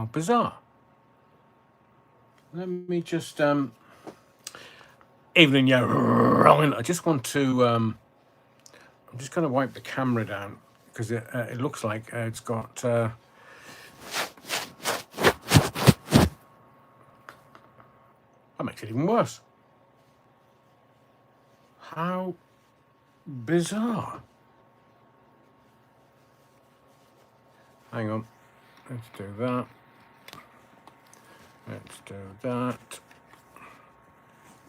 How bizarre. Let me just evening, yeah, wrong. I just want to I'm just going to wipe the camera down because it looks like it's got that makes it even worse. How bizarre. Hang on. Let's do that. Let's do that.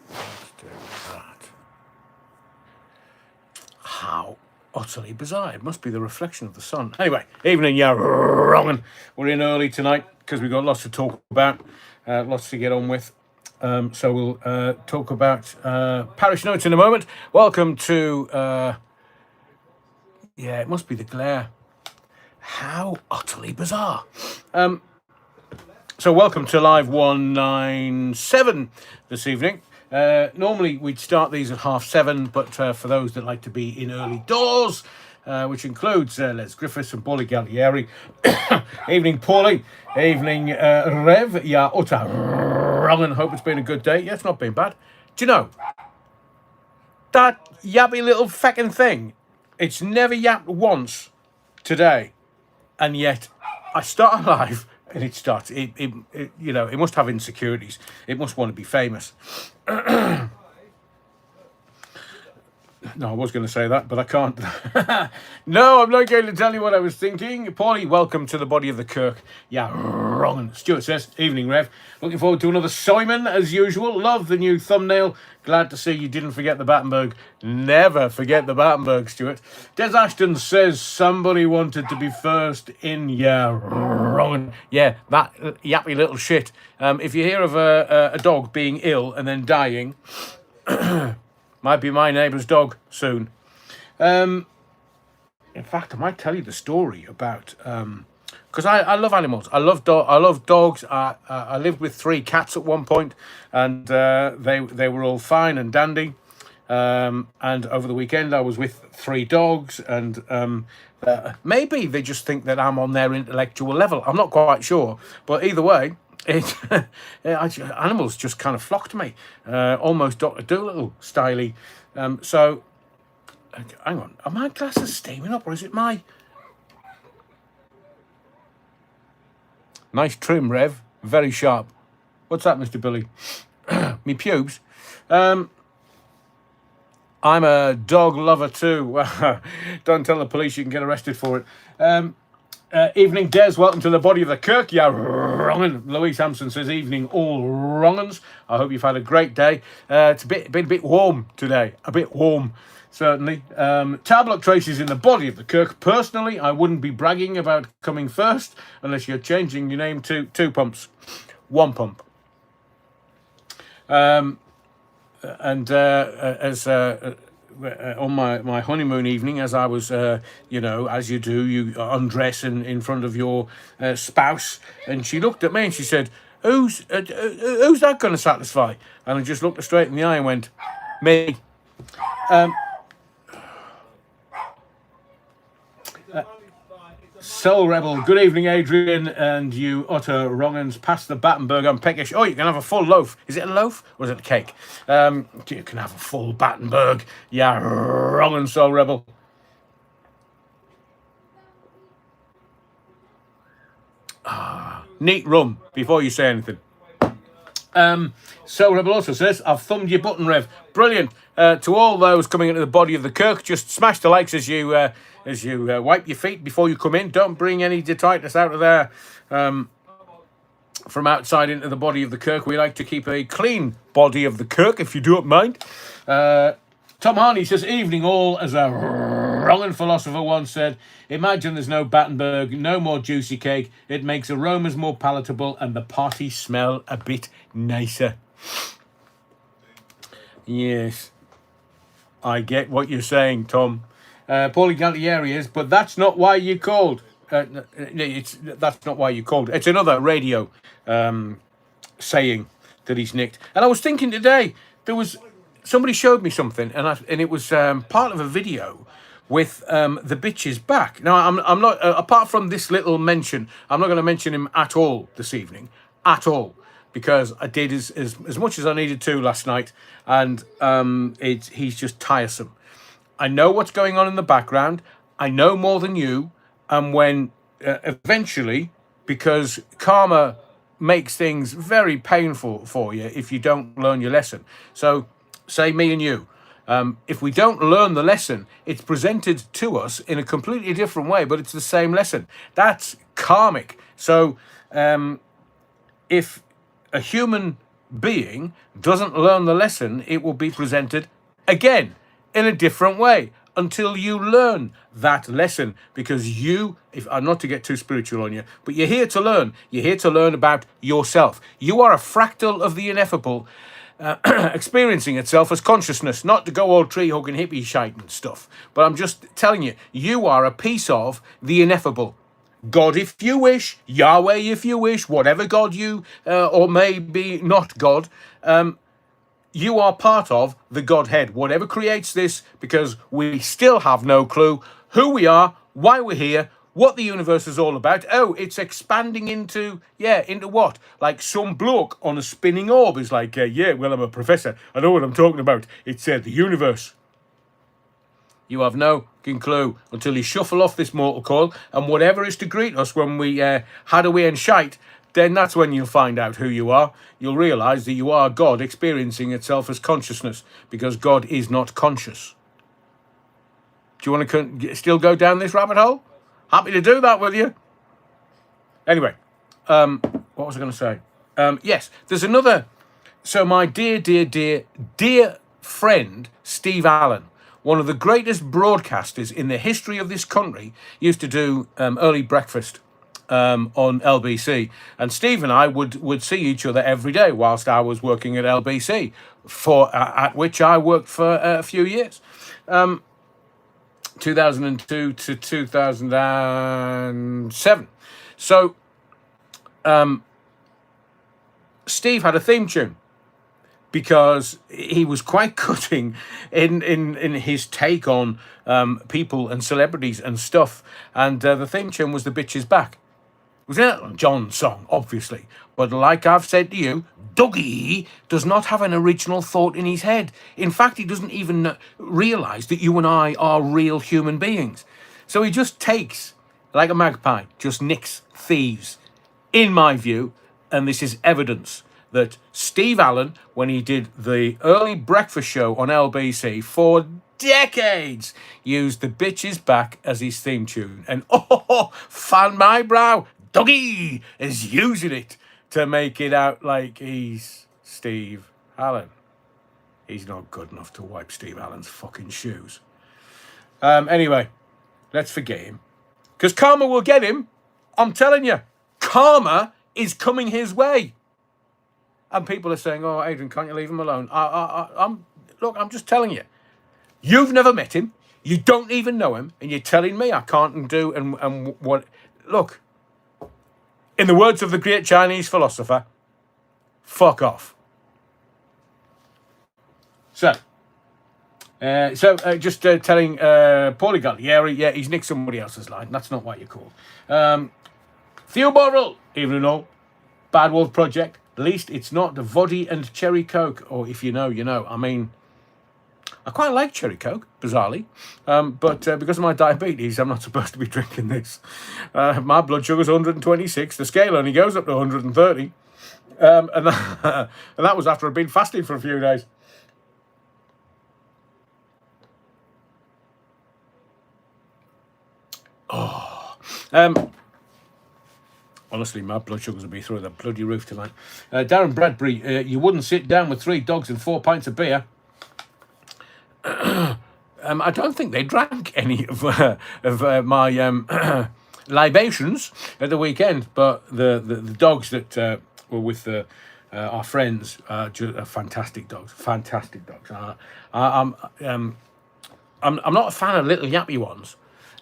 Let's do that. How utterly bizarre. It must be the reflection of the sun. Anyway, evening, yeah, wrong. We're in early tonight because we've got lots to talk about, lots to get on with. So we'll talk about parish notes in a moment. Welcome to, yeah, it must be the glare. How utterly bizarre. So welcome to Live 197 this evening. Normally we'd start these at 7:30, but for those that like to be in early doors, which includes Les Griffiths and Paulie Gallieri. Evening, Paulie. Evening, Rev. Yeah, utter wrong, and hope it's been a good day. Yeah, it's not been bad. Do you know, that yappy little feckin' thing, it's never yapped once today, and yet I start live and it starts. It you know, it must have insecurities. It must want to be famous. No, I was going to say that, but I can't. No, I'm not going to tell you what I was thinking. Paulie, welcome to the body of the kirk. Yeah, wrong. Stuart says, evening, Rev. Looking forward to another Simon, as usual. Love the new thumbnail. Glad to see you didn't forget the Battenberg. Never forget the Battenberg, Stuart. Des Ashton says somebody wanted to be first in. Yeah, wrong. Yeah, that yappy little shit. If you hear of a dog being ill and then dying... might be my neighbour's dog soon. In fact, I might tell you the story about because I love animals. I love dogs. I lived with 3 cats at one point, and they were all fine and dandy. And over the weekend, I was with 3 dogs, and maybe they just think that I'm on their intellectual level. I'm not quite sure, but either way. Animals just kind of flock to me, almost Dr. Dolittle styley. So, hang on, are my glasses steaming up, or is it my nice trim, Rev? Very sharp. What's that, Mr. Billy? Me pubes. I'm a dog lover too. Don't tell the police, you can get arrested for it. Evening, Des. Welcome to the body of the kirk. Yeah, wrongin'. Louise Hampson says, evening, all wrong'uns. I hope you've had a great day. It's been a bit warm today. A bit warm, certainly. Tablock traces in the body of the kirk. Personally, I wouldn't be bragging about coming first unless you're changing your name to 2 pumps. 1 pump. On my honeymoon evening, as I was, you know, as you do, you undress in front of your spouse, and she looked at me and she said, who's that going to satisfy? And I just looked her straight in the eye and went, me. Soul Rebel, good evening, Adrian, and you utter wrong'uns. Pass the Battenberg on peckish. Oh, you can have a full loaf. Is it a loaf or is it a cake? You can have a full Battenberg. Yeah, wrong'uns, Soul Rebel. Neat rum before you say anything. Soul Rebel also says, I've thumbed your button, Rev. Brilliant. To all those coming into the body of the kirk, just smash the likes as you wipe your feet before you come in. Don't bring any detritus out of there from outside into the body of the kirk. We like to keep a clean body of the kirk, if you don't mind. Tom Harney says, evening all, as a wrong philosopher once said, imagine there's no Battenberg, no more juicy cake. It makes aromas more palatable and the party smell a bit nicer. Yes, I get what you're saying, Tom. Paulie Gallieri is, but that's not why you called. That's not why you called. It's another radio saying that he's nicked. And I was thinking today, somebody showed me something, and it was part of a video with the bitch's back. Now, I'm not, apart from this little mention, I'm not going to mention him at all this evening, at all, because I did as much as I needed to last night, and he's just tiresome. I know what's going on in the background. I know more than you, and when eventually, because karma makes things very painful for you if you don't learn your lesson. So, say me and you. If we don't learn the lesson, it's presented to us in a completely different way, but it's the same lesson. That's karmic. So if a human being doesn't learn the lesson, it will be presented again in a different way until you learn that lesson, because you, if I'm not to get too spiritual on you, but you're here to learn. You're here to learn about yourself. You are a fractal of the ineffable, experiencing itself as consciousness, not to go all tree hugging hippie shite and stuff. But I'm just telling you, you are a piece of the ineffable. God, if you wish, Yahweh, if you wish, whatever God you, or maybe not God, you are part of the Godhead, whatever creates this, because we still have no clue who we are, why we're here, what the universe is all about. Oh, it's expanding into what? Like some bloke on a spinning orb is like, well, I'm a professor. I know what I'm talking about. It's the universe. You have no fucking clue until you shuffle off this mortal coil, and whatever is to greet us when we had away and shite, then that's when you'll find out who you are. You'll realise that you are God experiencing itself as consciousness, because God is not conscious. Do you want to still go down this rabbit hole? Happy to do that with you. Anyway, what was I going to say? Yes, there's another. So my dear friend, Steve Allen, one of the greatest broadcasters in the history of this country, used to do early breakfast on LBC, and Steve and I would see each other every day whilst I was working at LBC, at which I worked for a few years, 2002 to 2007. So Steve had a theme tune, because he was quite cutting in his take on people and celebrities and stuff, and the theme tune was "The Bitch Is Back." It was an Elton John song, obviously, but like I've said to you, Dougie does not have an original thought in his head. In fact, he doesn't even realise that you and I are real human beings. So he just takes, like a magpie, just nicks thieves, in my view, and this is evidence that Steve Allen, when he did the early breakfast show on LBC for decades, used "The Bitch Is Back" as his theme tune. And fan my brow, Dougie is using it to make it out like he's Steve Allen. He's not good enough to wipe Steve Allen's fucking shoes. Anyway, let's forget him, because karma will get him. I'm telling you, karma is coming his way. And people are saying, "Oh, Adrian, can't you leave him alone?" I'm just telling you. You've never met him. You don't even know him, and you're telling me I can't do and what? Look, in the words of the great Chinese philosopher, fuck off. So just telling Paulie Gull, yeah, he's nicked somebody else's line. That's not what you call. Theo Borrell, even though Bad Wolf Project. At least it's not the Voddy and Cherry Coke, or if you know, you know. I mean, I quite like Cherry Coke, bizarrely, but because of my diabetes, I'm not supposed to be drinking this. My blood sugar's 126. The scale only goes up to 130, and that was after I'd been fasting for a few days. Honestly, my blood sugars will be through the bloody roof tonight. Darren Bradbury, you wouldn't sit down with 3 dogs and 4 pints of beer. I don't think they drank any of my libations at the weekend, but the dogs that were with our friends are fantastic dogs. Fantastic dogs. I'm not a fan of little yappy ones.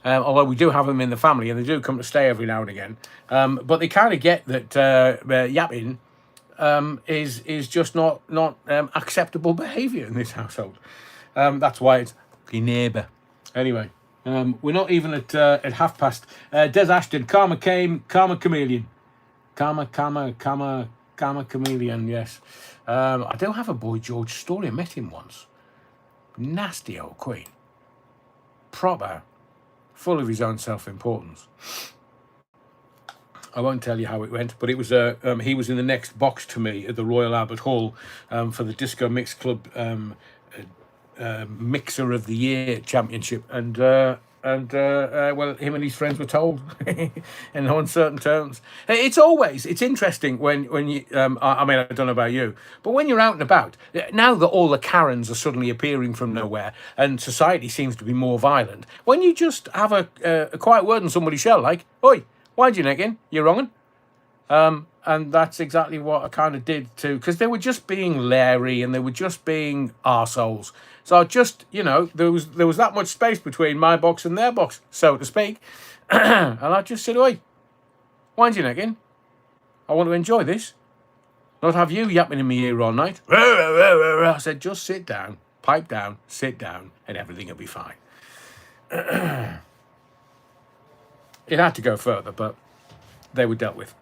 Although we do have them in the family, and they do come to stay every now and again. But they kind of get that yapping is just not acceptable behaviour in this household. That's why it's the neighbour. Anyway, We're not even at half past. Des Ashton, Karma came, Karma chameleon. Karma chameleon, yes. I do have a Boy George story. I met him once. Nasty old queen. Proper. Full of his own self-importance. I won't tell you how it went, but it was he was in the next box to me at the Royal Albert Hall for the Disco Mix Club Mixer of the Year Championship, and well, him and his friends were told in uncertain terms. It's interesting when you I mean, I don't know about you, but when you're out and about now that all the Karens are suddenly appearing from nowhere and society seems to be more violent, when you just have a quiet word in somebody's shell, like, "Oi, why'd you neck in? You're wrongin'." And that's exactly what I kind of did too, because they were just being leery and they were just being arseholes. So I just, there was that much space between my box and their box, so to speak. And I just said, "Oi, wind your neck in. I want to enjoy this. Not have you yapping in my ear all night." I said, "Just sit down, pipe down, sit down, and everything will be fine." It had to go further, but they were dealt with.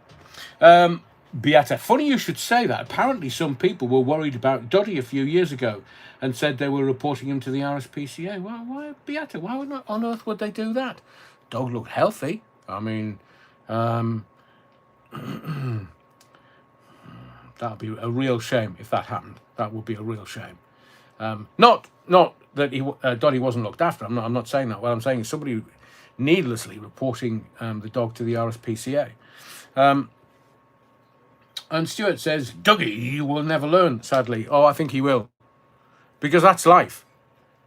Beata, funny you should say that. Apparently some people were worried about Diddy a few years ago and said they were reporting him to the RSPCA. Well, why, Beata, why on earth would they do that? Dog looked healthy. I mean, that'd be a real shame if that happened. That would be a real shame. Not that Diddy wasn't looked after. I'm not saying that. What I'm saying is somebody needlessly reporting the dog to the RSPCA. And Stuart says, "Dougie will never learn, sadly." Oh, I think he will. Because that's life.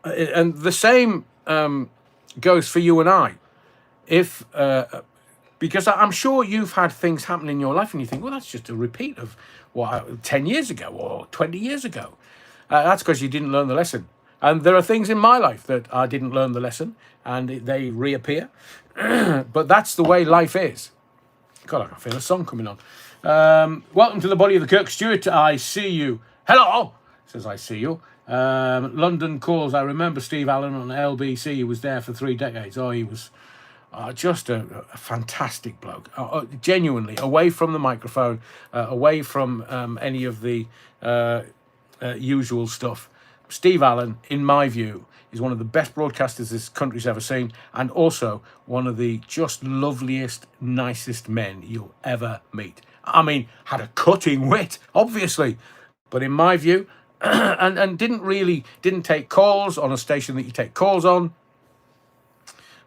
And the same goes for you and I. Because I'm sure you've had things happen in your life and you think, well, that's just a repeat of 10 years ago or 20 years ago. That's because you didn't learn the lesson. And there are things in my life that I didn't learn the lesson and they reappear. But that's the way life is. God, I can feel a song coming on. Welcome to the Body of the Kirk. Stuart, I see you. Hello, says I see you. London calls. I remember Steve Allen on LBC. He was there for 3 decades. Oh, he was just a fantastic bloke. Genuinely, away from the microphone, away from any of the usual stuff. Steve Allen, in my view, is one of the best broadcasters this country's ever seen, and also one of the just loveliest, nicest men you'll ever meet. I mean, had a cutting wit, obviously, but in my view, and didn't take calls on a station that you take calls on.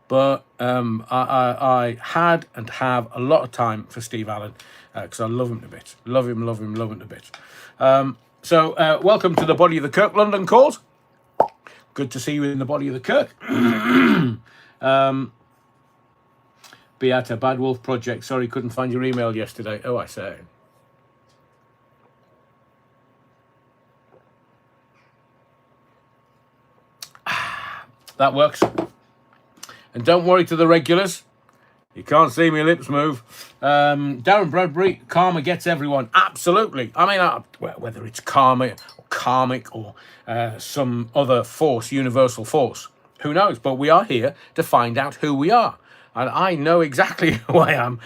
But I had and have a lot of time for Steve Allen because I love him a bit. Love him a bit. So welcome to the Body of the Kirk. London calls. Good to see you in the Body of the Kirk. Beata, Bad Wolf Project. Sorry, couldn't find your email yesterday. Oh, I say. That works. And don't worry to the regulars. You can't see my lips move. Darren Bradbury, karma gets everyone. Absolutely. I mean, whether it's karma or karmic or some other force, universal force, who knows? But we are here to find out who we are. And I know exactly who I am,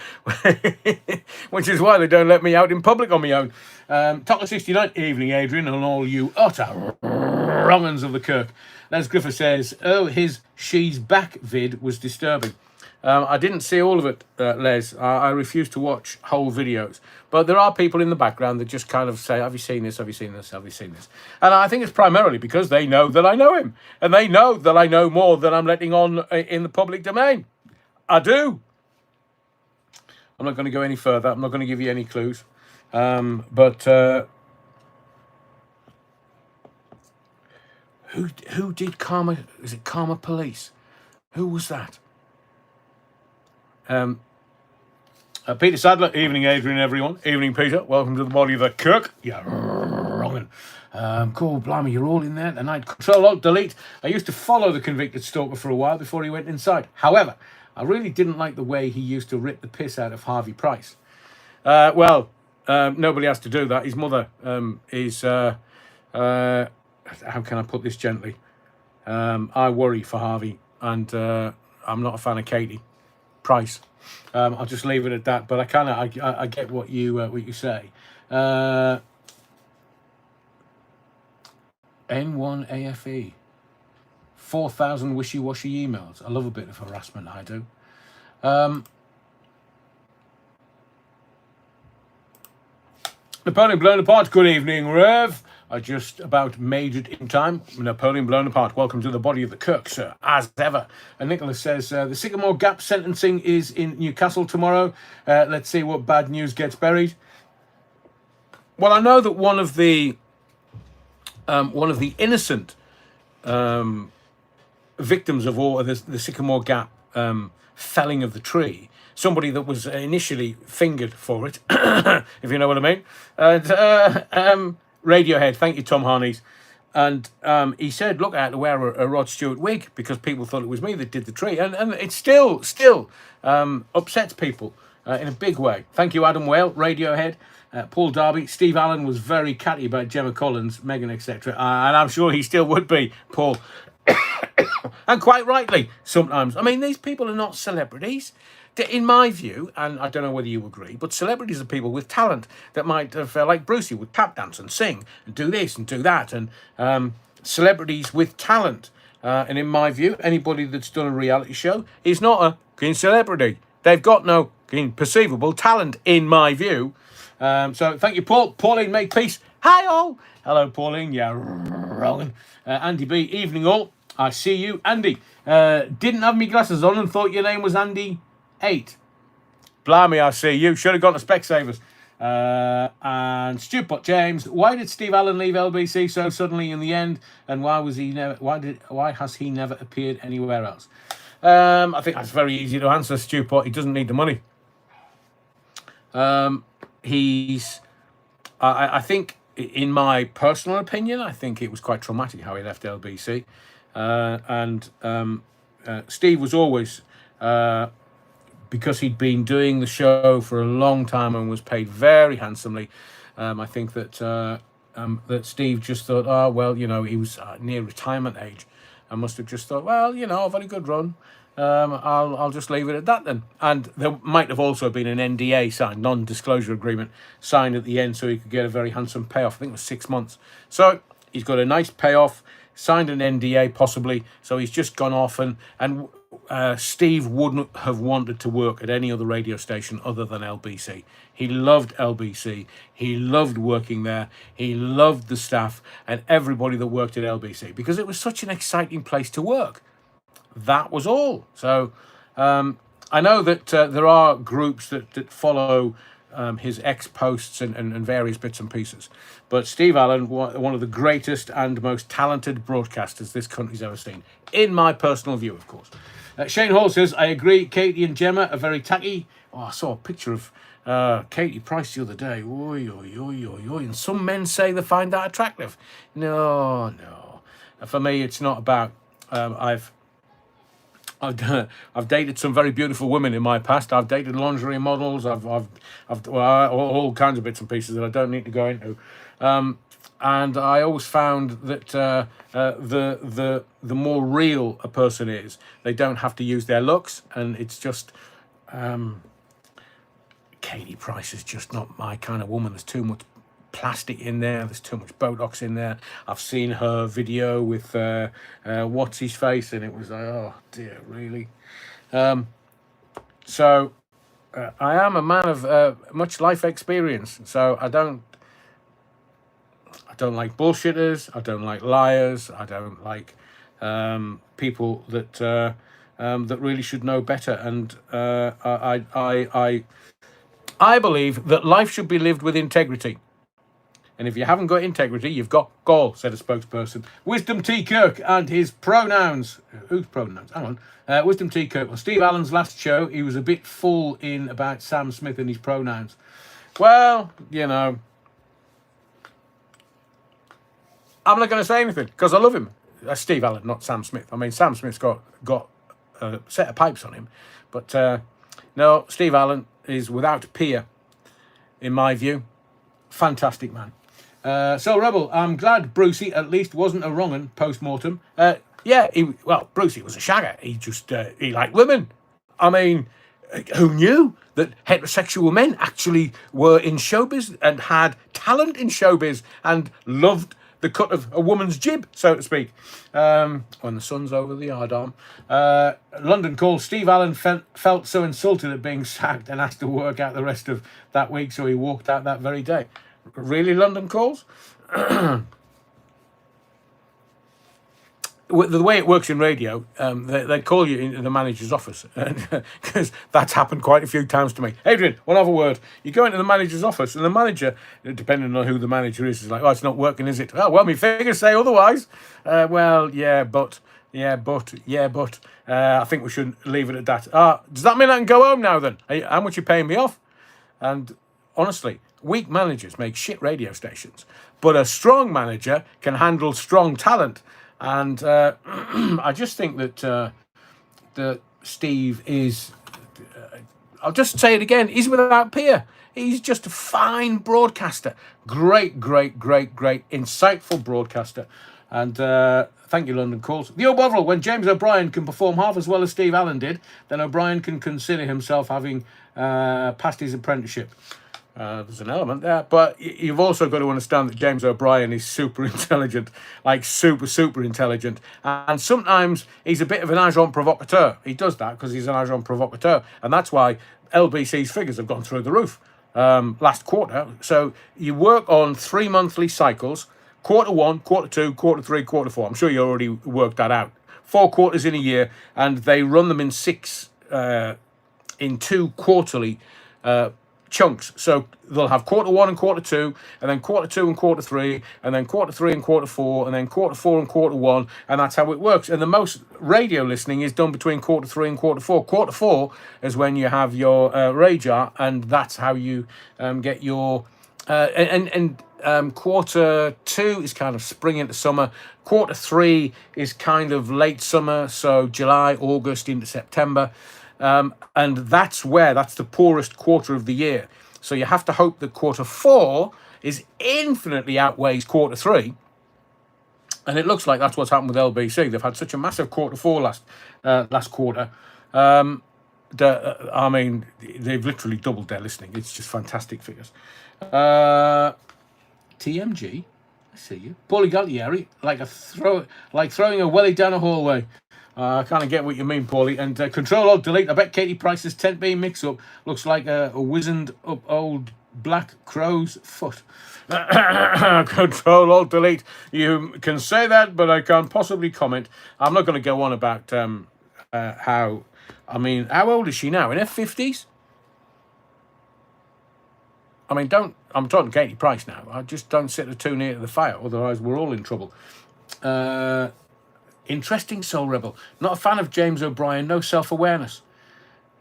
which is why they don't let me out in public on my own. Tocker 69, evening, Adrian, and all you utter wrong-uns of the Kirk. Les Griffith says, oh, his She's Back vid was disturbing. I didn't see all of it, Les. I refuse to watch whole videos. But there are people in the background that just kind of say, have you seen this? Have you seen this? Have you seen this? And I think it's primarily because they know that I know him. And they know that I know more than I'm letting on in the public domain. I do. I'm not going to go any further. I'm not going to give you any clues. But who did Karma? Is it Karma Police? Who was that? Peter Sadler, evening, Adrian, everyone. Evening, Peter. Welcome to the Body of the Kirk. Yeah, wrongin'. Cool, blimey, you're all in there tonight. Control Alt Delete. I used to follow the convicted stalker for a while before he went inside. However, I really didn't like the way he used to rip the piss out of Harvey Price. Nobody has to do that. His mother is, how can I put this gently? I worry for Harvey. and I'm not a fan of Katie Price. I'll just leave it at that. But I get what you say. N1AFE, 4,000 wishy-washy emails. I love a bit of harassment. I do. Napoleon blown apart. Good evening, Rev. I just about made it in time. Napoleon blown apart. Welcome to the body of the Kirk, sir, as ever. And Nicholas says, the Sycamore Gap sentencing is in Newcastle tomorrow. Let's see what bad news gets buried. Well, I know that one of the innocent victims of all the Sycamore Gap felling of the tree, somebody that was initially fingered for it, if you know what I mean. And Radiohead, thank you, Tom Harneys. And he said, look, I had to wear a Rod Stewart wig because people thought it was me that did the tree. And it still upsets people in a big way. Thank you, Adam Whale, Radiohead. Paul Darby, Steve Allen was very catty about Gemma Collins, Meghan, etc. And I'm sure he still would be, Paul. And quite rightly, sometimes. I mean, these people are not celebrities. In my view, and I don't know whether you agree, but celebrities are people with talent that might have, like Brucey, would tap dance and sing and do this and do that. And celebrities with talent. And in my view, anybody that's done a reality show is not a keen celebrity. They've got no keen perceivable talent, in my view. So thank you, Paul. Pauline, make peace. Hi, all. Hello, Pauline. Yeah, wrong. Andy B, evening, all. I see you. Andy, didn't have me glasses on and thought your name was Andy 8. Blimey, I see you. Should have gone to Specsavers. And Stupot James, why did Steve Allen leave LBC so suddenly in the end? And why has he never appeared anywhere else? I think that's very easy to answer, Stupot. He doesn't need the money. I think, in my personal opinion, I think it was quite traumatic how he left LBC. Steve was always, because he'd been doing the show for a long time and was paid very handsomely. I think that Steve just thought, oh, well, you know, he was near retirement age and must have just thought, well, you know, I've had a good run. I'll just leave it at that then. And there might have also been an NDA signed, non-disclosure agreement signed at the end, so he could get a very handsome payoff. I think it was 6 months. So he's got a nice payoff, signed an NDA possibly. So he's just gone off, and Steve wouldn't have wanted to work at any other radio station other than LBC. He loved LBC. He loved working there. He loved the staff and everybody that worked at LBC because it was such an exciting place to work. That was all. So I know that there are groups that follow his ex-posts and various bits and pieces. But Steve Allen, one of the greatest and most talented broadcasters this country's ever seen, in my personal view, of course. Shane Hall says, I agree, Katie and Gemma are very tacky. Oh, I saw a picture of Katie Price the other day. Oy, oy, oy, oy, oy. And some men say they find that attractive. No. For me, it's not about... I've dated some very beautiful women in my past. I've dated lingerie models. I've all kinds of bits and pieces that I don't need to go into. And I always found that the more real a person is, they don't have to use their looks. And it's just Katie Price is just not my kind of woman. There's too much plastic in there. There's too much Botox in there. I've seen her video with what's his face, and it was like, oh dear, really. So I am a man of much life experience. So I don't like bullshitters. I don't like liars. I don't like people that really should know better. And I believe that life should be lived with integrity. And if you haven't got integrity, you've got gall, said a spokesperson. Wisdom T. Kirk and his pronouns. Whose pronouns? Hang on. Wisdom T. Kirk. Well, Steve Allen's last show, he was a bit full in about Sam Smith and his pronouns. Well, you know, I'm not going to say anything because I love him. Steve Allen, not Sam Smith. I mean, Sam Smith's got a set of pipes on him. But no, Steve Allen is without peer, in my view. Fantastic man. So, Rebel, I'm glad Brucey at least wasn't a wrong un post-mortem. Yeah, Brucey was a shagger. He liked women. I mean, who knew that heterosexual men actually were in showbiz and had talent in showbiz and loved the cut of a woman's jib, so to speak, when the sun's over the yardarm. London Calls. Steve Allen felt so insulted at being sacked and asked to work out the rest of that week, so he walked out that very day. Really, London Calls? The way it works in radio, they call you into the manager's office, because that's happened quite a few times to me. Adrian, one other word. You go into the manager's office, and the manager, depending on who the manager is like, oh, it's not working, is it? Oh, well, my figures say otherwise. I think we should leave it at that. Does that mean I can go home now then? How much are you paying me off? And honestly, weak managers make shit radio stations, but a strong manager can handle strong talent. And I just think that Steve is, I'll just say it again, he's without peer. He's just a fine broadcaster. Great, insightful broadcaster. And thank you, London Calls. The O'Bovril, when James O'Brien can perform half as well as Steve Allen did, then O'Brien can consider himself having passed his apprenticeship. There's an element there, but you've also got to understand that James O'Brien is super intelligent, like super intelligent, and sometimes he's a bit of an agent provocateur. He does that because he's an agent provocateur, and that's why LBC's figures have gone through the roof last quarter. So you work on 3 monthly cycles: quarter 1, quarter 2, quarter 3, quarter 4. I'm sure you already worked that out. 4 quarters in a year, and they run them in 2 quarterly chunks. So they'll have quarter 1 and quarter 2, and then quarter 2 and quarter 3, and then quarter 3 and quarter 4, and then quarter 4 and quarter 1, and that's how it works. And the most radio listening is done between quarter 3 and quarter 4. Quarter 4 is when you have your radar, and that's how you get your quarter 2 is kind of spring into summer. Quarter 3 is kind of late summer, so July, August into September. And that's the poorest quarter of the year. So you have to hope that quarter 4 is infinitely outweighs quarter 3. And it looks like that's what's happened with LBC. They've had such a massive quarter 4 last quarter. I mean, they've literally doubled their listening. It's just fantastic figures. TMG, I see you. Paulie Galtieri, like throwing a welly down a hallway. I kind of get what you mean, Paulie. And Control-Alt-Delete, I bet Katie Price's tent being mix-up looks like a wizened up old black crow's foot. Control-Alt-Delete, you can say that, but I can't possibly comment. I'm not going to go on about how old is she now? In her 50s? I mean, I'm talking Katie Price now. I just don't sit too near to the fire, otherwise we're all in trouble. Interesting Soul Rebel. Not a fan of James O'Brien. No self-awareness.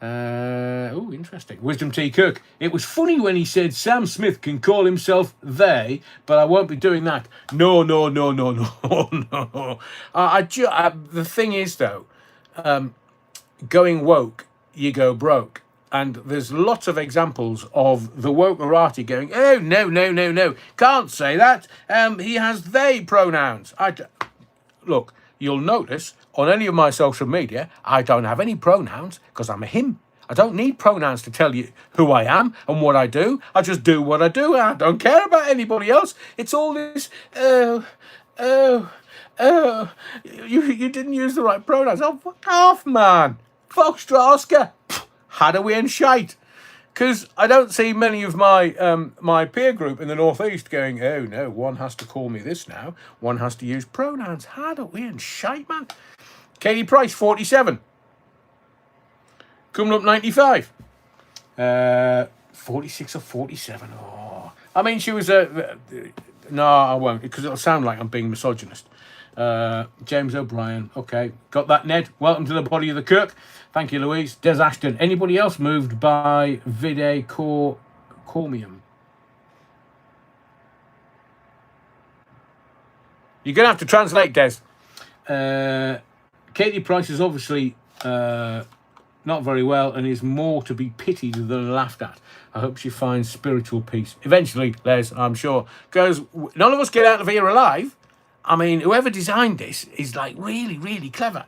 Interesting. Wisdom T. Kirk. It was funny when he said Sam Smith can call himself they, but I won't be doing that. No. The thing is, though, going woke, you go broke. And there's lots of examples of the wokerati going, oh, no. Can't say that. He has they pronouns. Look, you'll notice on any of my social media, I don't have any pronouns because I'm a him. I don't need pronouns to tell you who I am and what I do. I just do what I do. I don't care about anybody else. It's all this, you didn't use the right pronouns. Oh, fuck off, man. Foxtrot Oscar. Hadaway and shite. Because I don't see many of my peer group in the Northeast going, oh no, one has to call me this now. One has to use pronouns. Hadaway and shite, man. Katie Price, 47. Coming up 95. 46 or 47. Oh. I mean, she was no, I won't, because it'll sound like I'm being misogynist. James O'Brien. Okay. Got that, Ned. Welcome to the body of the Kirk. Thank you, Louise. Des Ashton. Anybody else moved by Vide Cormium? You're going to have to translate, Des. Katie Price is obviously not very well and is more to be pitied than laughed at. I hope she finds spiritual peace. Eventually, Les, I'm sure. Because none of us get out of here alive. I mean, whoever designed this is like really, really clever.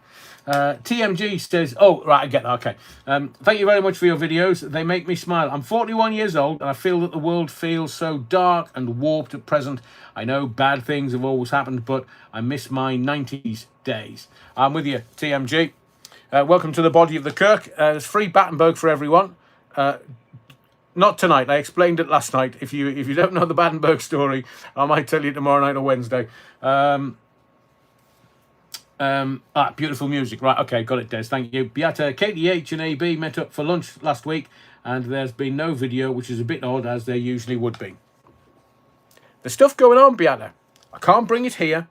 TMG says, oh, right, I get that. Okay. Thank you very much for your videos. They make me smile. I'm 41 years old and I feel that the world feels so dark and warped at present. I know bad things have always happened, but I miss my 90s days. I'm with you, TMG. Welcome to the body of the Kirk. There's free Battenberg for everyone. Not tonight. I explained it last night. If you don't know the Battenberg story, I might tell you tomorrow night or Wednesday. Beautiful music. Right, okay, got it, Des. Thank you. Beata, KTH and AB met up for lunch last week, and there's been no video, which is a bit odd, as there usually would be. There's stuff going on, Beata. I can't bring it here.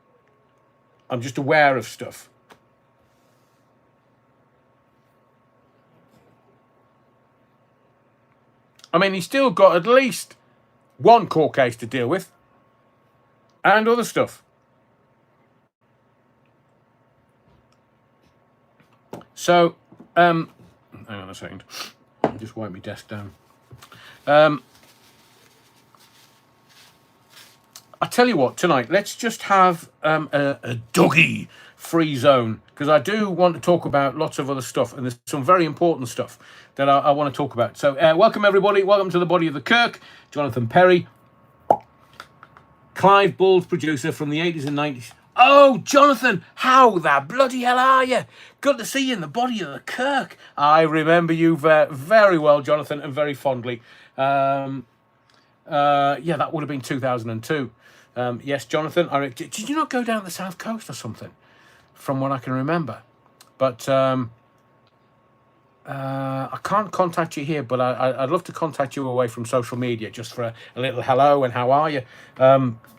I'm just aware of stuff. I mean, he's still got at least one court case to deal with, and other stuff. So, hang on a second. Just wipe my desk down. I tell you what, tonight, let's just have a doggy free zone, because I do want to talk about lots of other stuff, and there's some very important stuff that I want to talk about. So, welcome everybody. Welcome to the body of the Kirk. Jonathan Perry, Clive Bull's producer from the 80s and 90s. Oh, Jonathan, how the bloody hell are you? Good to see you in the body of the Kirk. I remember you very well, Jonathan, and very fondly. Yeah, that would have been 2002. Yes, Jonathan. Did you not go down the South Coast or something? From what I can remember. But I can't contact you here, but I'd love to contact you away from social media, just for a little hello and how are you.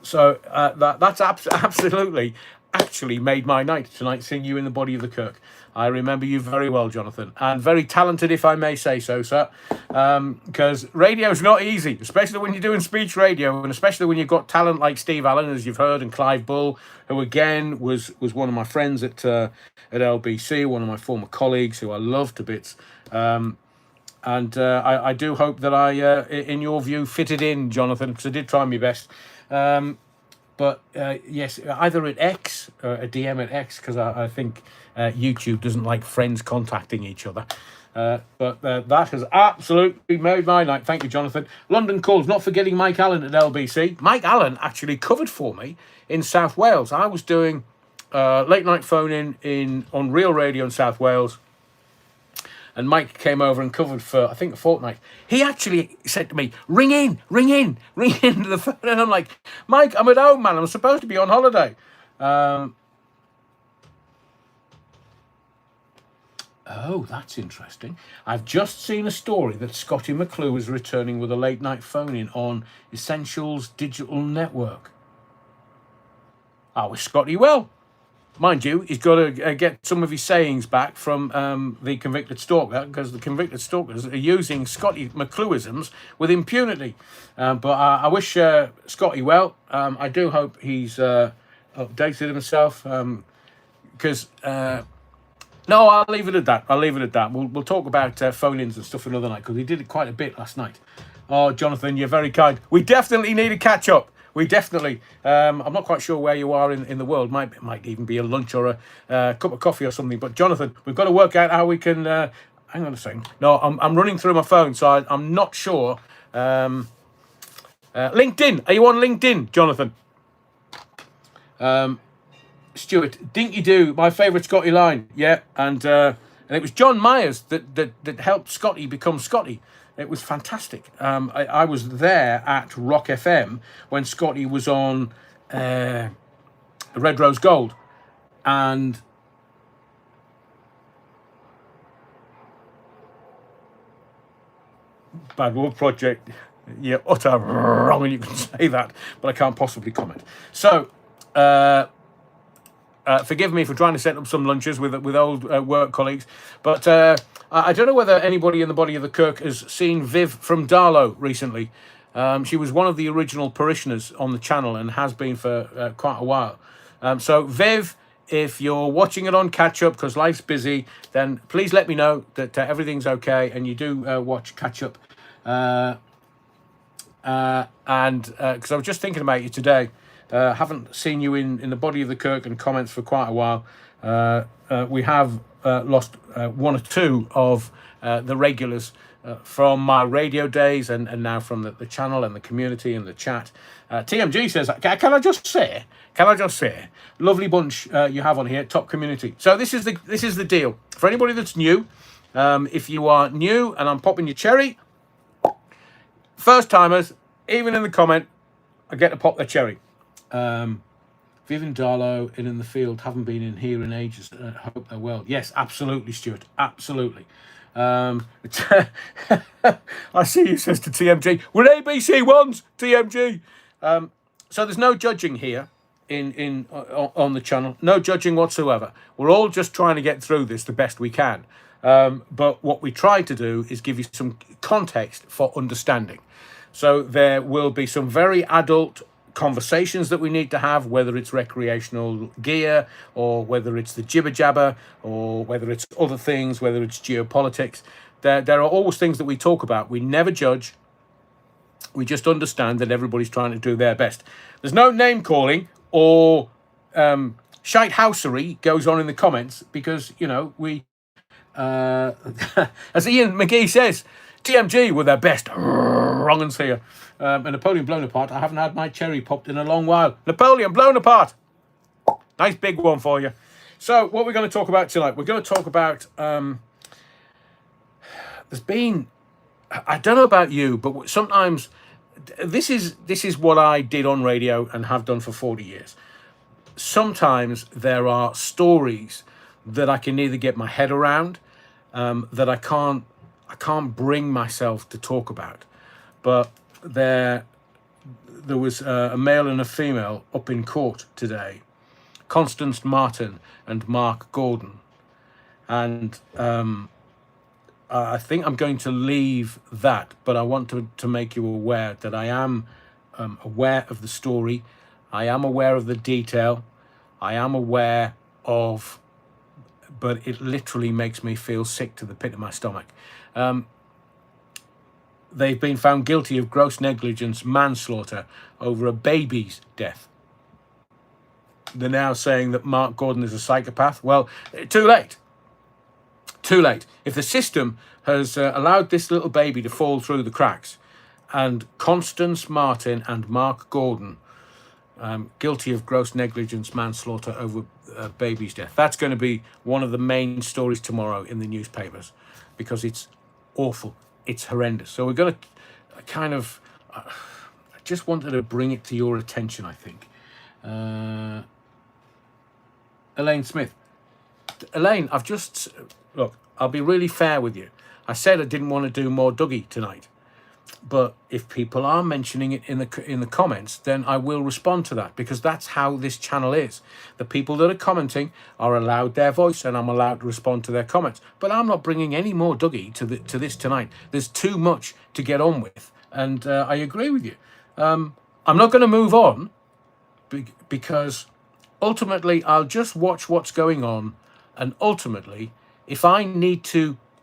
So that's absolutely actually made my night tonight, seeing you in the body of the Kirk. I remember you very well, Jonathan, and very talented, if I may say so, sir. Because radio's not easy, especially when you're doing speech radio, and especially when you've got talent like Steve Allen, as you've heard, and Clive Bull, who again was one of my friends at LBC, one of my former colleagues who I love to bits. And I do hope that I, in your view, fitted in, Jonathan, because I did try my best. But yes, either at X or a DM at X, because I think YouTube doesn't like friends contacting each other. But that has absolutely made my night. Thank you, Jonathan. London calls, not forgetting Mike Allen at LBC. Mike Allen actually covered for me in South Wales. I was doing late night phone in on Real Radio in South Wales. And Mike came over and covered for, I think, a fortnight. He actually said to me, ring in to the phone. And I'm like, Mike, I'm at home, man. I'm supposed to be on holiday. Oh, that's interesting. I've just seen a story that Scotty McClue is returning with a late night phone-in on Essentials Digital Network. I wish Scotty well. Mind you, he's got to get some of his sayings back from the convicted stalker, because the convicted stalkers are using Scotty McClueisms with impunity. But I wish Scotty well. I do hope he's updated himself, because... no, I'll leave it at that. We'll talk about phone-ins and stuff another night, because we did it quite a bit last night. Oh, Jonathan, you're very kind. We definitely need a catch-up. We definitely. I'm not quite sure where you are in the world. Might even be a lunch or a cup of coffee or something. But Jonathan, we've got to work out how we can. Hang on a second. No, I'm running through my phone, so I'm not sure. LinkedIn. Are you on LinkedIn, Jonathan? Stuart, Dinky Doo, my favourite Scotty line. Yeah, and it was John Myers that helped Scotty become Scotty. It was fantastic. I was there at Rock FM when Scotty was on Red Rose Gold. And Bad Wolf Project, yeah, utter wrong, and you can say that, but I can't possibly comment. So, forgive me for trying to set up some lunches with old work colleagues, but I don't know whether anybody in the body of the Kirk has seen Viv from Darlow recently. She was one of the original parishioners on the channel and has been for quite a while. So Viv, if you're watching it on catch up because life's busy, then please let me know that everything's okay and you do watch catch up. And because I was just thinking about you today. Haven't seen you in the body of the Kirk and comments for quite a while. We have lost one or two of the regulars from my radio days and now from the channel and the community and the chat. TMG says, can I just say, lovely bunch you have on here, top community. So this is the deal. For anybody that's new, if you are new and I'm popping your cherry, first timers, even in the comment, I get to pop their cherry. Vivian Darlow in the field, haven't been in here in ages. Hope they're well. Yes, absolutely, Stuart. Absolutely. I see you, says to TMG. We're ABC ones, TMG. So there's no judging here on the channel. No judging whatsoever. We're all just trying to get through this the best we can. But what we try to do is give you some context for understanding. So there will be some very adult conversations that we need to have, whether it's recreational gear or whether it's the jibber jabber or whether it's other things, whether it's geopolitics. There are always things that we talk about. We never judge. We just understand that everybody's trying to do their best. There's no name calling or shitehousery goes on in the comments because, you know, we as Ian McGee says, TMG were their best wrong uns here. And Napoleon blown apart. I haven't had my cherry popped in a long while. Napoleon blown apart. Nice big one for you. So what we're going to talk about tonight, we're going to talk about there's been, I don't know about you, but sometimes this is what I did on radio and have done for 40 years. Sometimes there are stories that I can neither get my head around, that I can't bring myself to talk about. But there was a male and a female up in court today, Constance Martin and Mark Gordon. And I think I'm going to leave that, but I want to make you aware that I am aware of the story. I am aware of the detail. I am aware of, but it literally makes me feel sick to the pit of my stomach. They've been found guilty of gross negligence, manslaughter over a baby's death. They're now saying that Mark Gordon is a psychopath. Well, too late. Too late. If the system has allowed this little baby to fall through the cracks, and Constance Martin and Mark Gordon guilty of gross negligence, manslaughter over a baby's death, that's going to be one of the main stories tomorrow in the newspapers because it's awful. It's horrendous. So we're going to kind of, I just wanted to bring it to your attention, I think. Elaine Smith. Elaine, look, I'll be really fair with you. I said I didn't want to do more Dougie tonight. But if people are mentioning it in the comments, then I will respond to that because that's how this channel is. The people that are commenting are allowed their voice and I'm allowed to respond to their comments. But I'm not bringing any more Dougie to this tonight. There's too much to get on with. And I agree with you. I'm not going to move on because ultimately I'll just watch what's going on. And ultimately, if I need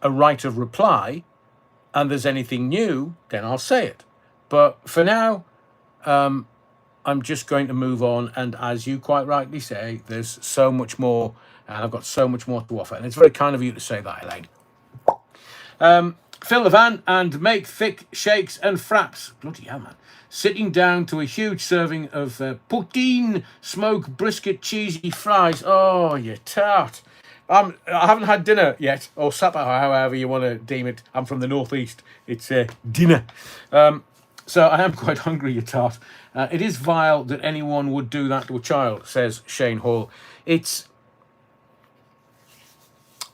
a right of reply, and there's anything new, then I'll say it. But for now, I'm just going to move on. And as you quite rightly say, there's so much more, and I've got so much more to offer. And it's very kind of you to say that, Elaine. Fill the van and make thick shakes and fraps. Bloody hell, man. Sitting down to a huge serving of poutine, smoked brisket, cheesy fries. Oh, you tart. I haven't had dinner yet, or supper, however you want to deem it. I'm from the northeast. It's dinner. So I am quite hungry, you tart. It is vile that anyone would do that to a child, says Shane Hall.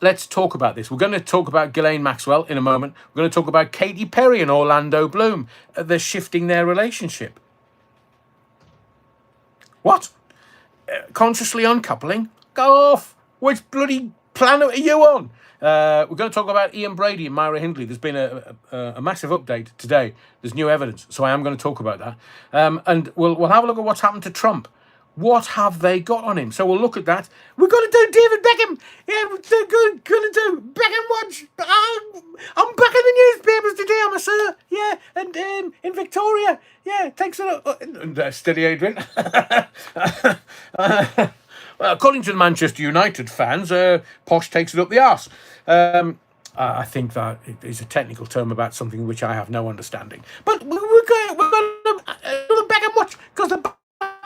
Let's talk about this. We're going to talk about Ghislaine Maxwell in a moment. We're going to talk about Katy Perry and Orlando Bloom. They're shifting their relationship. What? Consciously uncoupling? Go off. Which bloody planet are you on? We're going to talk about Ian Brady and Myra Hindley. There's been a massive update today. There's new evidence, so I am going to talk about that. And we'll have a look at what's happened to Trump. What have they got on him? So we'll look at that. We're going to do David Beckham. Yeah, we're going to do Beckham Watch. I'm back in the newspapers today, I'm a sir. Yeah, and in Victoria. Yeah, thanks a lot. Steady, Adrian. Well, according to the Manchester United fans, Posh takes it up the arse. I think that is a technical term about something which I have no understanding. But we're going to do the Beckham Watch because the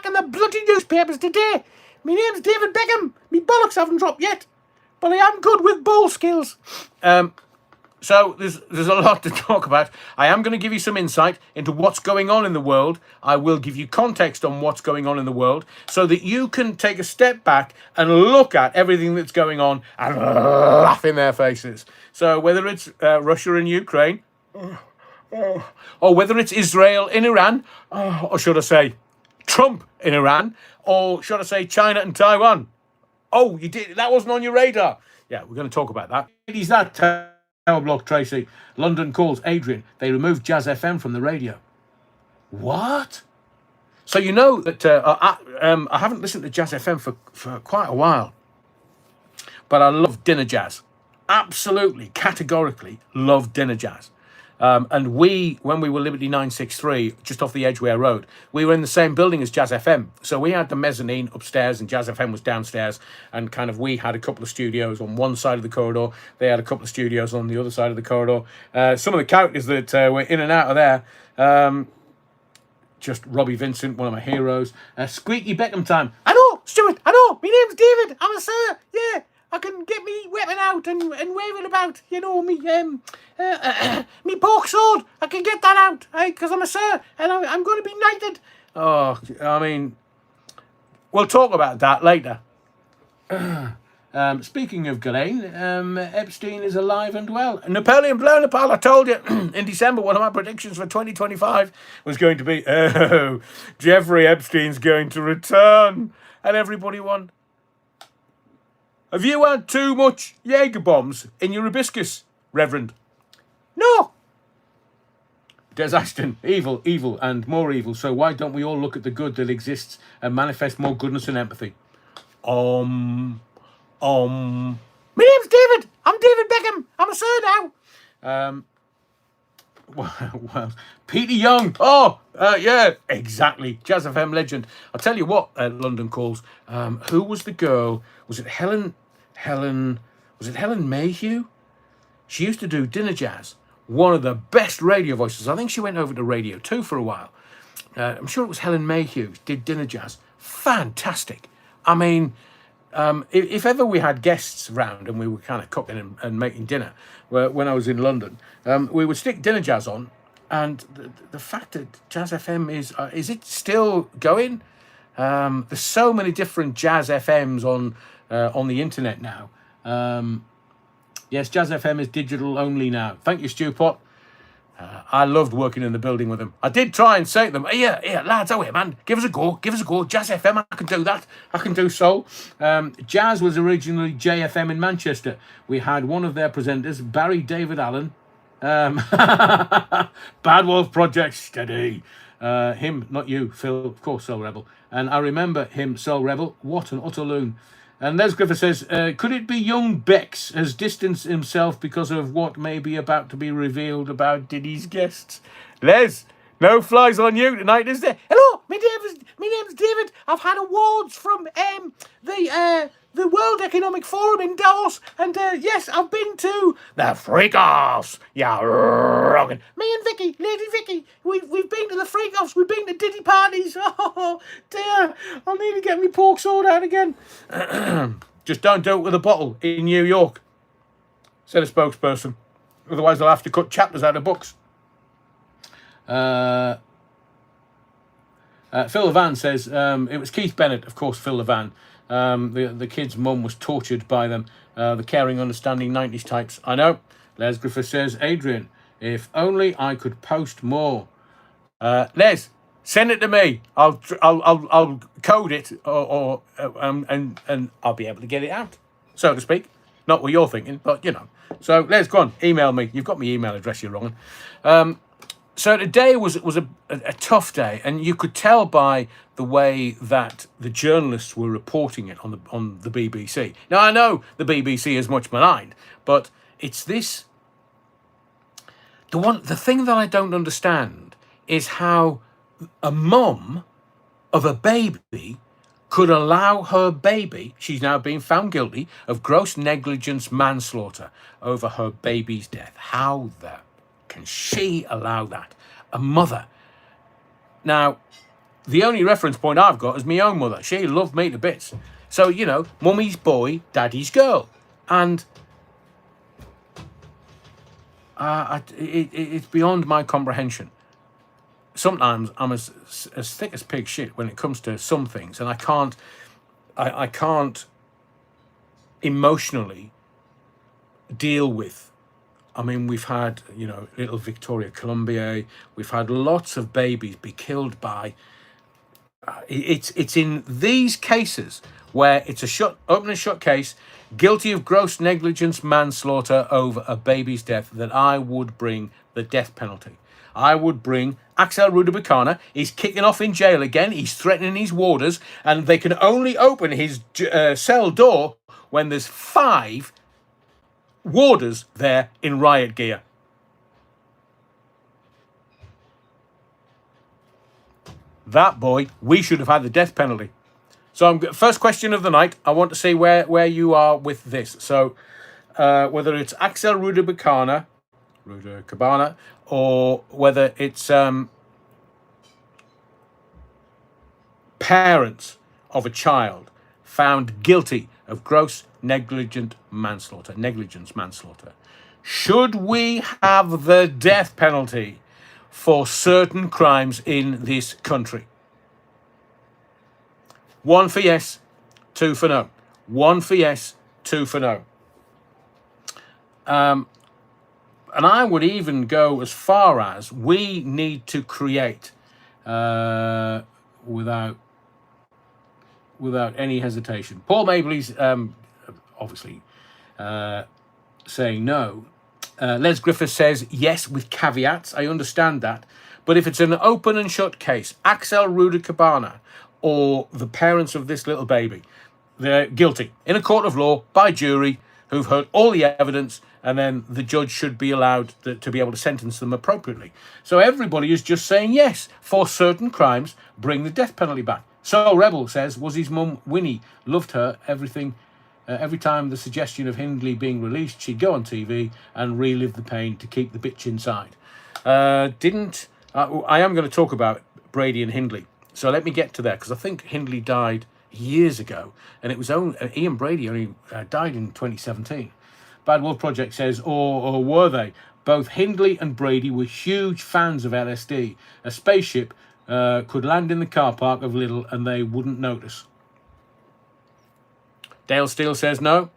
in the bloody newspapers today. My name's David Beckham. Me bollocks haven't dropped yet, but I am good with ball skills. So there's a lot to talk about. I am going to give you some insight into what's going on in the world. I will give you context on what's going on in the world so that you can take a step back and look at everything that's going on and laugh in their faces. So whether it's Russia and Ukraine, or whether it's Israel in Iran, or should I say Trump in Iran, or should I say China and Taiwan? Oh, you did. That wasn't on your radar. Yeah, we're going to talk about that. It is that Tower Block, Tracy. London calls Adrian. They removed Jazz FM from the radio. What? So you know that I haven't listened to Jazz FM for quite a while, but I love dinner jazz. Absolutely, categorically love dinner jazz. And when we were Liberty 963, just off the Edgware Road, we were in the same building as Jazz FM. So we had the mezzanine upstairs and Jazz FM was downstairs. And kind of we had a couple of studios on one side of the corridor. They had a couple of studios on the other side of the corridor. Some of the characters that were in and out of there, just Robbie Vincent, one of my heroes. Squeaky Beckham time. I know, Stuart, I know. My name's David. I'm a sir. Yeah. I can get me weapon out and wave it about, you know, me pork sword. I can get that out, because I'm a sir and I'm going to be knighted. Oh, I mean, we'll talk about that later. Speaking of Ghislaine, Epstein is alive and well. Napoleon Bonaparte, I told you in December, one of my predictions for 2025 was going to be, Jeffrey Epstein's going to return. And everybody won. Have you had too much Jaeger bombs in your hibiscus, Reverend? No. Des Ashton, evil, evil, and more evil. So why don't we all look at the good that exists and manifest more goodness and empathy? My name's David. I'm David Beckham. I'm a sir now. Well, Peter Young. Oh, yeah, exactly. Jazz FM legend. I'll tell you what, London calls. Who was the girl? Was it Helen Mayhew? She used to do dinner jazz. One of the best radio voices. I think she went over to Radio 2 for a while. I'm sure it was Helen Mayhew did dinner jazz. Fantastic. I mean, if ever we had guests round and we were kind of cooking and making dinner, when I was in London, we would stick dinner jazz on. And the fact that Jazz FM is it still going? There's so many different Jazz FMs on the internet now. Yes, Jazz FM is digital only now. Thank you, Stu Pot. I loved working in the building with them. I did try and say to them, yeah, lads, oh yeah, man, give us a go. Jazz FM, I can do that. I can do soul. Jazz was originally JFM in Manchester. We had one of their presenters, Barry David Allen. Bad Wolf Project, steady. Him, not you, Phil, of course, Soul Rebel. And I remember him, Soul Rebel. What an utter loon. And Les Griffith says, could it be young Bex has distanced himself because of what may be about to be revealed about Diddy's guests? Les, no flies on you tonight, is there? Hello, my name's David. I've had awards from the World Economic Forum in Davos, and yes, I've been to the Freak Offs. Yeah, rockin'. Me and Vicky, Lady Vicky, we've been to the Freak Offs. We've been to Diddy parties. Oh dear, I'll need to get my pork sword out again. Just don't do it with a bottle in New York, said a spokesperson. Otherwise, I'll have to cut chapters out of books. Phil Levan says, it was Keith Bennett, of course, Phil Levan. The kid's mum was tortured by them. The caring, understanding 90s types. I know. Les Griffith says, Adrian, if only I could post more. Les, send it to me. I'll code it and I'll be able to get it out, so to speak. Not what you're thinking, but you know. So Les, go on, email me. You've got my email address, you're wrong. So today was a tough day, and you could tell by the way that the journalists were reporting it on the BBC. Now I know the BBC is much maligned, but it's this. The thing that I don't understand is how a mum of a baby could allow her baby, she's now being found guilty of gross negligence manslaughter over her baby's death. How can she allow that? A mother. Now, the only reference point I've got is my own mother. She loved me to bits. So, you know, mummy's boy, daddy's girl. And it's beyond my comprehension. Sometimes I'm as thick as pig shit when it comes to some things, and I can't emotionally deal with. I mean, we've had, you know, little Victoria Columbier. We've had lots of babies be killed by. It's in these cases where it's a open and shut case, guilty of gross negligence manslaughter over a baby's death, that I would bring the death penalty. I would bring Axel Rudabicana. He's kicking off in jail again. He's threatening his warders, and they can only open his cell door when there's 5 warders there in riot gear. That boy, we should have had the death penalty. So first question of the night, I want to see where you are with this. So whether it's Axel Rudabicana, or whether it's parents of a child found guilty of gross negligence manslaughter. Should we have the death penalty for certain crimes in this country? 1 for yes, 2 for no. 1 for yes, 2 for no. And I would even go as far as we need to create, without any hesitation. Paul Mabley's obviously saying no. Les Griffiths says yes with caveats. I understand that. But if it's an open and shut case, Axel Rudabicana or the parents of this little baby, they're guilty in a court of law by jury who've heard all the evidence, and then the judge should be allowed to be able to sentence them appropriately. So everybody is just saying yes, for certain crimes, bring the death penalty back. So Rebel says, was his mum Winnie, loved her, everything. Every time the suggestion of Hindley being released, she'd go on TV and relive the pain to keep the bitch inside. I am going to talk about Brady and Hindley. So let me get to that, because I think Hindley died years ago, and it was Ian Brady only died in 2017. Bad Wolf Project says, or were they? Both Hindley and Brady were huge fans of LSD. A spaceship could land in the car park of Lidl and they wouldn't notice. Dale Steele says no.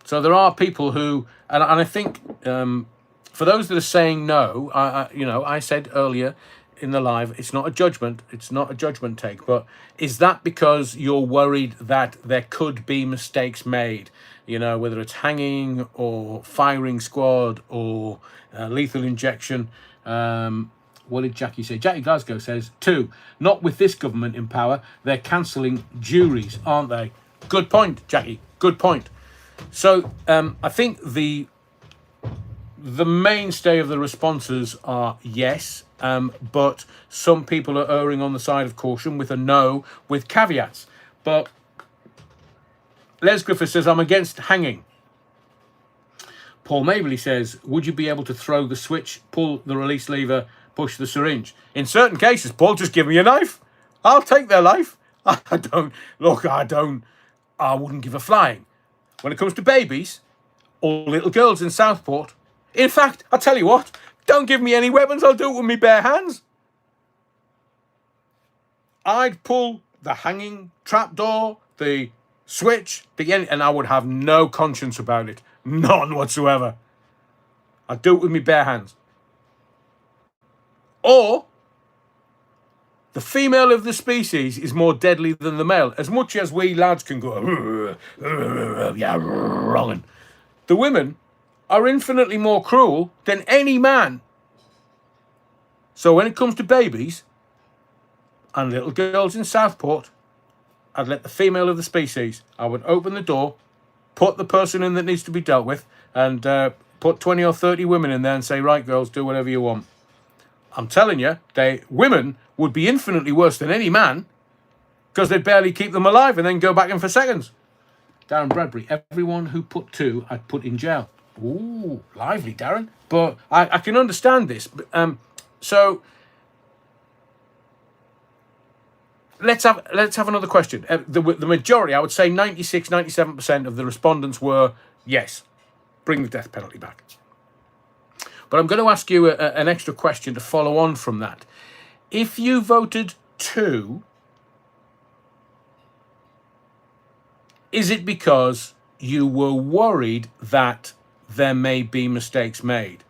So there are people who, and I think for those that are saying no, I said earlier in the live, it's not a judgment. It's not a judgment take. But is that because you're worried that there could be mistakes made? You know, whether it's hanging or firing squad or lethal injection. What did Jackie say? Jackie Glasgow says, 2, not with this government in power. They're cancelling juries, aren't they? Good point, Jackie. Good point. So I think the mainstay of the responses are yes, but some people are erring on the side of caution with a no, with caveats. But Les Griffith says, I'm against hanging. Paul Mabley says, would you be able to throw the switch, pull the release lever, push the syringe? In certain cases, Paul, just give me a knife. I'll take their life. I wouldn't give a flying. When it comes to babies or little girls in Southport, in fact, I'll tell you what, don't give me any weapons, I'll do it with my bare hands. I'd pull the hanging trapdoor, the switch, and I would have no conscience about it. None whatsoever. I'd do it with my bare hands. Or the female of the species is more deadly than the male. As much as we lads can go, yeah, wrong. The women are infinitely more cruel than any man. So when it comes to babies and little girls in Southport, I'd let the female of the species, I would open the door, put the person in that needs to be dealt with, and put 20 or 30 women in there and say, right, girls, do whatever you want. I'm telling you, women would be infinitely worse than any man, because they'd barely keep them alive and then go back in for seconds. Darren Bradbury, everyone who put 2, I'd put in jail. Ooh, lively, Darren. But I can understand this. So let's have another question. The majority, I would say 96, 97% of the respondents were, yes, bring the death penalty back. But I'm going to ask you an extra question to follow on from that. If you voted 2, is it because you were worried that there may be mistakes made?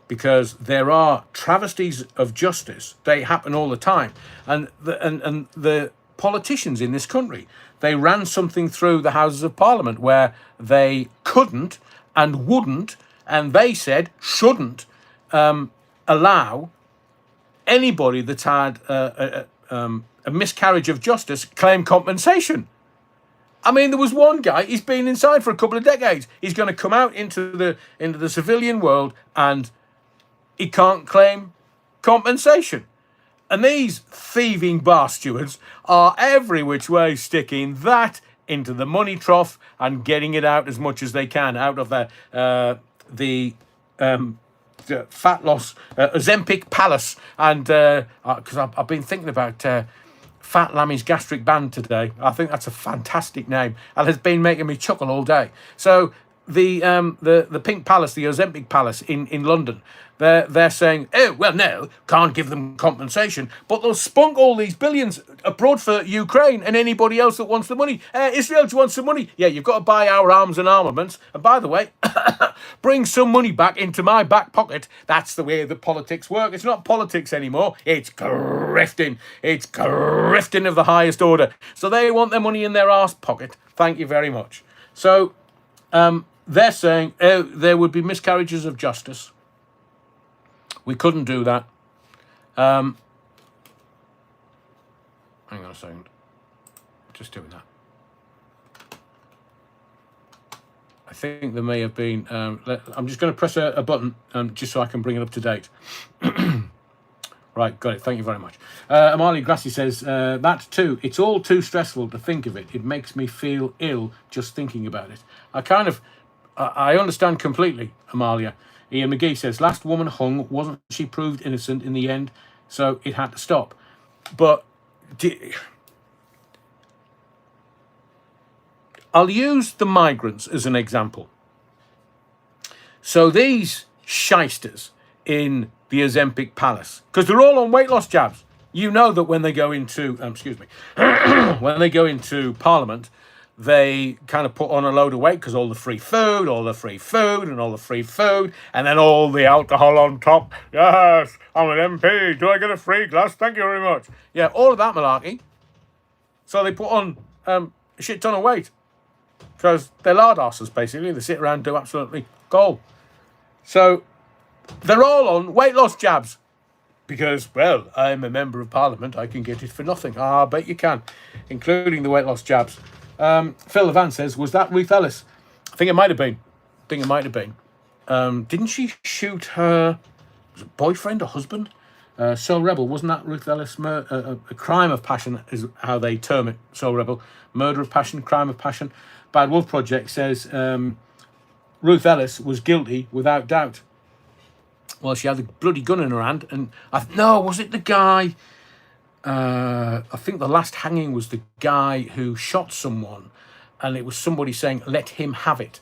Because there are travesties of justice. They happen all the time. And the politicians in this country, they ran something through the Houses of Parliament where they couldn't and wouldn't, and they said shouldn't allow anybody that's had a miscarriage of justice claim compensation. I mean, there was one guy, he's been inside for a couple of decades. He's going to come out into the civilian world and he can't claim compensation. And these thieving bar stewards are every which way sticking that into the money trough and getting it out as much as they can out of the fat loss Ozempic Palace. And because I've been thinking about Fat Lammy's gastric band today. I think that's a fantastic name and has been making me chuckle all day. So the Pink Palace, the Ozempic Palace in London, they're saying, oh, well, no, can't give them compensation, but they'll spunk all these billions abroad for Ukraine and anybody else that wants the money. Israel, do you want some money? Yeah, you've got to buy our arms and armaments. And by the way, bring some money back into my back pocket. That's the way that politics work. It's not politics anymore. It's grifting. It's grifting of the highest order. So they want their money in their arse pocket. Thank you very much. So they're saying there would be miscarriages of justice. We couldn't do that. Hang on a second. Just doing that. I think there may have been... I'm just going to press a button just so I can bring it up to date. Right, got it. Thank you very much. Amali Grassi says, that too, it's all too stressful to think of it. It makes me feel ill just thinking about it. I understand completely, Amalia. Ian McGee says, last woman hung, wasn't she proved innocent in the end? So it had to stop. But I'll use the migrants as an example. So these shysters in the Ozempic Palace, because they're all on weight loss jabs. You know that when they go into, when they go into Parliament, they kind of put on a load of weight because all the free food, and then all the alcohol on top. Yes, I'm an MP. Do I get a free glass? Thank you very much. Yeah, all of that malarkey. So they put on a shit ton of weight because they're lard arses, basically. They sit around and do absolutely gold. So they're all on weight loss jabs because, well, I'm a member of Parliament. I can get it for nothing. I bet you can, including the weight loss jabs. Phil Levan says, was that Ruth Ellis? I think it might have been. Didn't she shoot her boyfriend or husband? Soul Rebel, wasn't that Ruth Ellis? A crime of passion is how they term it, Soul Rebel. Murder of passion, crime of passion. Bad Wolf Project says Ruth Ellis was guilty without doubt. Well, she had the bloody gun in her hand. And was it the guy... I think the last hanging was the guy who shot someone, and it was somebody saying, let him have it.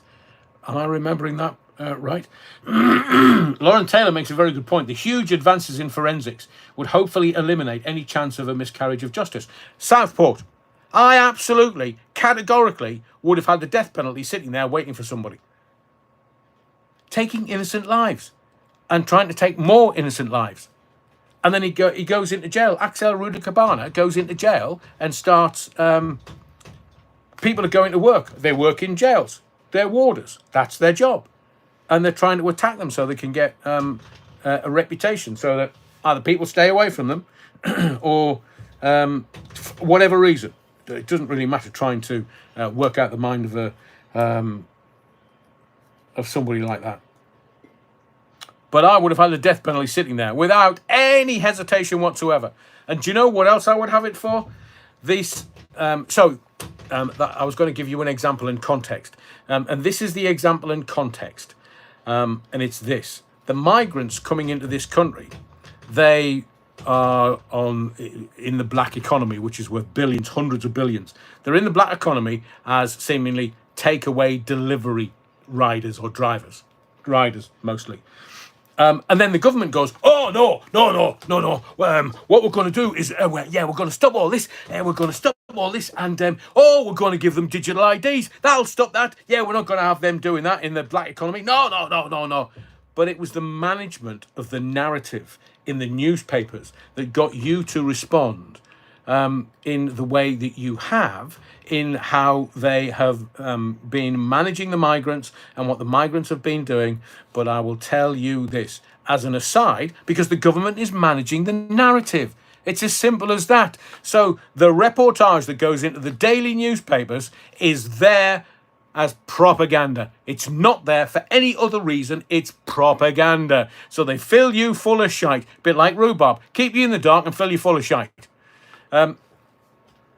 Am I remembering that right? Lauren Taylor makes a very good point. The huge advances in forensics would hopefully eliminate any chance of a miscarriage of justice. Southport, I absolutely, categorically would have had the death penalty sitting there waiting for somebody. Taking innocent lives and trying to take more innocent lives. And then he goes into jail. Axel Ruda-Cabana goes into jail and starts... people are going to work. They work in jails. They're warders. That's their job. And they're trying to attack them so they can get a reputation. So that Either people stay away from them, or for whatever reason. It doesn't really matter trying to work out the mind of somebody like that. But I would have had the death penalty sitting there without any hesitation whatsoever. And do you know what else I would have it for? This. I was going to give you an example in context. And this is the example in context. And it's this. The migrants coming into this country, they are in the black economy, which is worth billions, hundreds of billions. They're in the black economy as seemingly takeaway delivery riders or riders mostly. And then the government goes, oh, no. What we're going to do is, we're going to stop all this. We're going to stop all this. And, we're going to give them digital IDs. That'll stop that. Yeah, we're not going to have them doing that in the black economy. No. But it was the management of the narrative in the newspapers that got you to respond in the way that you have, in how they have been managing the migrants and what the migrants have been doing. But I will tell you this as an aside, because the government is managing the narrative. It's as simple as that. So the reportage that goes into the daily newspapers is there as propaganda. It's not there for any other reason. It's propaganda. So they fill you full of shite, a bit like rhubarb. Keep you in the dark and fill you full of shite.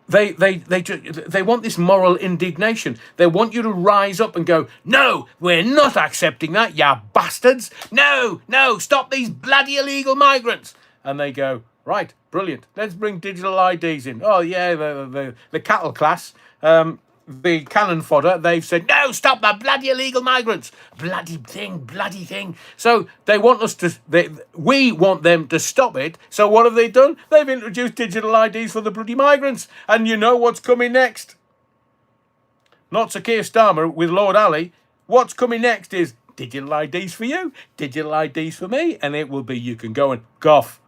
They want this moral indignation. They want you to rise up and go, no, we're not accepting that, you bastards. No, stop these bloody illegal migrants. And they go, right, brilliant. Let's bring digital IDs in. Oh, yeah, the cattle class, the cannon fodder, they've said, no, stop the bloody illegal migrants. Bloody thing. So they want us to, we want them to stop it. So what have they done? They've introduced digital IDs for the bloody migrants. And you know what's coming next? Not Sir Keir Starmer with Lord Ali. What's coming next is digital IDs for you, digital IDs for me. And it will be, you can go and goff.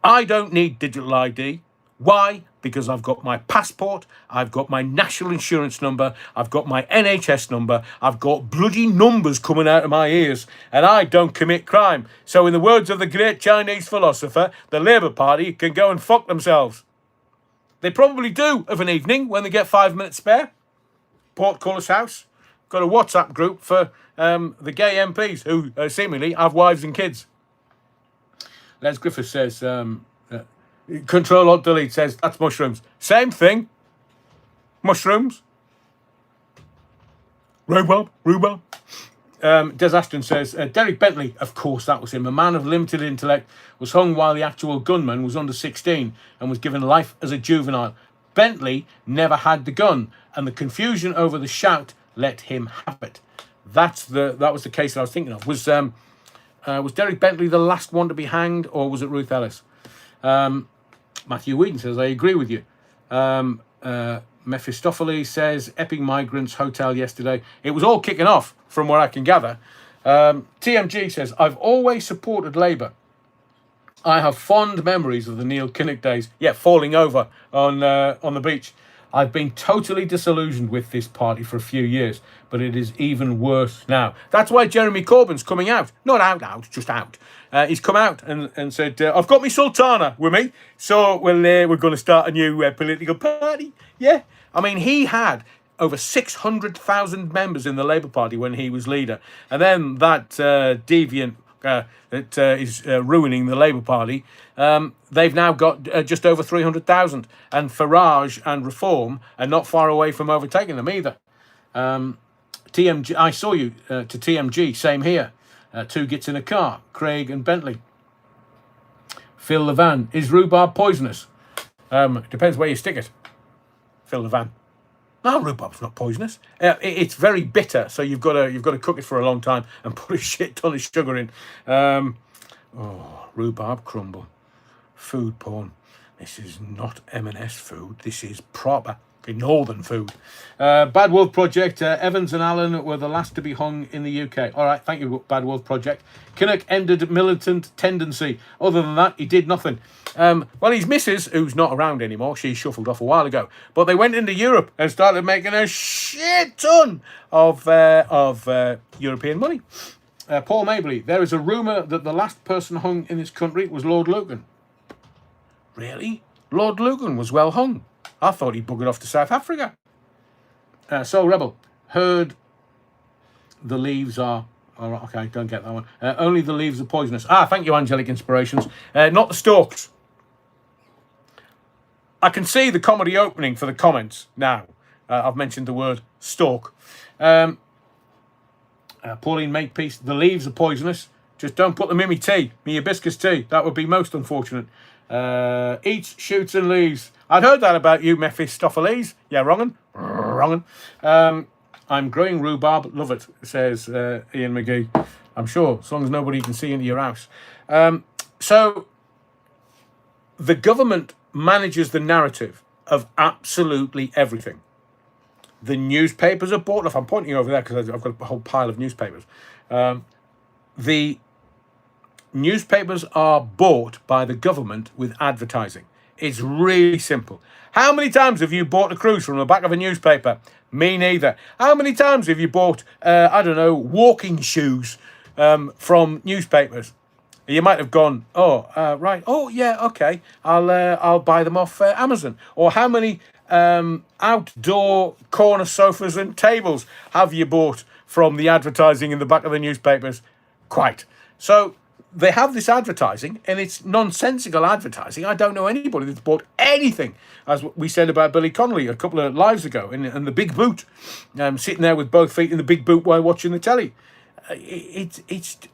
I don't need digital ID. Why? Because I've got my passport, I've got my national insurance number, I've got my NHS number, I've got bloody numbers coming out of my ears, and I don't commit crime. So in the words of the great Chinese philosopher, the Labour Party can go and fuck themselves. They probably do of an evening when they get 5 minutes spare. Portcullis House got a WhatsApp group for the gay MPs who seemingly have wives and kids. Les Griffiths says... Control-Alt-Delete says, that's mushrooms. Same thing. Mushrooms. Rhubarb. Des Ashton says, Derek Bentley, of course that was him, a man of limited intellect, was hung while the actual gunman was under 16 and was given life as a juvenile. Bentley never had the gun, and the confusion over the shout let him have it. That was the case that I was thinking of. Was Derek Bentley the last one to be hanged, or was it Ruth Ellis? Matthew Wheaton says, I agree with you. Mephistopheles says, Epping Migrants Hotel yesterday. It was all kicking off, from what I can gather. TMG says, I've always supported Labour. I have fond memories of the Neil Kinnock days. Yeah, falling over on the beach. I've been totally disillusioned with this party for a few years, but it is even worse now. That's why Jeremy Corbyn's coming out. Not out, just out. He's come out and said, I've got me Sultana with me, so we're going to start a new political party. Yeah. I mean, he had over 600,000 members in the Labour Party when he was leader. And then that deviant that is ruining the Labour Party, they've now got just over 300,000. And Farage and Reform are not far away from overtaking them either. TMG, I saw you to TMG, same here. Two gets in a car, Craig and Bentley. Phil Levan, is rhubarb poisonous? Depends where you stick it. Phil Levan. No, rhubarb's not poisonous. It's very bitter, so you've got to cook it for a long time and put a shit ton of sugar in. Rhubarb crumble, food porn. This is not M&S food. This is proper northern food. Bad Wolf Project. Evans and Allen were the last to be hung in the UK. All right, thank you, Bad Wolf Project. Kinnock ended militant tendency. Other than that, he did nothing. Well, his missus, who's not around anymore, she shuffled off a while ago. But they went into Europe and started making a shit ton of European money. Paul Mabley, there is a rumour that the last person hung in this country was Lord Lucan. Really? Lord Lucan was well hung. I thought he buggered off to South Africa. Soul Rebel, heard the leaves are... Oh, okay, don't get that one. Only the leaves are poisonous. Thank you, Angelic Inspirations. Not the stalks. I can see the comedy opening for the comments now. I've mentioned the word stalk. Pauline Makepeace, the leaves are poisonous. Just don't put them in me tea, me hibiscus tea. That would be most unfortunate. Eats, shoots and leaves. I'd heard that about you, Mephistopheles. Yeah, wrong'un. I'm growing rhubarb. Love it, says Ian McGee. I'm sure, as long as nobody can see into your house. So, the government manages the narrative of absolutely everything. The newspapers are bought off. I'm pointing over there because I've got a whole pile of newspapers. The newspapers are bought by the government with advertising. It's really simple. How many times have you bought a cruise from the back of a newspaper? Me neither. How many times have you bought, walking shoes from newspapers? You might have gone, right, yeah, okay, I'll buy them off Amazon. Or how many outdoor corner sofas and tables have you bought from the advertising in the back of the newspapers? Quite. So they have this advertising, and it's nonsensical advertising. I don't know anybody that's bought anything, as we said about Billy Connolly a couple of lives ago, in the big boot, sitting there with both feet in the big boot while watching the telly. It's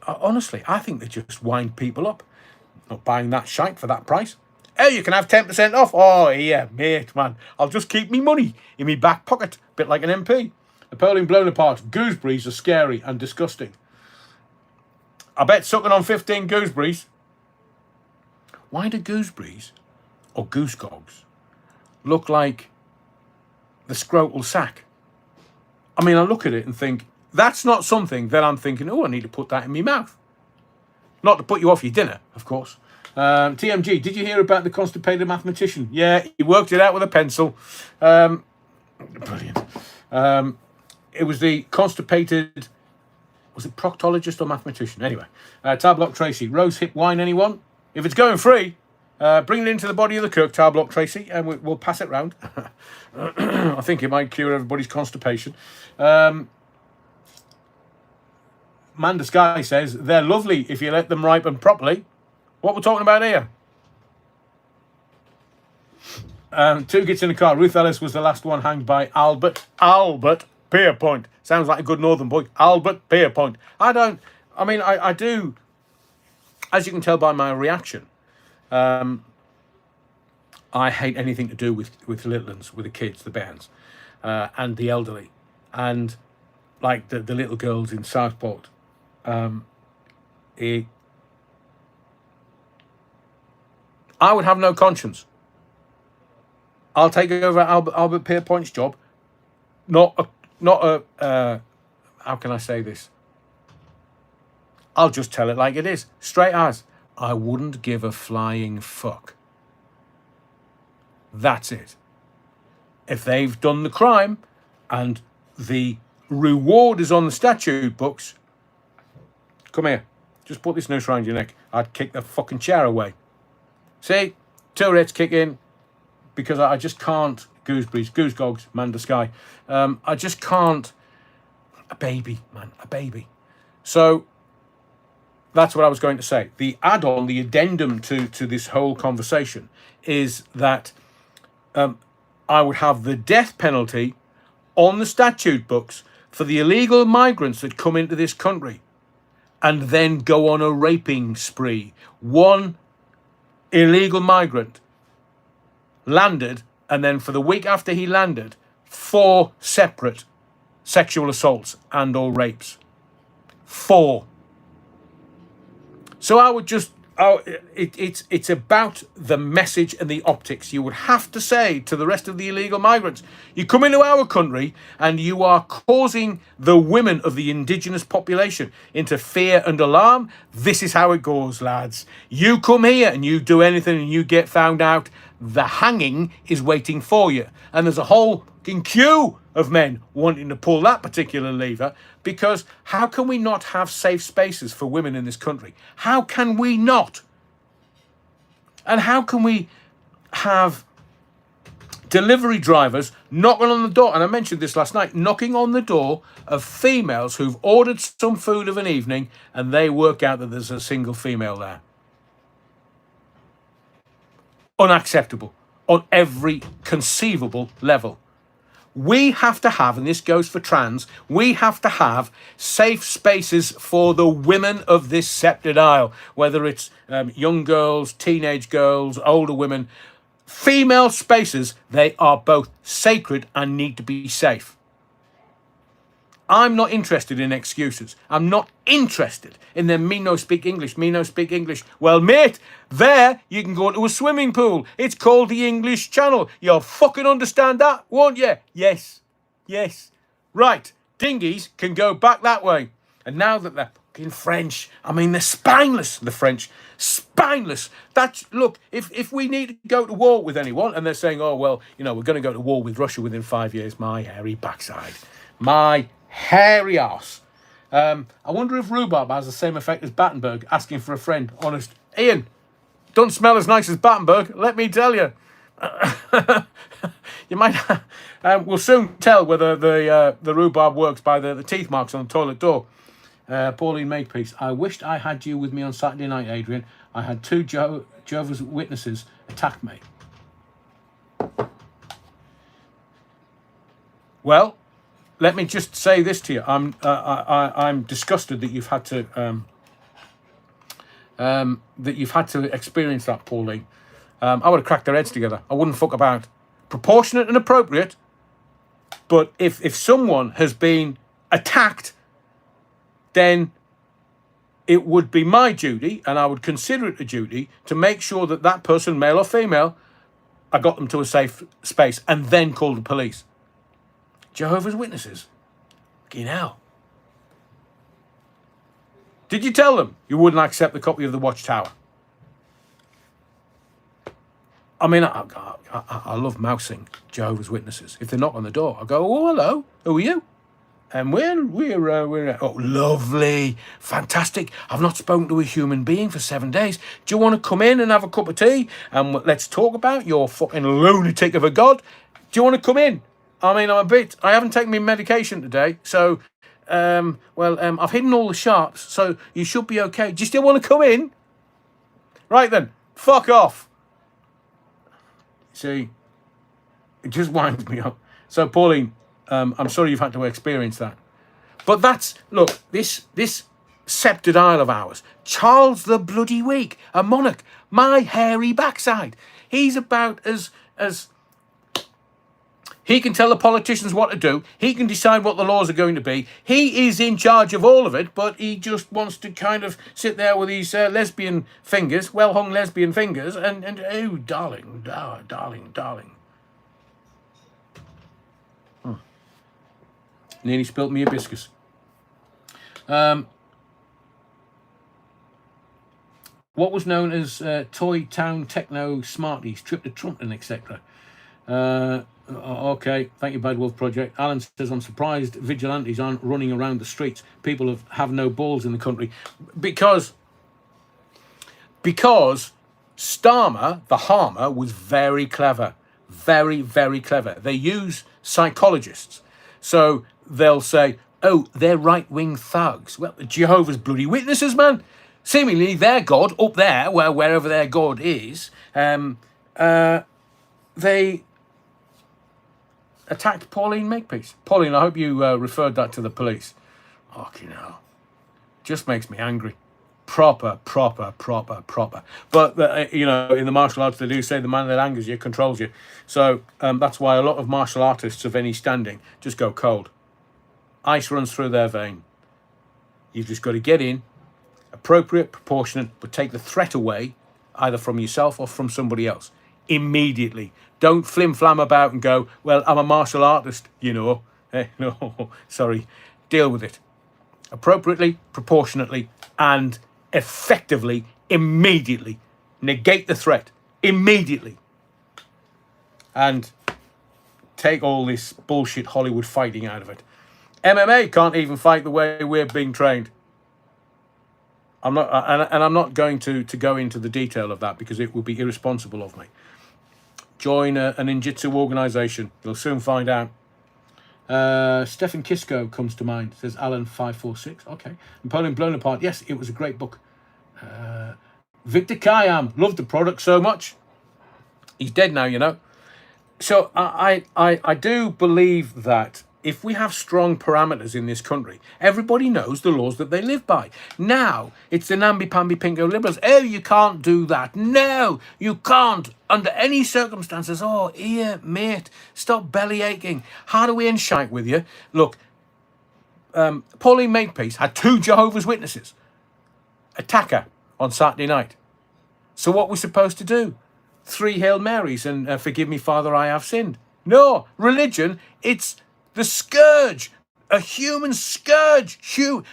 honestly, I think they just wind people up. Not buying that shite for that price. Oh, you can have 10% off. Oh, yeah, mate, man. I'll just keep me money in me back pocket, bit like an MP. Napoleon blown apart. Gooseberries are scary and disgusting. I bet sucking on 15 gooseberries. Why do gooseberries or goosegogs look like the scrotal sack? I mean, I look at it and think, that's not something that I'm thinking, I need to put that in my mouth. Not to put you off your dinner, of course. TMG, did you hear about the constipated mathematician? Yeah, he worked it out with a pencil. Brilliant. It was the constipated... Was it proctologist or mathematician? Anyway, Tarblock Tracy. Rose hip wine, anyone? If it's going free, bring it into the body of the Kirk, Tarblock Tracy, and we'll pass it round. I think it might cure everybody's constipation. Manda Sky says, they're lovely if you let them ripen properly. What we're talking about here? Two gets in the car. Ruth Ellis was the last one hanged by Albert Pierpoint. Sounds like a good northern boy. Albert Pierpoint. I do, as you can tell by my reaction, I hate anything to do with little ones, with the kids, the bands, and the elderly. And like the little girls in Southport. I would have no conscience. I'll take over Albert Pierpoint's job. Not a how can I say this? I'll just tell it like it is. Straight as. I wouldn't give a flying fuck. That's it. If they've done the crime and the reward is on the statute books, come here. Just put this noose around your neck. I'd kick the fucking chair away. See? Tourette's kick in. Because I just can't. Gooseberries, goosegogs, Manda Sky. I just can't. A baby, man, a baby. So that's what I was going to say. The add-on, the addendum to this whole conversation is that I would have the death penalty on the statute books for the illegal migrants that come into this country and then go on a raping spree. One illegal migrant landed, and then for the week after he landed, 4 separate sexual assaults and or rapes. 4. So I would just... it's about the message and the optics. You would have to say to the rest of the illegal migrants, you come into our country and you are causing the women of the indigenous population into fear and alarm. This is how it goes, lads. You come here and you do anything and you get found out, the hanging is waiting for you. And there's a whole fucking queue of men wanting to pull that particular lever, because how can we not have safe spaces for women in this country? How can we not? And how can we have delivery drivers knocking on the door, and I mentioned this last night, knocking on the door of females who've ordered some food of an evening and they work out that there's a single female there? Unacceptable on every conceivable level. We have to have, and this goes for trans, we have to have safe spaces for the women of this sceptred isle, whether it's young girls, teenage girls, older women. Female spaces, they are both sacred and need to be safe. I'm not interested in excuses. I'm not interested in them, me no speak English, me no speak English. Well, mate, there you can go to a swimming pool. It's called the English Channel. You'll fucking understand that, won't you? Yes. Yes. Right. Dinghies can go back that way. And now that they're fucking French, I mean, they're spineless, the French. Spineless. That's, look, if we need to go to war with anyone, and they're saying, oh, well, you know, we're going to go to war with Russia within 5 years, my hairy backside. My hairy arse. I wonder if rhubarb has the same effect as Battenberg asking for a friend. Honest. Ian, don't smell as nice as Battenberg, let me tell you. You might. We'll soon tell whether the rhubarb works by the teeth marks on the toilet door. Pauline Makepeace. I wished I had you with me on Saturday night, Adrian. I had two Jehovah's Witnesses attack me. Well, let me just say this to you. I'm disgusted that you've had to experience that, Pauline. I would have cracked their heads together. I wouldn't fuck about. Proportionate and appropriate. But if someone has been attacked, then it would be my duty, and I would consider it a duty, to make sure that that person, male or female, I got them to a safe space and then call the police. Jehovah's Witnesses. Fucking hell. Did you tell them you wouldn't accept a copy of the Watchtower? I mean, I love mousing Jehovah's Witnesses. If they knock on the door, I go, oh, hello, who are you? And we're oh, lovely, fantastic. I've not spoken to a human being for 7 days. Do you want to come in and have a cup of tea? And let's talk about your fucking lunatic of a God. Do you want to come in? I mean, I haven't taken my medication today, so, I've hidden all the sharps, so you should be okay. Do you still want to come in? Right then, fuck off. See, it just winds me up. So, Pauline, I'm sorry you've had to experience that. But that's, look, this sceptred isle of ours, Charles the Bloody Weak, a monarch, my hairy backside. He's about as he can tell the politicians what to do. He can decide what the laws are going to be. He is in charge of all of it, but he just wants to kind of sit there with his lesbian fingers, well-hung lesbian fingers, and oh, darling. Nearly spilt me hibiscus. What was known as Toy Town Techno Smarties, Trip to Trumpton, etc. Okay, thank you, Bad Wolf Project. Alan says, I'm surprised vigilantes aren't running around the streets. People have no balls in the country. Because Starmer, the harmer, was very clever. Very, very clever. They use psychologists. So they'll say, oh, they're right-wing thugs. Well, Jehovah's Bloody Witnesses, man. Seemingly their God, up there, wherever their God is, they attacked Pauline Makepeace. Pauline, I hope you referred that to the police. Fucking hell. Just makes me angry. Proper. But, in the martial arts, they do say the man that angers you controls you. So that's why a lot of martial artists of any standing just go cold. Ice runs through their vein. You've just got to get in, appropriate, proportionate, but take the threat away, either from yourself or from somebody else. Immediately. Don't flim-flam about and go, well, I'm a martial artist, No, sorry. Deal with it. Appropriately, proportionately, and effectively, immediately. Negate the threat. Immediately. and take all this bullshit Hollywood fighting out of it. MMA can't even fight the way we're being trained. I'm not going to go into the detail of that because it would be irresponsible of me. Join a ninjutsu organization. You'll soon find out. Stefan Kisko comes to mind. Says Alan 546. Okay. Napoleon Blown Apart. Yes, it was a great book. Victor Kayam. Loved the product so much. He's dead now, you know. So I do believe that if we have strong parameters in this country, everybody knows the laws that they live by. Now, it's the namby-pamby pinko liberals. Oh, you can't do that. No, you can't. Under any circumstances. Oh, here, mate, stop belly aching. How do we enshite with you? Look, Pauline Makepeace had 2 Jehovah's Witnesses attack her on Saturday night. So what we're supposed to do? 3 Hail Marys and forgive me, Father, I have sinned. No, religion, it's the scourge, a human scourge.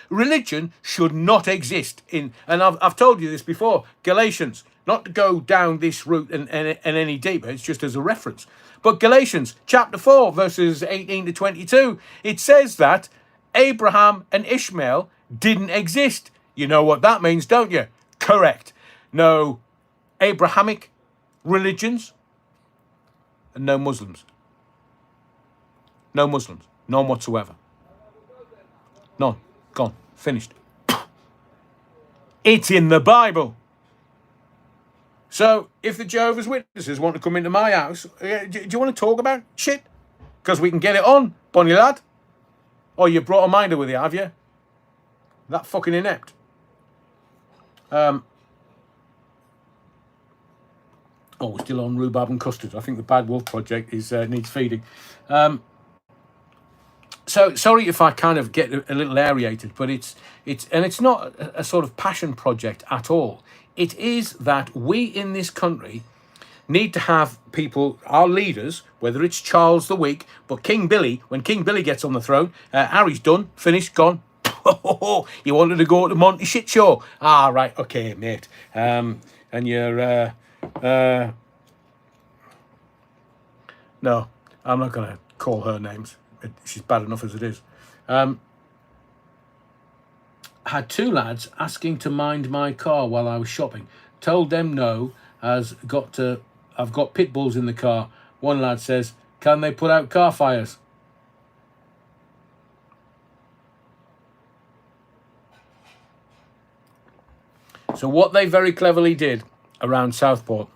Religion should not exist in, and I've told you this before, Galatians, not to go down this route and any deeper, it's just as a reference. But Galatians chapter 4, verses 18 to 22, it says that Abraham and Ishmael didn't exist. You know what that means, don't you? Correct. No Abrahamic religions and no Muslims. No Muslims. None whatsoever. None. Gone. Finished. It's in the Bible. So, if the Jehovah's Witnesses want to come into my house, do you want to talk about shit? Because we can get it on, bonny lad. Oh, you brought a minder with you, have you? That fucking inept. Oh, we're still on rhubarb and custard. I think the Bad Wolf Project needs feeding. So sorry if I kind of get a little aerated, but it's not a sort of passion project at all. It is that we in this country need to have people, our leaders, whether it's Charles the Weak, but King Billy, when King Billy gets on the throne, Harry's done, finished, gone. You wanted to go to Monty Shit Show? Ah, right, okay, mate. And you're, no, I'm not going to call her names. She's bad enough as it is. Had 2 lads asking to mind my car while I was shopping. Told them no, I've got pit bulls in the car. One lad says, can they put out car fires? So what they very cleverly did around Southport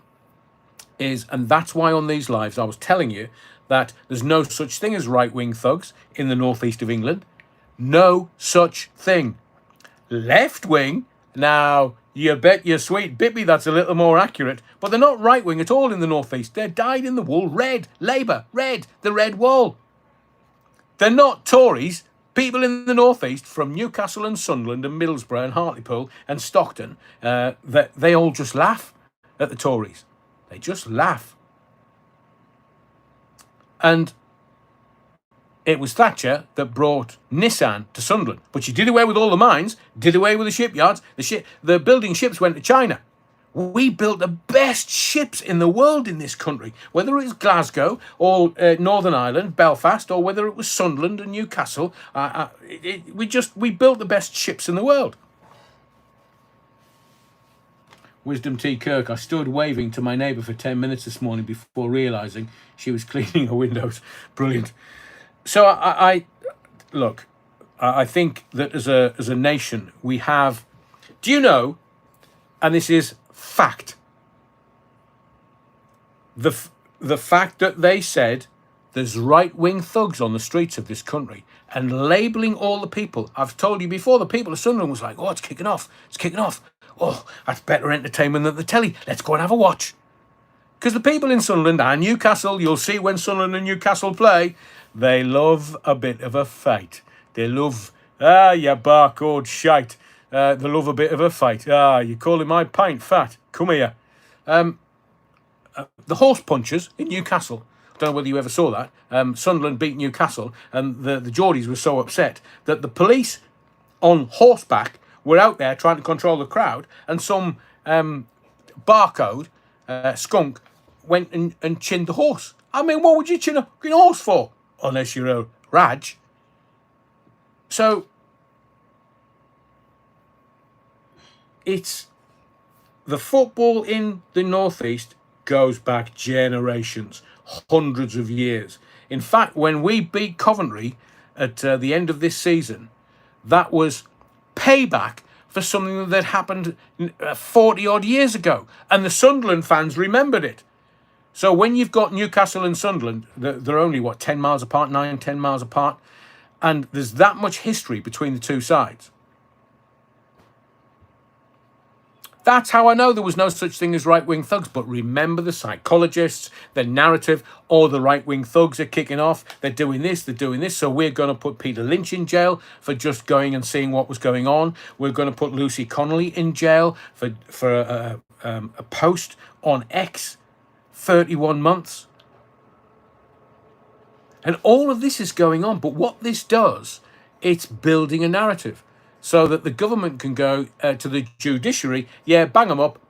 is, and that's why on these lives I was telling you that there's no such thing as right-wing thugs in the northeast of England. No such thing. Left-wing, now, you bet your sweet bippy that's a little more accurate, but they're not right-wing at all in the northeast. They're dyed-in-the-wool red. Labour, red. The red wall. They're not Tories. People in the northeast from Newcastle and Sunderland and Middlesbrough and Hartlepool and Stockton, they all just laugh at the Tories. They just laugh. And it was Thatcher that brought Nissan to Sunderland. But she did away with all the mines, did away with the shipyards. The building ships went to China. We built the best ships in the world in this country, whether it was Glasgow or Northern Ireland, Belfast, or whether it was Sunderland and Newcastle. We built the best ships in the world. Wisdom T. Kirk, I stood waving to my neighbour for 10 minutes this morning before realising she was cleaning her windows. Brilliant. So I look, I think that as a nation we have, do you know, and this is fact, the fact that they said there's right-wing thugs on the streets of this country and labelling all the people, I've told you before, the people of Sunderland was like, oh, it's kicking off. Oh, that's better entertainment than the telly. Let's go and have a watch. Because the people in Sunderland and Newcastle, you'll see when Sunderland and Newcastle play, they love a bit of a fight. They love, you barcode shite. They love a bit of a fight. You're calling my pint fat. Come here. The horse punchers in Newcastle, I don't know whether you ever saw that. Sunderland beat Newcastle, and the Geordies were so upset that the police on horseback were out there trying to control the crowd, and some barcode skunk went and chinned the horse. I mean, what would you chin a fucking horse for? Unless you're a Raj. So, it's the football in the Northeast goes back generations, hundreds of years. In fact, when we beat Coventry at the end of this season, that was payback for something that happened 40 odd years ago. And the Sunderland fans remembered it. So when you've got Newcastle and Sunderland, they're only, 10 miles apart, 10 miles apart. And there's that much history between the two sides. That's how I know there was no such thing as right-wing thugs. But remember the psychologists, the narrative, all the right-wing thugs are kicking off. They're doing this, So we're going to put Peter Lynch in jail for just going and seeing what was going on. We're going to put Lucy Connolly in jail for a post on X, 31 months. And all of this is going on. But what this does, it's building a narrative. So that the government can go to the judiciary, bang them up,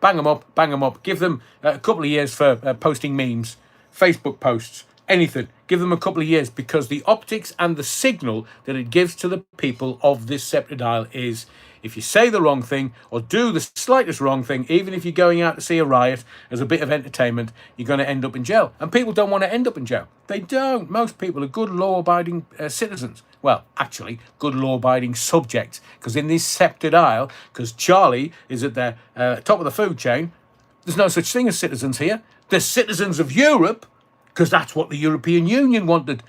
give them a couple of years for posting memes, Facebook posts, anything. Give them a couple of years, because the optics and the signal that it gives to the people of this sceptred isle is, if you say the wrong thing or do the slightest wrong thing, even if you're going out to see a riot as a bit of entertainment, you're going to end up in jail. And people don't want to end up in jail. They don't. Most people are good law-abiding citizens. Well, actually, good law-abiding subjects. Because in this sceptred isle, because Charlie is at the top of the food chain, there's no such thing as citizens here. There's citizens of Europe, because that's what the European Union wanted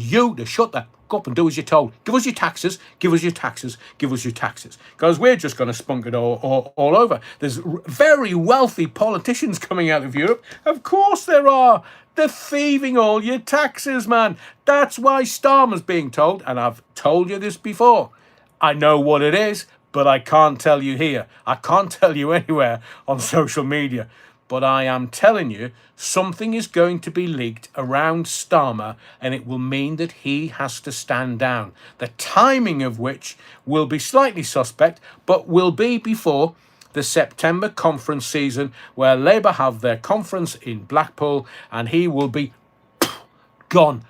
you to shut the up and do as you're told. Give us your taxes, give us your taxes, give us your taxes. Because we're just going to spunk it all over. There's very wealthy politicians coming out of Europe. Of course there are. They're thieving all your taxes, man. That's why Starmer's being told, and I've told you this before. I know what it is, but I can't tell you here. I can't tell you anywhere on social media. But I am telling you, something is going to be leaked around Starmer, and it will mean that he has to stand down. The timing of which will be slightly suspect, but will be before the September conference season, where Labour have their conference in Blackpool, and he will be gone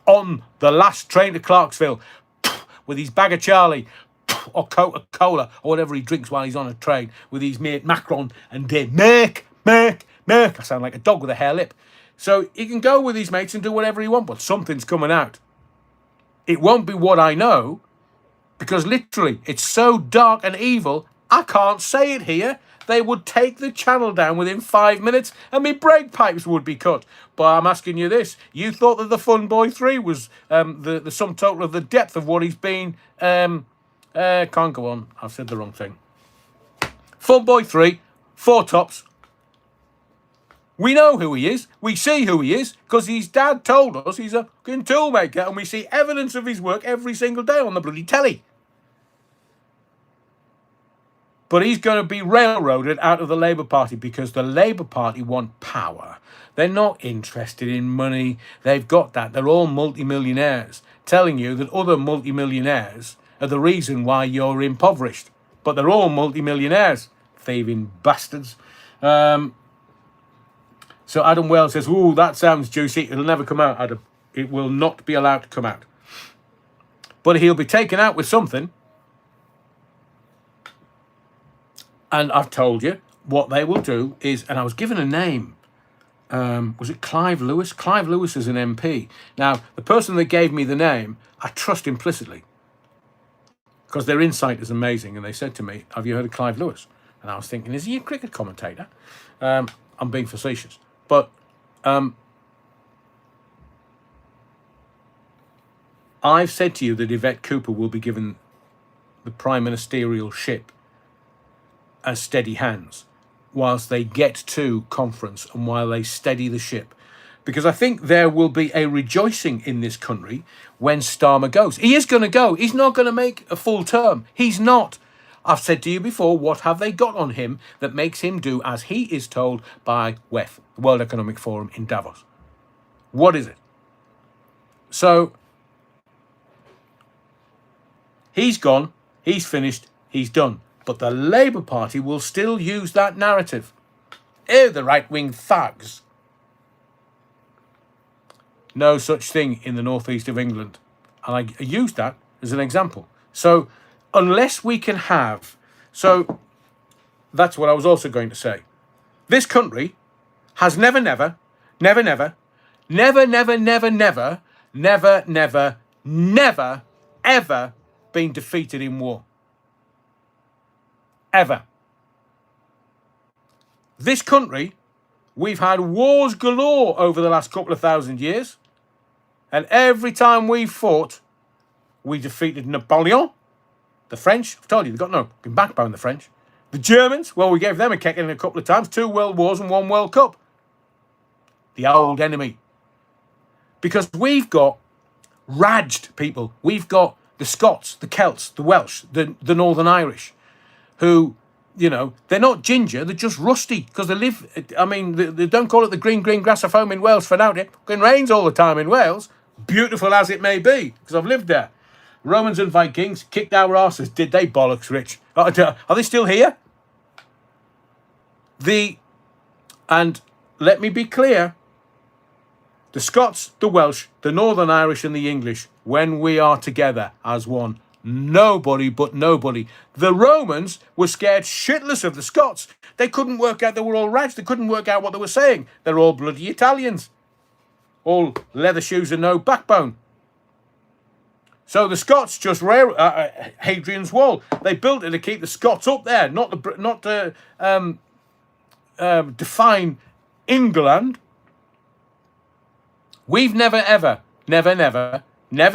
on the last train to Clarksville with his bag of Charlie, or Coca-Cola, or whatever he drinks while he's on a train, with his mate Macron and Merck. I sound like a dog with a hare lip. So he can go with his mates and do whatever he wants, but something's coming out. It won't be what I know, because literally it's so dark and evil, I can't say it here. They would take the channel down within 5 minutes and my brake pipes would be cut. But I'm asking you this. You thought that the Fun Boy 3 was the sum total of the depth of what he's been... can't go on. I've said the wrong thing. Fun Boy 3, 4 tops. We know who he is. We see who he is, because his dad told us he's a fucking toolmaker, and we see evidence of his work every single day on the bloody telly. But he's going to be railroaded out of the Labour Party, because the Labour Party want power. They're not interested in money. They've got that. They're all multimillionaires, telling you that other multimillionaires are the reason why you're impoverished. But they're all multimillionaires. Thieving bastards. So Adam Wells says, ooh, that sounds juicy. It'll never come out, Adam. It will not be allowed to come out. But he'll be taken out with something. And I've told you what they will do is, and I was given a name. Was it Clive Lewis? Clive Lewis is an MP. Now, the person that gave me the name, I trust implicitly, because their insight is amazing. And they said to me, have you heard of Clive Lewis? And I was thinking, is he a cricket commentator? I'm being facetious. But I've said to you that Yvette Cooper will be given the prime ministerial ship as steady hands whilst they get to conference and while they steady the ship. Because I think there will be a rejoicing in this country when Starmer goes. He is going to go. He's not going to make a full term. He's not. I've said to you before, what have they got on him that makes him do as he is told by WEF, the World Economic Forum in Davos? What is it? So, he's gone, he's finished, he's done. But the Labour Party will still use that narrative. Oh, the right-wing thugs. no such thing in the northeast of England. And I used that as an example. So unless we can have... So that's what I was also going to say. This country has never, never, never, never, never, never, never, never, never, never, never, ever been defeated in war. Ever. This country, we've had wars galore over the last couple of thousand years. And every time we fought, we defeated Napoleon. The French, I've told you, they've got no backbone, the French. The Germans, well, we gave them a kicking a couple of times. 2 world wars and 1 World Cup. The old enemy. Because we've got raged people. We've got the Scots, the Celts, the Welsh, the Northern Irish, who, you know, they're not ginger, they're just rusty. Because they live, I mean, they don't call it the green grass of home in Wales for now. It rains all the time in Wales. Beautiful as it may be, because I've lived there. Romans and Vikings kicked our asses, did they, bollocks, Rich? Are they still here? And let me be clear, the Scots, the Welsh, the Northern Irish and the English, when we are together as one, nobody but nobody. The Romans were scared shitless of the Scots. They couldn't work out, they were all rags, they couldn't work out what they were saying. They're all bloody Italians. All leather shoes and no backbone. So the Scots just Hadrian's Wall. They built it to keep the Scots up there, not to define England. We've never ever been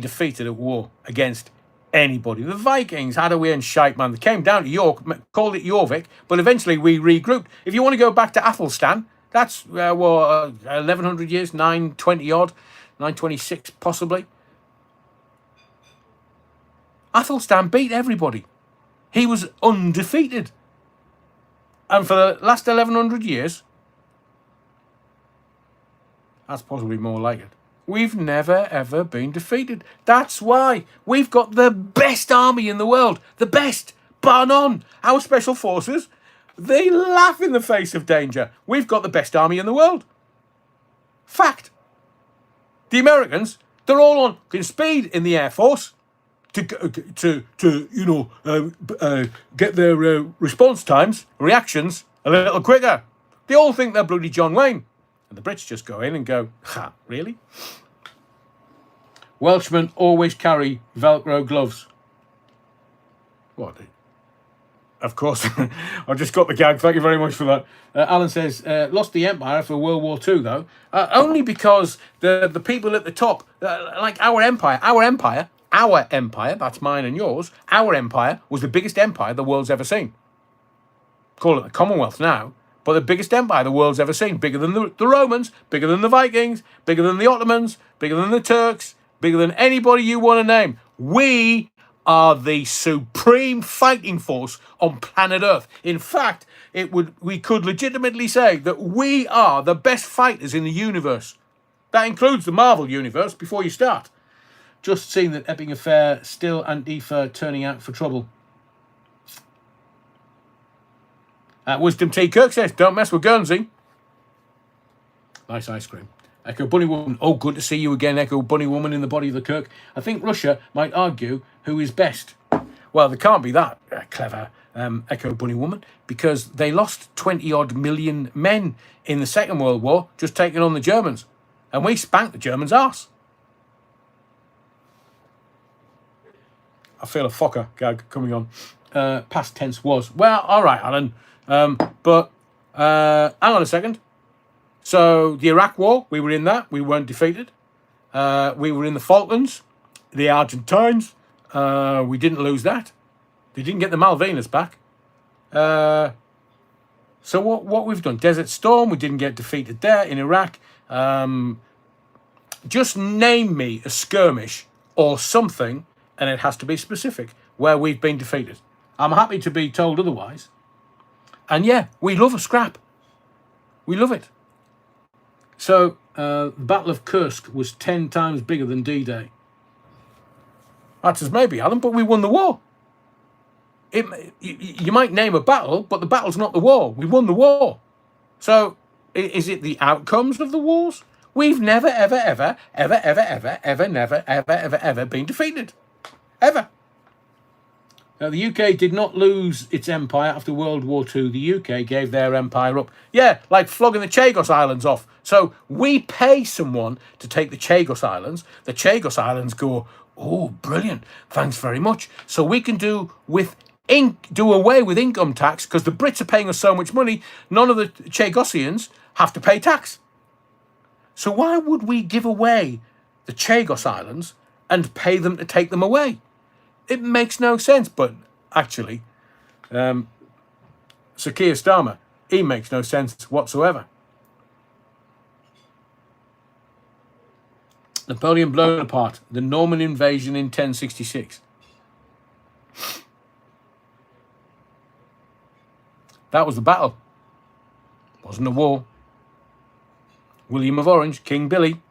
defeated at war against anybody. The Vikings had a weird shite, man. They came down to York, called it Jorvik, but eventually we regrouped. If you want to go back to Athelstan, that's 1100 years, 920 odd. 926 possibly. Athelstan beat everybody. He was undefeated. And for the last 1100 years, that's possibly more like it, we've never ever been defeated. That's why we've got the best army in the world. The best, bar none. Our special forces, they laugh in the face of danger. We've got the best army in the world. Fact. The Americans, they're all on speed in the Air Force to get their response times, reactions a little quicker. They all think they're bloody John Wayne. And the Brits just go in and go, ha, really? Welshmen always carry Velcro gloves. What? Of course, I just got the gag. Thank you very much for that. Alan says, lost the empire for World War II, though. Only because the people at the top, like our empire, that's mine and yours, our empire was the biggest empire the world's ever seen. Call it the Commonwealth now, but the biggest empire the world's ever seen. Bigger than the Romans, bigger than the Vikings, bigger than the Ottomans, bigger than the Turks, bigger than anybody you want to name. We are the supreme fighting force on planet Earth. In fact, we could legitimately say that we are the best fighters in the universe. That includes the Marvel universe, before you start. Just seeing that Epping Affair, still Antifa turning out for trouble. Wisdom T. Kirk says, don't mess with Guernsey. Nice ice cream. Echo Bunny Woman. Oh, good to see you again, Echo Bunny Woman in the body of the Kirk. I think Russia might argue who is best. Well, they can't be that clever, Echo Bunny Woman, because they lost 20-odd million men in the Second World War just taking on the Germans. And we spanked the Germans' arse. I feel a fucker gag coming on. Past tense was. Well, all right, Alan. But hang on a second. So the Iraq War, we were in that. We weren't defeated. We were in the Falklands, the Argentines. We didn't lose that. They didn't get the Malvinas back. So what we've done? Desert Storm, we didn't get defeated there in Iraq. Just name me a skirmish or something, and it has to be specific, where we've been defeated. I'm happy to be told otherwise. And yeah, we love a scrap. We love it. So, the Battle of Kursk was 10 times bigger than D-Day. That's as maybe, Alan, but we won the war. You might name a battle, but the battle's not the war. We won the war. So, Is it the outcomes of the wars? We've never, ever, ever, ever, ever, ever, ever, never, ever, ever, ever been defeated. Ever. Now, the UK did not lose its empire after World War II. The UK gave their empire up. Yeah, like flogging the Chagos Islands off. So we pay someone to take the Chagos Islands. The Chagos Islands go, oh, brilliant. Thanks very much. So we can do away with income tax because the Brits are paying us so much money. None of the Chagosians have to pay tax. So why would we give away the Chagos Islands and pay them to take them away? It makes no sense. But actually, Sir Keir Starmer, he makes no sense whatsoever. Napoleon blown apart. The Norman invasion in 1066. That was the battle. Wasn't a war. William of Orange, King Billy,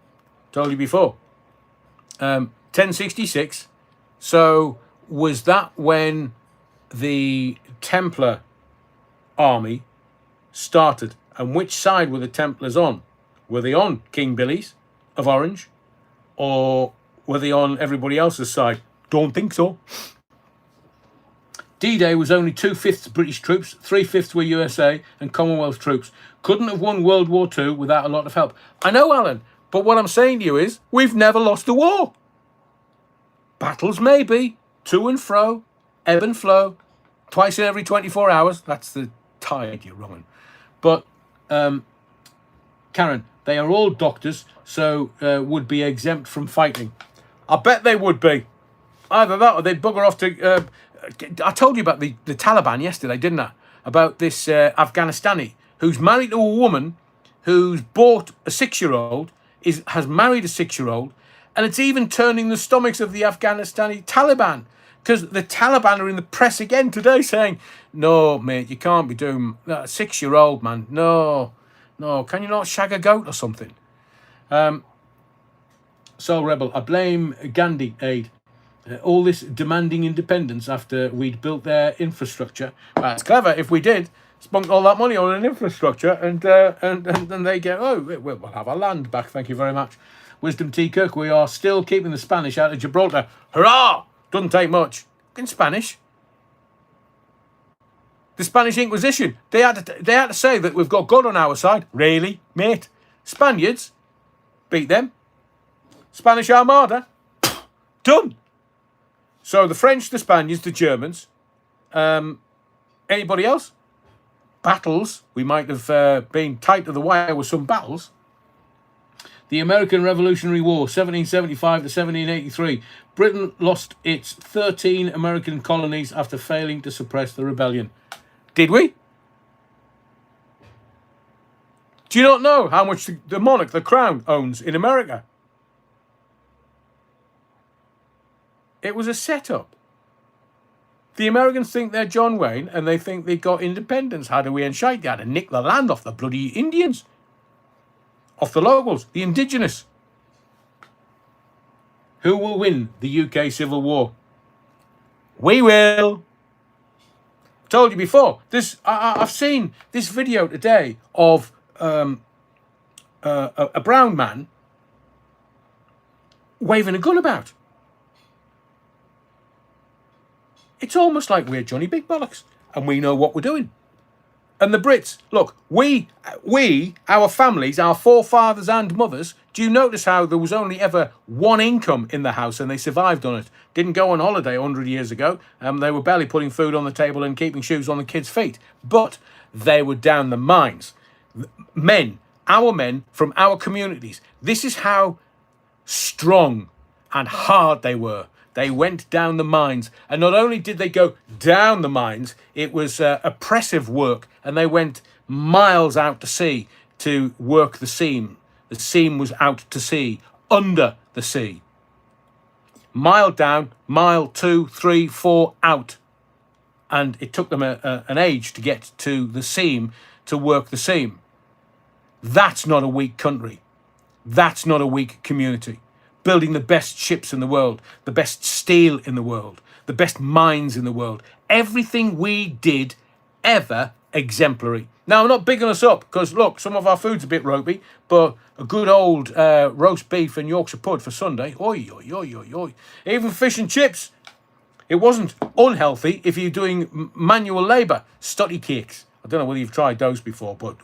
told you before. 1066. So was that when the Templar army started? And which side were the Templars on? Were they on King Billy's of Orange? Or were they on everybody else's side? Don't think so. D-Day was only 2/5 British troops, 3/5 were USA and Commonwealth troops. Couldn't have won World War II without a lot of help. I know, Alan, but what I'm saying to you is we've never lost a war. Battles maybe, to and fro, ebb and flow, twice in every 24 hours. That's the tide, you're wrong. But, Karen, they are all doctors, so would be exempt from fighting. I bet they would be. Either that or they'd bugger off to... I told you about the Taliban yesterday, didn't I? About this Afghanistani who's married to a woman who's bought a 6-year-old, has married a 6-year-old, and it's even turning the stomachs of the Afghanistani Taliban. Because the Taliban are in the press again today saying, no, mate, you can't be doing that. A 6-year-old, man. No, can you not shag a goat or something? So, Rebel, I blame Gandhi aid. All this demanding independence after we'd built their infrastructure. That's clever. If we did, spunk all that money on an infrastructure and they get, oh, we'll have our land back. Thank you very much. Wisdom T. Kirk, we are still keeping the Spanish out of Gibraltar. Hurrah! Doesn't take much. In Spanish. The Spanish Inquisition. They had to say that we've got God on our side. Really, mate? Spaniards? Beat them. Spanish Armada? Done. So the French, the Spaniards, the Germans. Anybody else? Battles. We might have been tight to the wire with some battles. The American Revolutionary War, 1775 to 1783. Britain lost its 13 American colonies after failing to suppress the rebellion. Did we? Do you not know how much the monarch, the crown, owns in America? It was a setup. The Americans think they're John Wayne and they think they got independence. How do we enshite? They had to nick the land off the bloody Indians. Off the locals, the indigenous. Who will win the UK Civil War? We will. Told you before. I've seen this video today of a brown man waving a gun about. It's almost like we're Johnny Big Bollocks and we know what we're doing. And the Brits, look, we, our families, our forefathers and mothers, do you notice how there was only ever one income in the house and they survived on it? Didn't go on holiday 100 years ago. They were barely putting food on the table and keeping shoes on the kids' feet. But they were down the mines. Men, our men from our communities. This is how strong and hard they were. They went down the mines. And not only did they go down the mines, it was oppressive work. And they went miles out to sea to work the seam. The seam was out to sea, under the sea. Mile down, mile 2, 3, 4 out. And it took them an age to get to the seam, to work the seam. That's not a weak country. That's not a weak community. Building the best ships in the world, the best steel in the world, the best mines in the world. Everything we did ever exemplary. Now, I'm not bigging us up because, look, some of our food's a bit ropey, but a good old roast beef and Yorkshire pud for Sunday, oi, oi, oi, oi, oi. Even fish and chips, it wasn't unhealthy if you're doing manual labour. Stutty cakes. I don't know whether you've tried those before, but...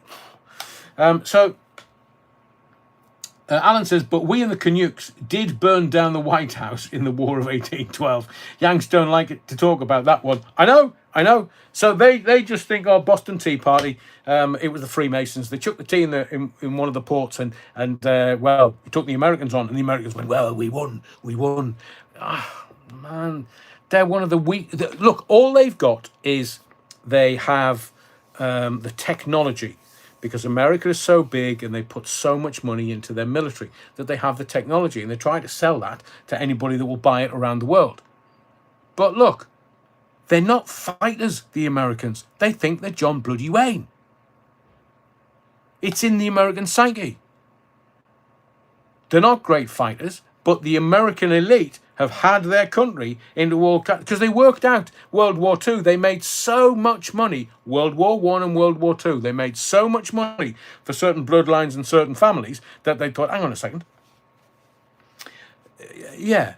Alan says, but we and the Canucks did burn down the White House in the War of 1812. Yanks don't like it to talk about that one. I know. So they just think, oh, Boston Tea Party, it was the Freemasons. They chucked the tea in one of the ports and well, it took the Americans on, and the Americans went, well, we won. Ah, man, they're one of the weak... Look, all they've got is they have the technology, because America is so big and they put so much money into their military that they have the technology, and they try to sell that to anybody that will buy it around the world. But look, they're not fighters, the Americans. They think they're John Bloody Wayne. It's in the American psyche. They're not great fighters, but the American elite have had their country into all... Because they worked out World War II. They made so much money. World War I and World War II. They made so much money for certain bloodlines and certain families that they thought, hang on a second. Yeah.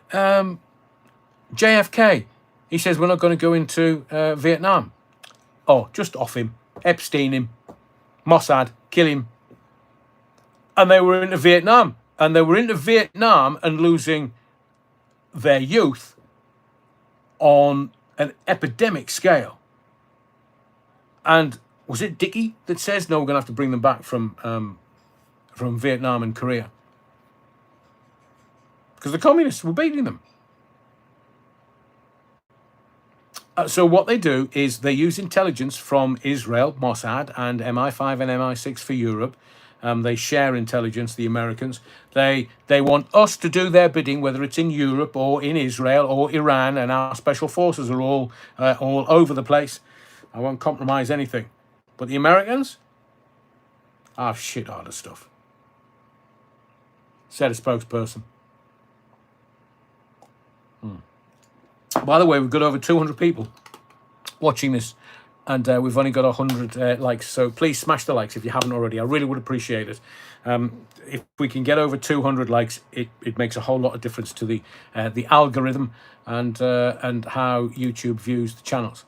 JFK. He says, we're not going to go into Vietnam. Oh, just off him. Epstein him. Mossad. Kill him. And they were into Vietnam. And they were into Vietnam and losing their youth on an epidemic scale. And was it Dickie that says, no, we're going to have to bring them back from Vietnam and Korea? Because the communists were beating them. So what they do is they use intelligence from Israel, Mossad, and MI5 and MI6 for Europe. They share intelligence, the Americans. They want us to do their bidding, whether it's in Europe or in Israel or Iran, and our special forces are all over the place. I won't compromise anything. But the Americans have shit out of stuff. Said a spokesperson. By the way, we've got over 200 people watching this. And we've only got 100 likes, so please smash the likes if you haven't already. I really would appreciate it. If we can get over 200 likes, it makes a whole lot of difference to the algorithm and how YouTube views the channels.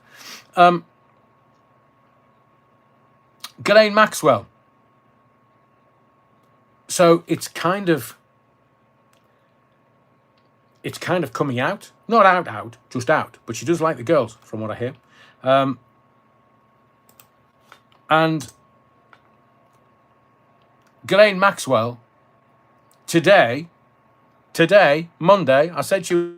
Ghislaine Maxwell. So it's kind of coming out, not out, just out. But she does like the girls, from what I hear. And Ghislaine Maxwell, today, Monday, I said she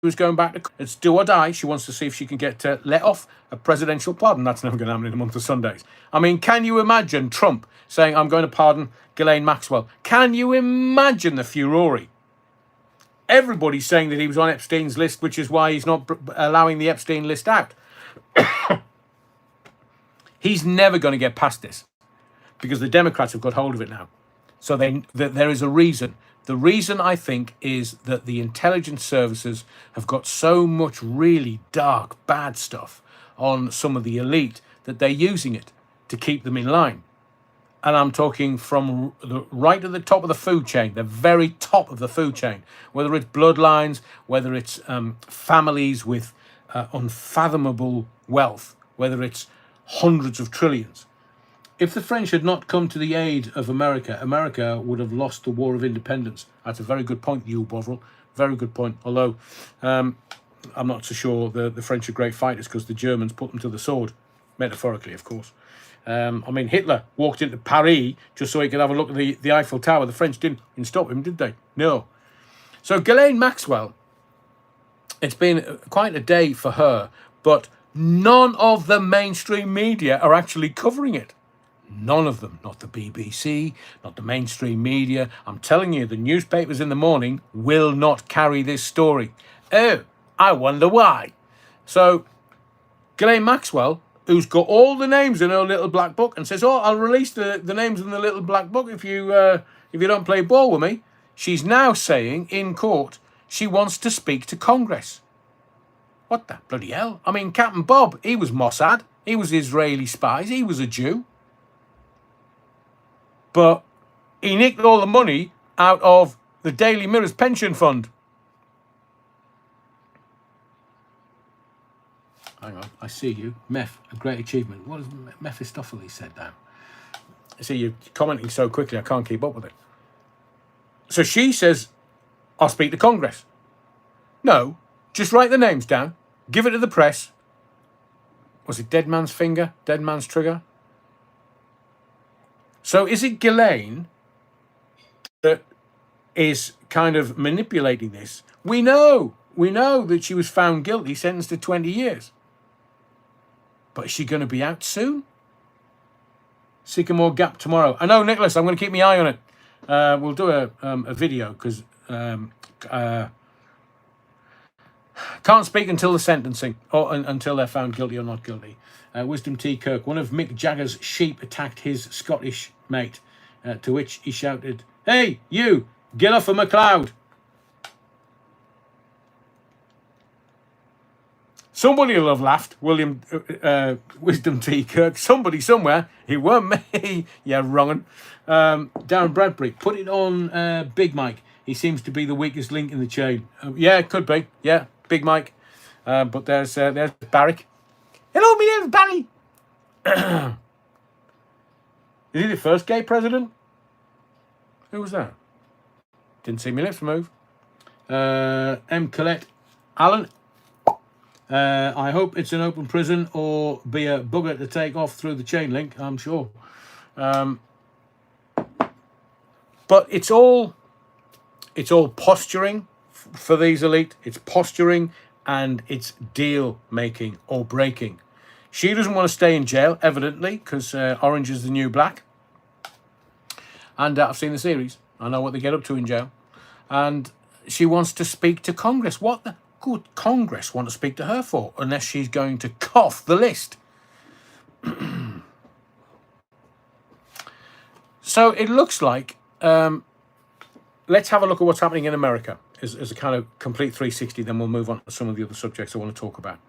was going back to... It's do or die. She wants to see if she can get let off a presidential pardon. That's never going to happen in a month of Sundays. I mean, can you imagine Trump saying, I'm going to pardon Ghislaine Maxwell? Can you imagine the furore? Everybody's saying that he was on Epstein's list, which is why he's not allowing the Epstein list out. He's never going to get past this because the Democrats have got hold of it now. So there is a reason. The reason, I think, is that the intelligence services have got so much really dark, bad stuff on some of the elite that they're using it to keep them in line. And I'm talking from right at the top of the food chain, the very top of the food chain, whether it's bloodlines, whether it's families with unfathomable wealth, whether it's hundreds of trillions. If the French had not come to the aid of America, America would have lost the War of Independence. That's a very good point, you Bovril. Very good point. Although I'm not so sure the French are great fighters because the Germans put them to the sword. Metaphorically, of course. I mean, Hitler walked into Paris just so he could have a look at the Eiffel Tower. The French didn't stop him, did they? No. So Ghislaine Maxwell, it's been quite a day for her, but none of the mainstream media are actually covering it. None of them. Not the BBC, not the mainstream media. I'm telling you, the newspapers in the morning will not carry this story. Oh, I wonder why. So, Ghislaine Maxwell, who's got all the names in her little black book and says, oh, I'll release the names in the little black book if you don't play ball with me. She's now saying in court she wants to speak to Congress. What the bloody hell? I mean, Captain Bob, he was Mossad. He was Israeli spies. He was a Jew. But he nicked all the money out of the Daily Mirror's pension fund. Hang on, I see you. Meph, a great achievement. What has Mephistopheles said now? I see you commenting so quickly, I can't keep up with it. So she says, I'll speak to Congress. No, just write the names down, give it to the press. Was it dead man's finger, dead man's trigger? So is it Ghislaine that is kind of manipulating this? We know that she was found guilty, sentenced to 20 years. But is she going to be out soon? Sycamore Gap tomorrow. I know, Nicholas, I'm going to keep my eye on it. We'll do a video because can't speak until the sentencing or until they're found guilty or not guilty. Wisdom T. Kirk, one of Mick Jagger's sheep attacked his Scottish mate, to which he shouted, "Hey, you, get off of McLeod." Somebody will have laughed, William Wisdom T. Kirk. Somebody somewhere. He weren't me. Yeah, wrong. Darren Bradbury, put it on Big Mike. He seems to be the weakest link in the chain. Yeah, it could be. Yeah, Big Mike. But there's Barrick. Hello, my name's Barry. Is he the first gay president? Who was that? Didn't see my lips move. M. Collette. Alan. I hope it's an open prison or be a bugger to take off through the chain link, I'm sure. But it's all posturing for these elite. It's posturing and it's deal making or breaking. She doesn't want to stay in jail, evidently, because orange is the new black. And I've seen the series. I know what they get up to in jail. And she wants to speak to Congress. What the good Congress want to speak to her for, unless she's going to cough the list? So it looks like, let's have a look at what's happening in America as a kind of complete 360, then we'll move on to some of the other subjects I want to talk about.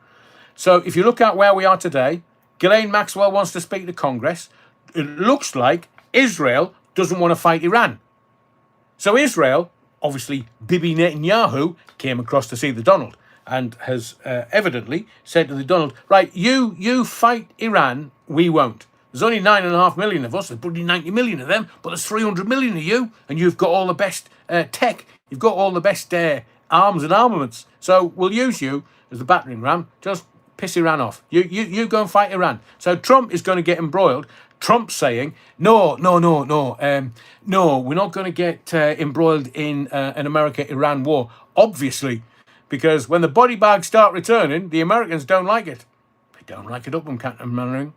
So if you look at where we are today, Ghislaine Maxwell wants to speak to Congress. It looks like Israel doesn't want to fight Iran. So Israel, obviously Bibi Netanyahu, came across to see the Donald and has evidently said to the Donald, right, you fight Iran, we won't. There's only 9.5 million of us, there's probably 90 million of them, but there's 300 million of you, and you've got all the best tech, you've got all the best arms and armaments. So we'll use you as the battering ram, just piss Iran off. You go and fight Iran. So Trump is going to get embroiled. Trump's saying, no, we're not going to get embroiled in an America-Iran war, obviously, because when the body bags start returning, the Americans don't like it. They don't like it up them, Captain Mannering.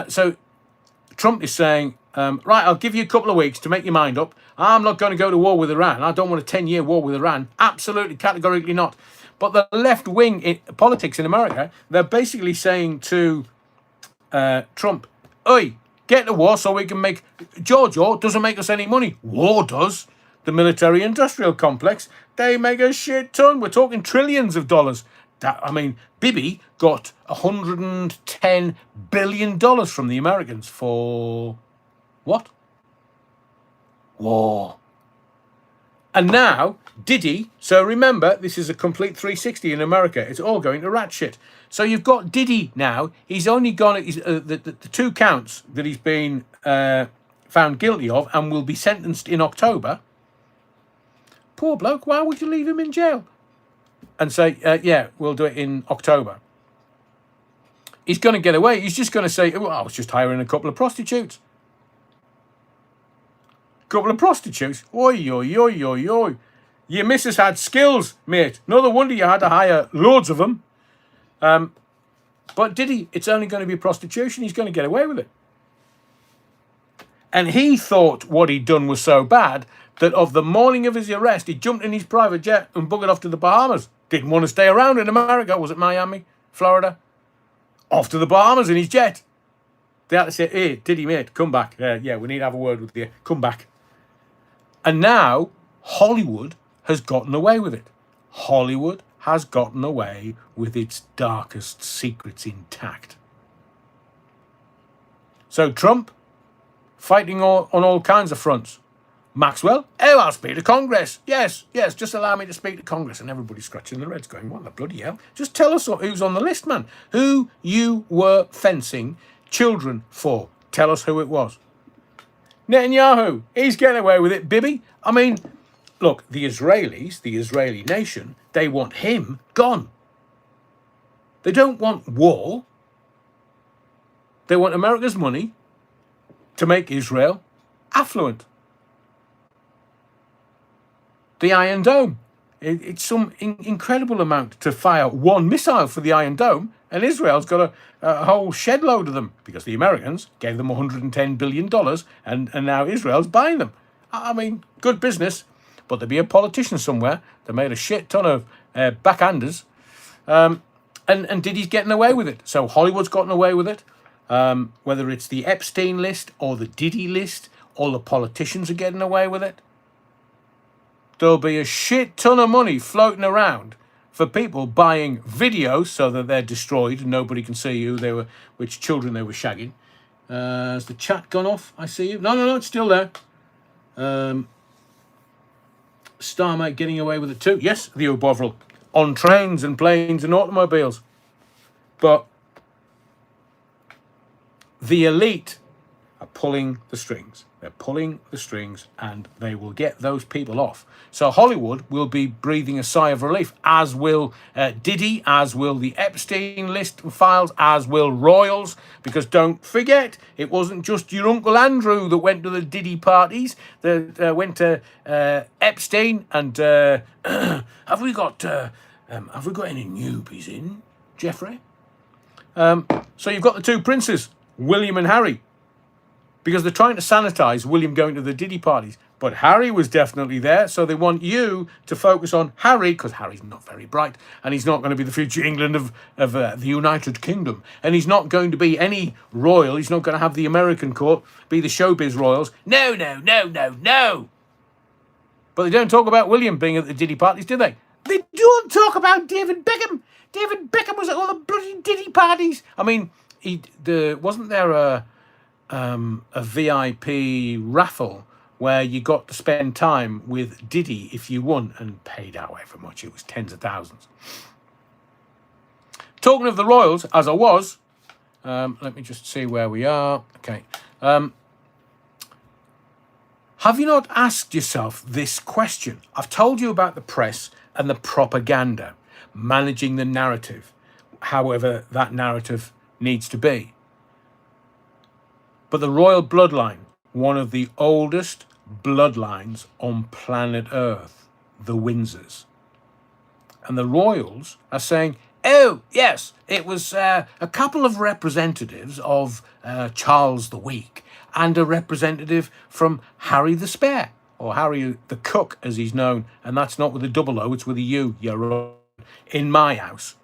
So Trump is saying, right, I'll give you a couple of weeks to make your mind up. I'm not going to go to war with Iran. I don't want a 10-year war with Iran. Absolutely, categorically not. But the left-wing politics in America, they're basically saying to Trump, oi, get to war so we can make... Giorgio doesn't make us any money. War does. The military-industrial complex, they make a shit ton. We're talking trillions of dollars. Bibi got $110 billion from the Americans for... what? War. And now, Diddy, so remember, this is a complete 360 in America. It's all going to rat shit. So you've got Diddy now. He's only gone, the 2 counts that he's been found guilty of and will be sentenced in October. Poor bloke, why would you leave him in jail? And say, yeah, we'll do it in October. He's going to get away. He's just going to say, I was just hiring a couple of prostitutes. Couple of prostitutes? Oi, oi, oi, oi, oi. Your missus had skills, mate. No wonder you had to hire loads of them. But Diddy, it's only going to be prostitution. He's going to get away with it. And he thought what he'd done was so bad that of the morning of his arrest, he jumped in his private jet and buggered off to the Bahamas. Didn't want to stay around in America. Was it Miami, Florida? Off to the Bahamas in his jet. They had to say, hey, Diddy, mate, come back. Yeah, we need to have a word with you. Come back. And now Hollywood has gotten away with it. Hollywood has gotten away with its darkest secrets intact. So Trump, fighting on all kinds of fronts. Maxwell, oh, I'll speak to Congress. Yes, just allow me to speak to Congress. And everybody's scratching their heads going, what the bloody hell? Just tell us who's on the list, man. Who you were fencing children for. Tell us who it was. Netanyahu, he's getting away with it, Bibi. I mean, look, the Israelis, the Israeli nation, they want him gone. They don't want war. They want America's money to make Israel affluent. The Iron Dome. It's some incredible amount to fire one missile for the Iron Dome, and Israel's got a whole shed load of them because the Americans gave them $110 billion, and now Israel's buying them. I mean, good business, but there'd be a politician somewhere that made a shit ton of backhanders, and Diddy's getting away with it. So Hollywood's gotten away with it. Whether it's the Epstein list or the Diddy list, all the politicians are getting away with it. There'll be a shit ton of money floating around for people buying videos so that they're destroyed and nobody can see which children they were shagging. Has the chat gone off? I see you. No, it's still there. Starmate getting away with it too. Yes, Theo Bovril. On trains and planes and automobiles. But the elite are pulling the strings. They're pulling the strings and they will get those people off. So Hollywood will be breathing a sigh of relief, as will Diddy, as will the Epstein list files, as will royals. Because don't forget, it wasn't just your Uncle Andrew that went to the Diddy parties, that went to Epstein. And have we got any newbies in, Jeffrey? So you've got the two princes, William and Harry. Because they're trying to sanitize William going to the Diddy parties. But Harry was definitely there, so they want you to focus on Harry, because Harry's not very bright, and he's not going to be the future England of the United Kingdom. And he's not going to be any royal. He's not going to have the American court be the showbiz royals. No. But they don't talk about William being at the Diddy parties, do they? They don't talk about David Beckham. David Beckham was at all the bloody Diddy parties. I mean, wasn't there a VIP raffle where you got to spend time with Diddy if you won, and paid however much, it was tens of thousands. Talking of the royals, as I was, let me just see where we are. Okay. Have you not asked yourself this question? I've told you about the press and the propaganda, managing the narrative, however that narrative needs to be. But the royal bloodline, one of the oldest bloodlines on planet Earth, the Windsors. And the royals are saying, oh, yes, it was a couple of representatives of Charles the Weak and a representative from Harry the Spare, or Harry the Cook, as he's known. And that's not with a double O, it's with a U, you're in my house.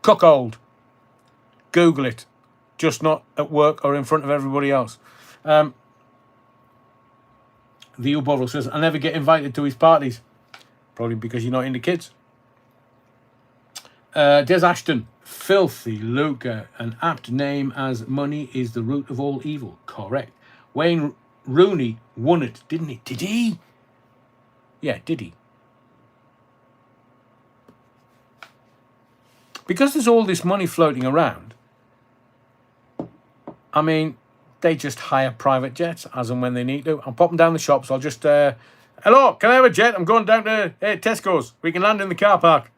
Cuckold. Google it. Just not at work or in front of everybody else. The U-Bottle says, I never get invited to his parties. Probably because you're not into kids. Des Ashton, filthy lucre, an apt name as money is the root of all evil. Correct. Wayne Rooney won it, didn't he? Did he? Yeah, did he? Because there's all this money floating around, I mean, they just hire private jets as and when they need to. I'm popping down the shops. I'll just, hello, can I have a jet? I'm going down to Tesco's. We can land in the car park.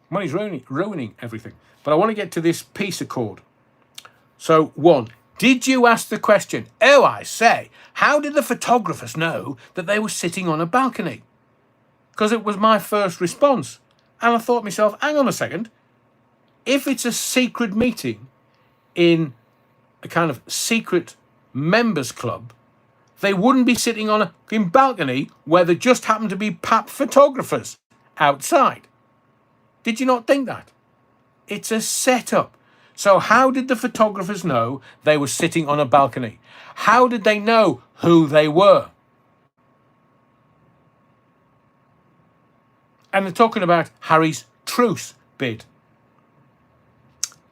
Money's ruining everything. But I want to get to this peace accord. So, one, did you ask the question, oh, I say, how did the photographers know that they were sitting on a balcony? Because it was my first response. And I thought to myself, hang on a second. If it's a secret meeting in a kind of secret members club, they wouldn't be sitting on a balcony where there just happened to be pap photographers outside. Did you not think that? It's a setup. So how did the photographers know they were sitting on a balcony? How did they know who they were? And they're talking about Harry's truce bid.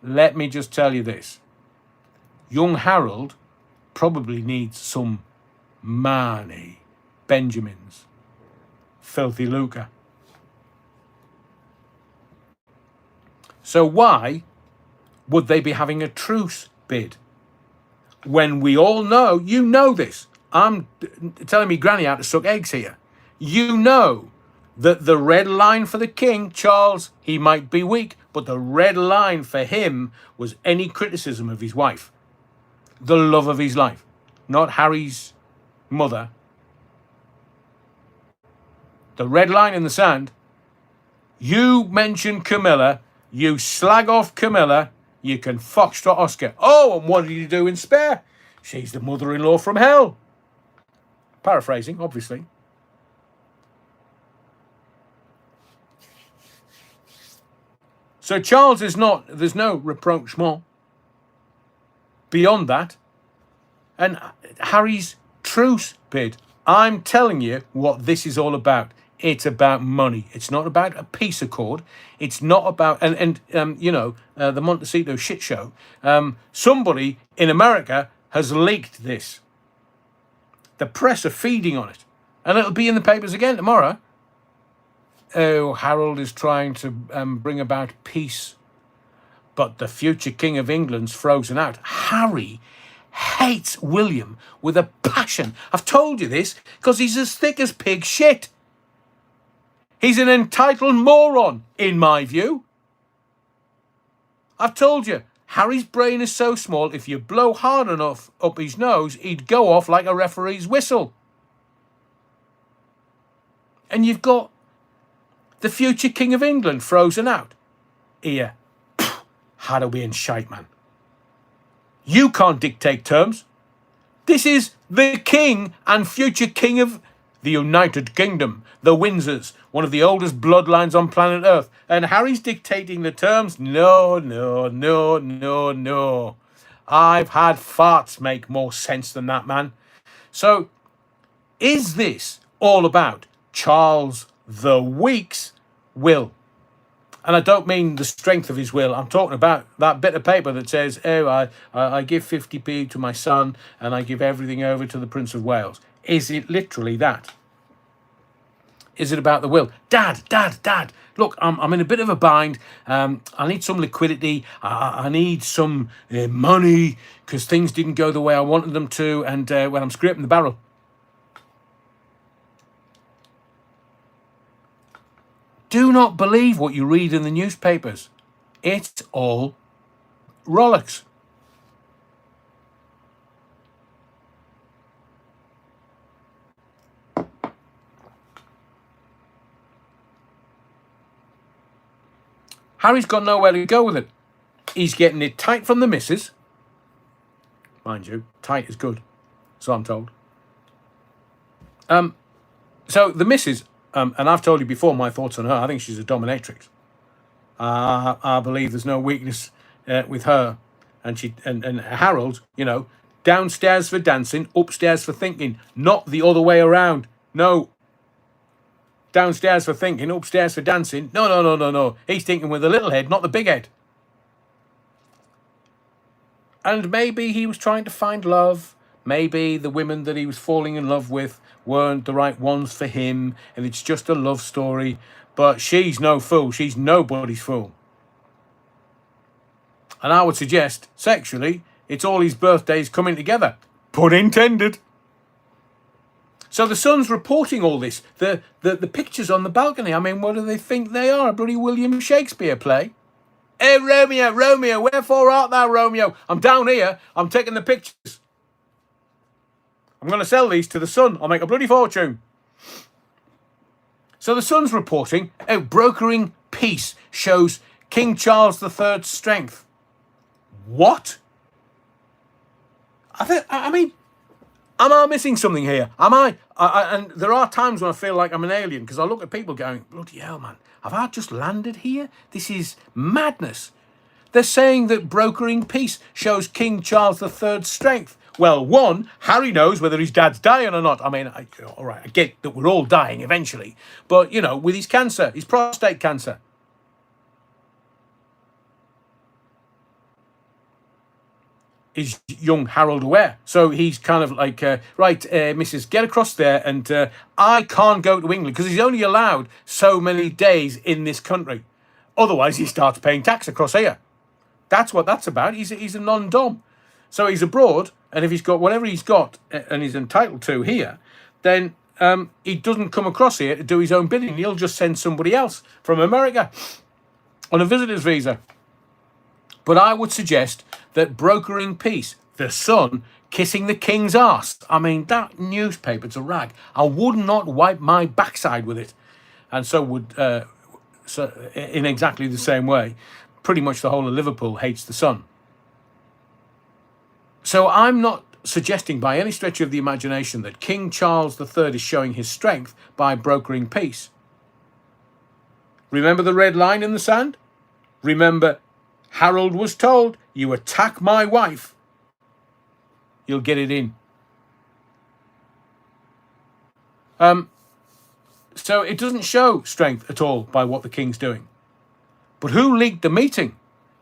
Let me just tell you this. young Harold probably needs some money. Benjamins. Filthy lucre. So why would they be having a truce bid? When we all know, you know this. I'm telling me granny how to suck eggs here. You know that the red line for the king, Charles, he might be weak, but the red line for him was any criticism of his wife. The love of his life. Not Harry's mother. The red line in the sand. You mention Camilla, you slag off Camilla, you can foxtrot Oscar. Oh, and what did you do in Spare? She's the mother-in-law from hell. Paraphrasing, obviously. So Charles is not, there's no rapprochement beyond that. And Harry's truce bid. I'm telling you what this is all about. It's about money. It's not about a peace accord. It's not about, the Montecito shit show. Somebody in America has leaked this. The press are feeding on it. And it'll be in the papers again tomorrow. Oh, Harold is trying to bring about peace. But the future King of England's frozen out. Harry hates William with a passion. I've told you this because he's as thick as pig shit. He's an entitled moron, in my view. I've told you, Harry's brain is so small, if you blow hard enough up his nose, he'd go off like a referee's whistle. And you've got the future King of England frozen out. Here, Hathaway and shite, man. You can't dictate terms. This is the king and future king of the United Kingdom, the Windsors, one of the oldest bloodlines on planet Earth. And Harry's dictating the terms? No, no, no, no, no. I've had farts make more sense than that, man. So, is this all about Charles the Weak's will? And I don't mean the strength of his will. I'm talking about that bit of paper that says, oh, I give 50p to my son and I give everything over to the Prince of Wales. Is it literally that? Is it about the will? Dad, look, I'm in a bit of a bind. I need some liquidity. I need some money because things didn't go the way I wanted them to. And when I'm scraping the barrel. Do not believe what you read in the newspapers. It's all Rolex. Harry's got nowhere to go with it. He's getting it tight from the missus. Mind you, tight is good. So I'm told. So the missus... and I've told you before my thoughts on her. I think she's a dominatrix. I believe there's no weakness with her. And Harold, downstairs for dancing, upstairs for thinking. Not the other way around. No. Downstairs for thinking, upstairs for dancing. No. He's thinking with the little head, not the big head. And maybe he was trying to find love. Maybe the women that he was falling in love with weren't the right ones for him, and it's just a love story. But she's no fool. She's nobody's fool. And I would suggest, sexually, it's all his birthdays coming together. Pun intended. So the Sun's reporting all this. The pictures on the balcony. I mean, what do they think they are? A bloody William Shakespeare play? Hey, Romeo, wherefore art thou, Romeo? I'm down here. I'm taking the pictures. I'm going to sell these to the Sun. I'll make a bloody fortune. So the Sun's reporting, brokering peace shows King Charles III's strength. What? I mean, am I missing something here? Am I? And there are times when I feel like I'm an alien because I look at people going, bloody hell, man, have I just landed here? This is madness. They're saying that brokering peace shows King Charles III's strength. Well, one, Harry knows whether his dad's dying or not. I mean, all right, I get that we're all dying eventually. But, with his cancer, his prostate cancer. is young Harold aware. So he's kind of like, right, Mrs., get across there, and I can't go to England because he's only allowed so many days in this country. Otherwise, he starts paying tax across here. That's what that's about. He's a non-dom. So he's abroad, and if he's got whatever he's got and he's entitled to here, then he doesn't come across here to do his own bidding. He'll just send somebody else from America on a visitor's visa. But I would suggest that brokering peace, the Sun kissing the king's arse. I mean, that newspaper's a rag. I would not wipe my backside with it. And so would, in exactly the same way, pretty much the whole of Liverpool hates the Sun. So I'm not suggesting by any stretch of the imagination that King Charles III is showing his strength by brokering peace. Remember the red line in the sand? Remember, Harold was told, you attack my wife, you'll get it in. So it doesn't show strength at all by what the king's doing. But who leaked the meeting?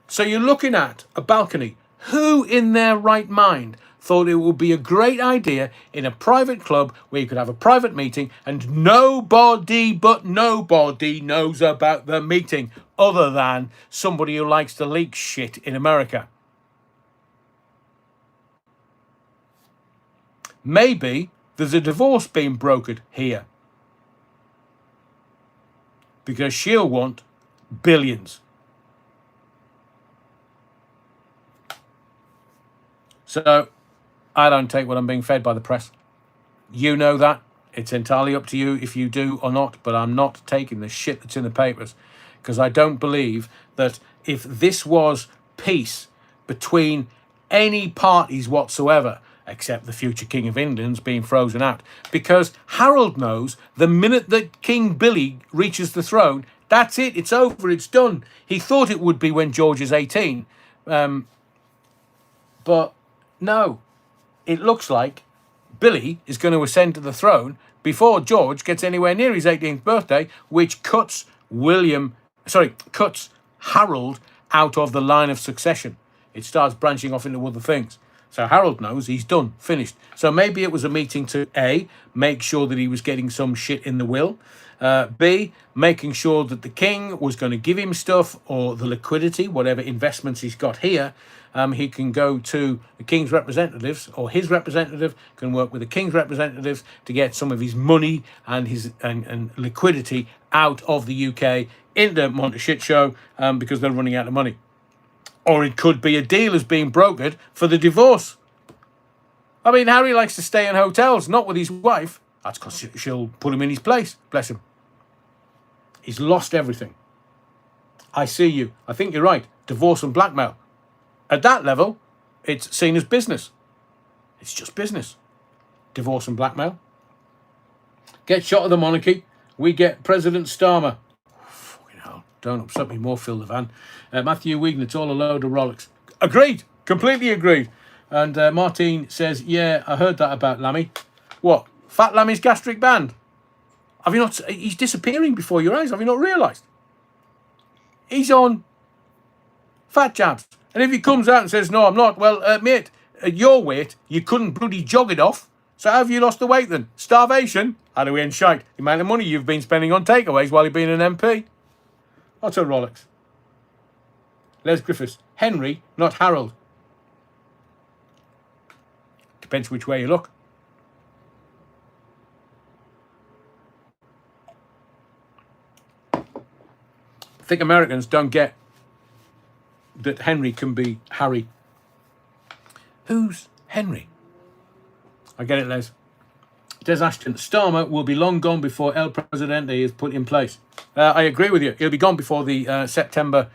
So you're looking at a balcony. Who in their right mind thought it would be a great idea in a private club where you could have a private meeting and nobody but nobody knows about the meeting other than somebody who likes to leak shit in America? Maybe there's a divorce being brokered here because she'll want billions. So I don't take what I'm being fed by the press. You know that. It's entirely up to you if you do or not, but I'm not taking the shit that's in the papers because I don't believe that if this was peace between any parties whatsoever, except the future King of England's being frozen out, because Harold knows the minute that King Billy reaches the throne, that's it, it's over, it's done. He thought it would be when George is 18, but no, it looks like Billy is going to ascend to the throne before George gets anywhere near his 18th birthday, which cuts Harold out of the line of succession. It starts branching off into other things. So Harold knows he's done, finished. So maybe it was a meeting to A, make sure that he was getting some shit in the will. B, making sure that the king was going to give him stuff or the liquidity, whatever investments he's got here. He can go to the king's representatives, or his representative can work with the king's representatives to get some of his money and his and liquidity out of the UK into Monte Shit Show because they're running out of money. Or it could be a deal is being brokered for the divorce. I mean, Harry likes to stay in hotels, not with his wife. That's because she'll put him in his place. Bless him. He's lost everything. I see you. I think you're right. Divorce and blackmail. At that level, it's seen as business. It's just business. Divorce and blackmail. Get shot of the monarchy. We get President Starmer. Fucking hell. Don't upset me more, Phil the Van. Matthew Wigan, it's all a load of Rolex. Agreed. Completely agreed. And Martine says, yeah, I heard that about Lammy. What? Fat Lammy's gastric band? Have you not? He's disappearing before your eyes. Have you not realised? He's on fat jabs. And if he comes out and says, no, I'm not, well, mate, at your weight, you couldn't bloody jog it off. So how have you lost the weight then? Starvation? How do we end shite? The amount of money you've been spending on takeaways while you've been an MP. What's a Rolex? Les Griffiths. Henry, not Harold. Depends which way you look. I think Americans don't get that Henry can be Harry. Who's Henry? I get it, Les. Des Ashton. Starmer will be long gone before El Presidente is put in place. I agree with you. He'll be gone before the September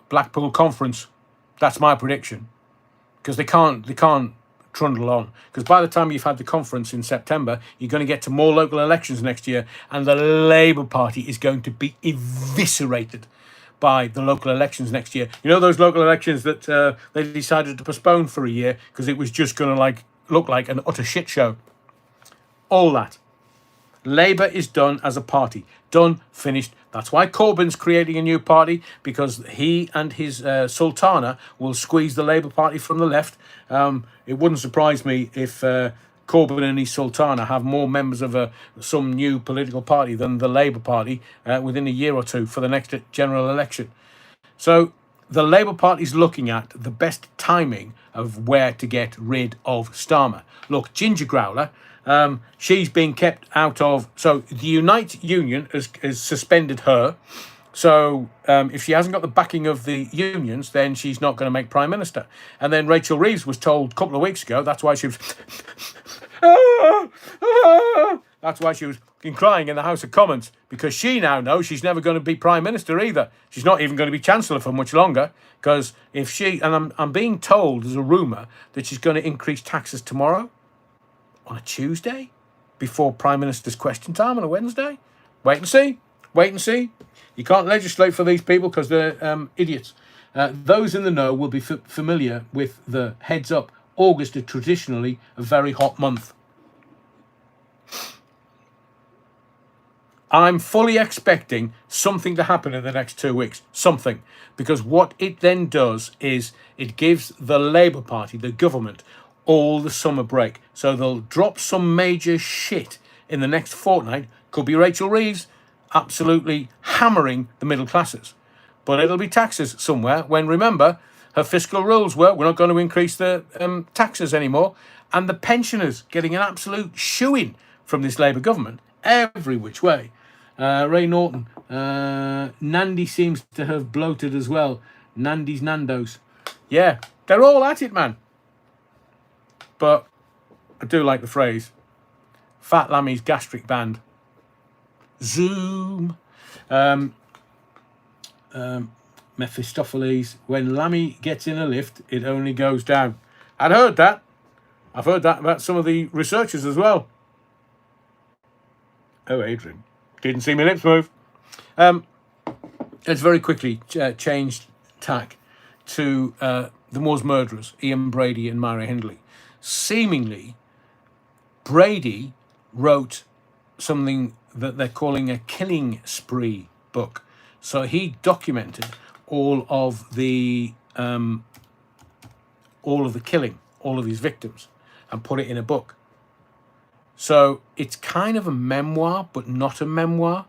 Blackpool conference. That's my prediction. Because they can't trundle on. Because by the time you've had the conference in September, you're going to get to more local elections next year, and the Labour Party is going to be eviscerated by the local elections next year. You know those local elections that they decided to postpone for a year because it was just going to look like an utter shit show. All that. Labour is done as a party. Done, finished. That's why Corbyn's creating a new party, because he and his Sultana will squeeze the Labour Party from the left. It wouldn't surprise me if Corbyn and his Sultana have more members of some new political party than the Labour Party within a year or two for the next general election. So the Labour Party is looking at the best timing of where to get rid of Starmer. Look, Ginger Growler, she's been kept out of... So the Unite Union has suspended her. So if she hasn't got the backing of the unions, then she's not going to make Prime Minister. And then Rachel Reeves was told a couple of weeks ago, that's why she was... That's why she was crying in the House of Commons, because she now knows she's never going to be Prime Minister either. She's not even going to be Chancellor for much longer, because if she... And I'm being told, there's a rumour, that she's going to increase taxes tomorrow, on a Tuesday, before Prime Minister's question time on a Wednesday. Wait and see. Wait and see. You can't legislate for these people because they're idiots. Those in the know will be familiar with the heads up. August is traditionally a very hot month. I'm fully expecting something to happen in the next 2 weeks. Something. Because what it then does is it gives the Labour Party, the government, all the summer break. So they'll drop some major shit in the next fortnight. Could be Rachel Reeves absolutely hammering the middle classes. But it'll be taxes somewhere, when, remember, her fiscal rules were, we're not going to increase the taxes anymore. And the pensioners getting an absolute shoo-in from this Labour government every which way. Ray Norton, Nandy seems to have bloated as well. Nandy's Nando's. Yeah, they're all at it, man. But I do like the phrase, Fat Lammy's gastric band. Zoom. Mephistopheles, when Lammy gets in a lift, it only goes down. I'd heard that. I've heard that about some of the researchers as well. Oh, Adrian. Didn't see my lips move. Let's very quickly change tack to the Moors murderers, Ian Brady and Myra Hindley. Seemingly, Brady wrote something that they're calling a killing spree book. So he documented all of the killing, all of his victims, and put it in a book. So it's kind of a memoir, but not a memoir.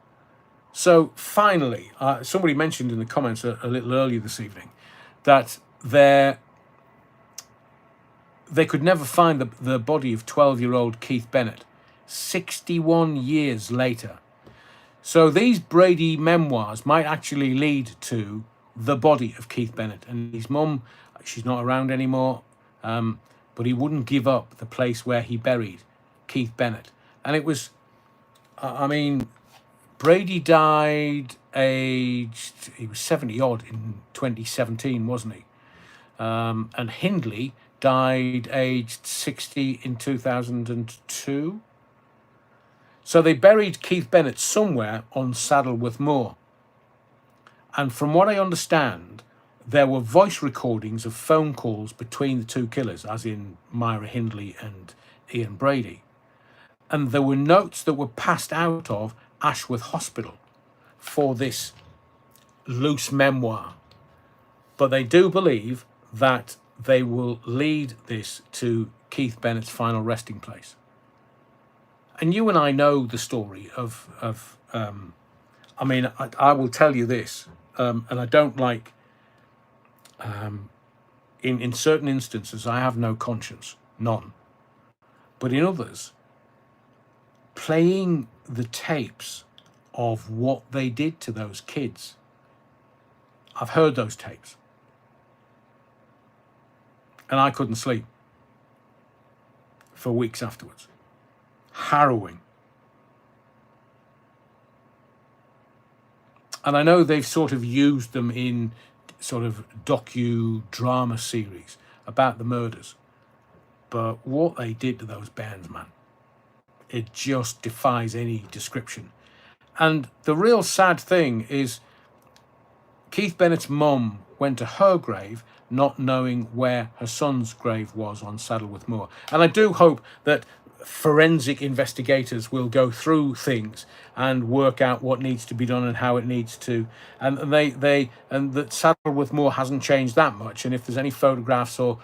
So finally, somebody mentioned in the comments a little earlier this evening that they could never find the body of 12-year-old Keith Bennett 61 years later. So these Brady memoirs might actually lead to the body of Keith Bennett. And his mum, she's not around anymore, but he wouldn't give up the place where he buried Keith Bennett. And it was, Brady died aged, he was 70-odd in 2017, wasn't he? And Hindley died aged 60 in 2002. So they buried Keith Bennett somewhere on Saddleworth Moor. And from what I understand, there were voice recordings of phone calls between the two killers, as in Myra Hindley and Ian Brady. And there were notes that were passed out of Ashworth Hospital for this loose memoir. But they do believe that they will lead this to Keith Bennett's final resting place. And you and I know the story of I will tell you this, and I don't like, in certain instances, I have no conscience, none. But in others, playing the tapes of what they did to those kids, I've heard those tapes. And I couldn't sleep for weeks afterwards. Harrowing. And I know they've sort of used them in sort of docu-drama series about the murders. But what they did to those bands, man, it just defies any description. And the real sad thing is Keith Bennett's mum went to her grave not knowing where her son's grave was on Saddleworth Moor. And I do hope that forensic investigators will go through things and work out what needs to be done and how it needs to, and that Saddleworth Moor hasn't changed that much. And if there's any photographs or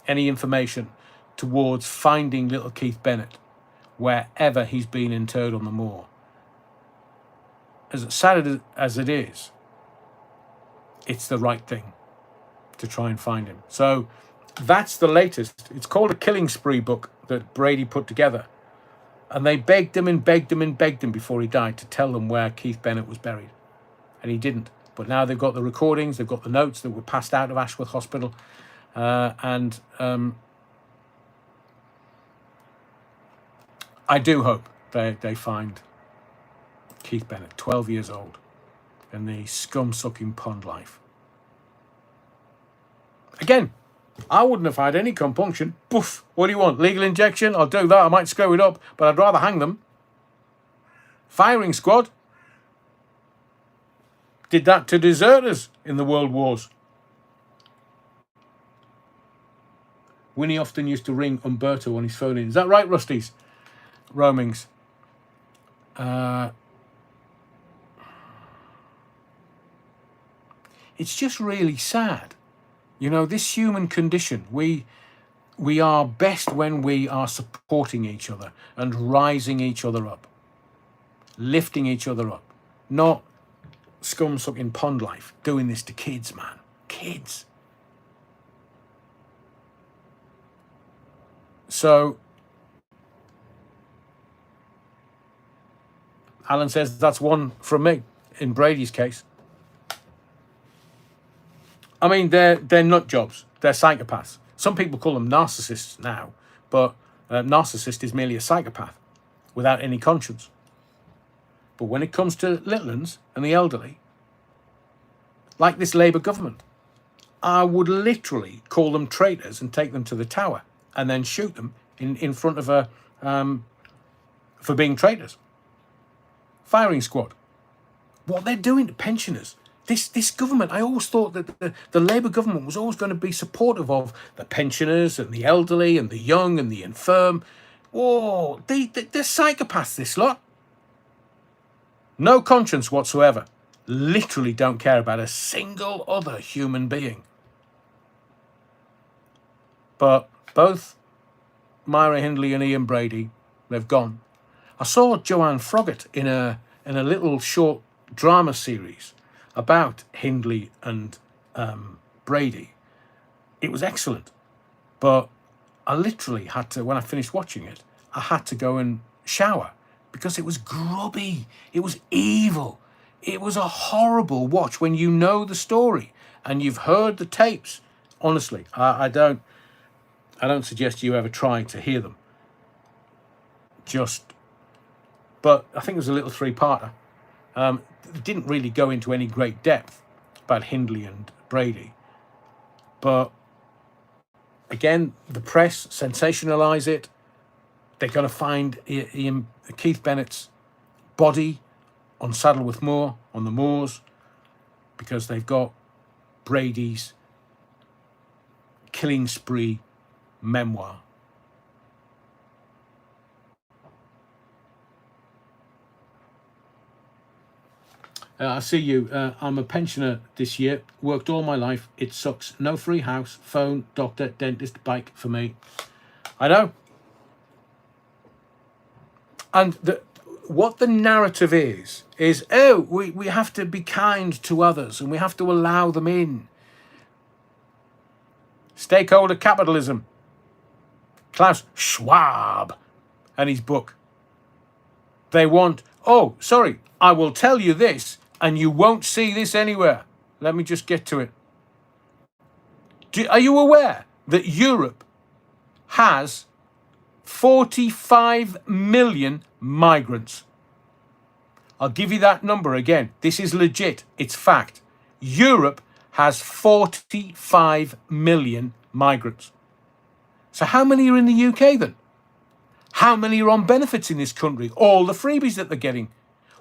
any information towards finding little Keith Bennett wherever he's been interred on the moor, as sad as it is, it's the right thing to try and find him. So that's the latest. It's called a killing spree book that Brady put together. And they begged him and begged him and begged him before he died to tell them where Keith Bennett was buried. And he didn't. But now they've got the recordings, they've got the notes that were passed out of Ashworth Hospital. I do hope they find Keith Bennett, 12 years old, in the scum-sucking pond life. Again, I wouldn't have had any compunction. Poof, what do you want? Legal injection? I'll do that. I might screw it up, but I'd rather hang them. Firing squad did that to deserters in the World Wars. Winnie often used to ring Umberto on his phone in. Is that right, Rusty's? Roamings. It's just really sad. You know, this human condition, we are best when we are supporting each other and rising each other up, lifting each other up, not scum-sucking pond life, doing this to kids, man. Kids. So, Alan says that's one from me in Brady's case. I mean, they're nut jobs. They're psychopaths. Some people call them narcissists now, but a narcissist is merely a psychopath without any conscience. But when it comes to little uns and the elderly, like this Labour government, I would literally call them traitors and take them to the tower and then shoot them in front of a for being traitors. Firing squad. What they're doing to pensioners. This government, I always thought that the Labour government was always going to be supportive of the pensioners and the elderly and the young and the infirm. Whoa, they're psychopaths, this lot. No conscience whatsoever. Literally don't care about a single other human being. But both Myra Hindley and Ian Brady, they've gone. I saw Joanne Froggatt in a little short drama series about Hindley and Brady. It was excellent, but I literally had to, when I finished watching it, I had to go and shower because it was grubby, it was evil, it was a horrible watch when you know the story and you've heard the tapes. Honestly, I don't suggest you ever try to hear them. But I think it was a little three-parter. Didn't really go into any great depth about Hindley and Brady. But again, the press sensationalise it. They're going to find Keith Bennett's body on Saddleworth Moor, on the moors, because they've got Brady's killing spree memoir. I see you. I'm a pensioner this year. Worked all my life. It sucks. No free house, phone, doctor, dentist, bike for me. I know. And what the narrative is we have to be kind to others and we have to allow them in. Stakeholder capitalism. Klaus Schwab and his book. They want, I will tell you this, and you won't see this anywhere. Let me just get to it. Are you aware that Europe has 45 million migrants? I'll give you that number again. This is legit. It's fact. Europe has 45 million migrants. So how many are in the UK then? How many are on benefits in this country? All the freebies that they're getting.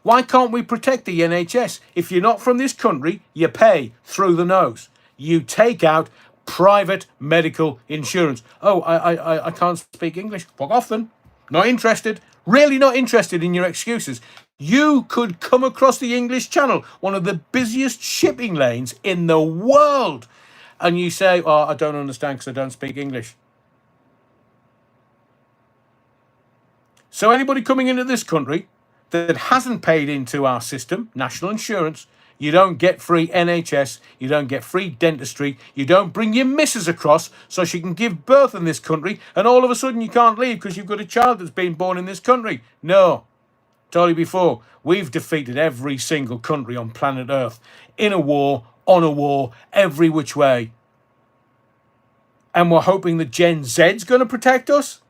Why can't we protect the NHS? If you're not from this country, you pay through the nose. You take out private medical insurance. Oh, I can't speak English. Fuck off then. Not interested. Really not interested in your excuses. You could come across the English Channel, one of the busiest shipping lanes in the world, and you say, oh, I don't understand because I don't speak English. So anybody coming into this country that hasn't paid into our system, national insurance, you don't get free NHS, you don't get free dentistry, you don't bring your missus across so she can give birth in this country, and all of a sudden you can't leave because you've got a child that's been born in this country. No. Told you before, we've defeated every single country on planet Earth in a war, on a war, every which way. And we're hoping that Gen Z's going to protect us?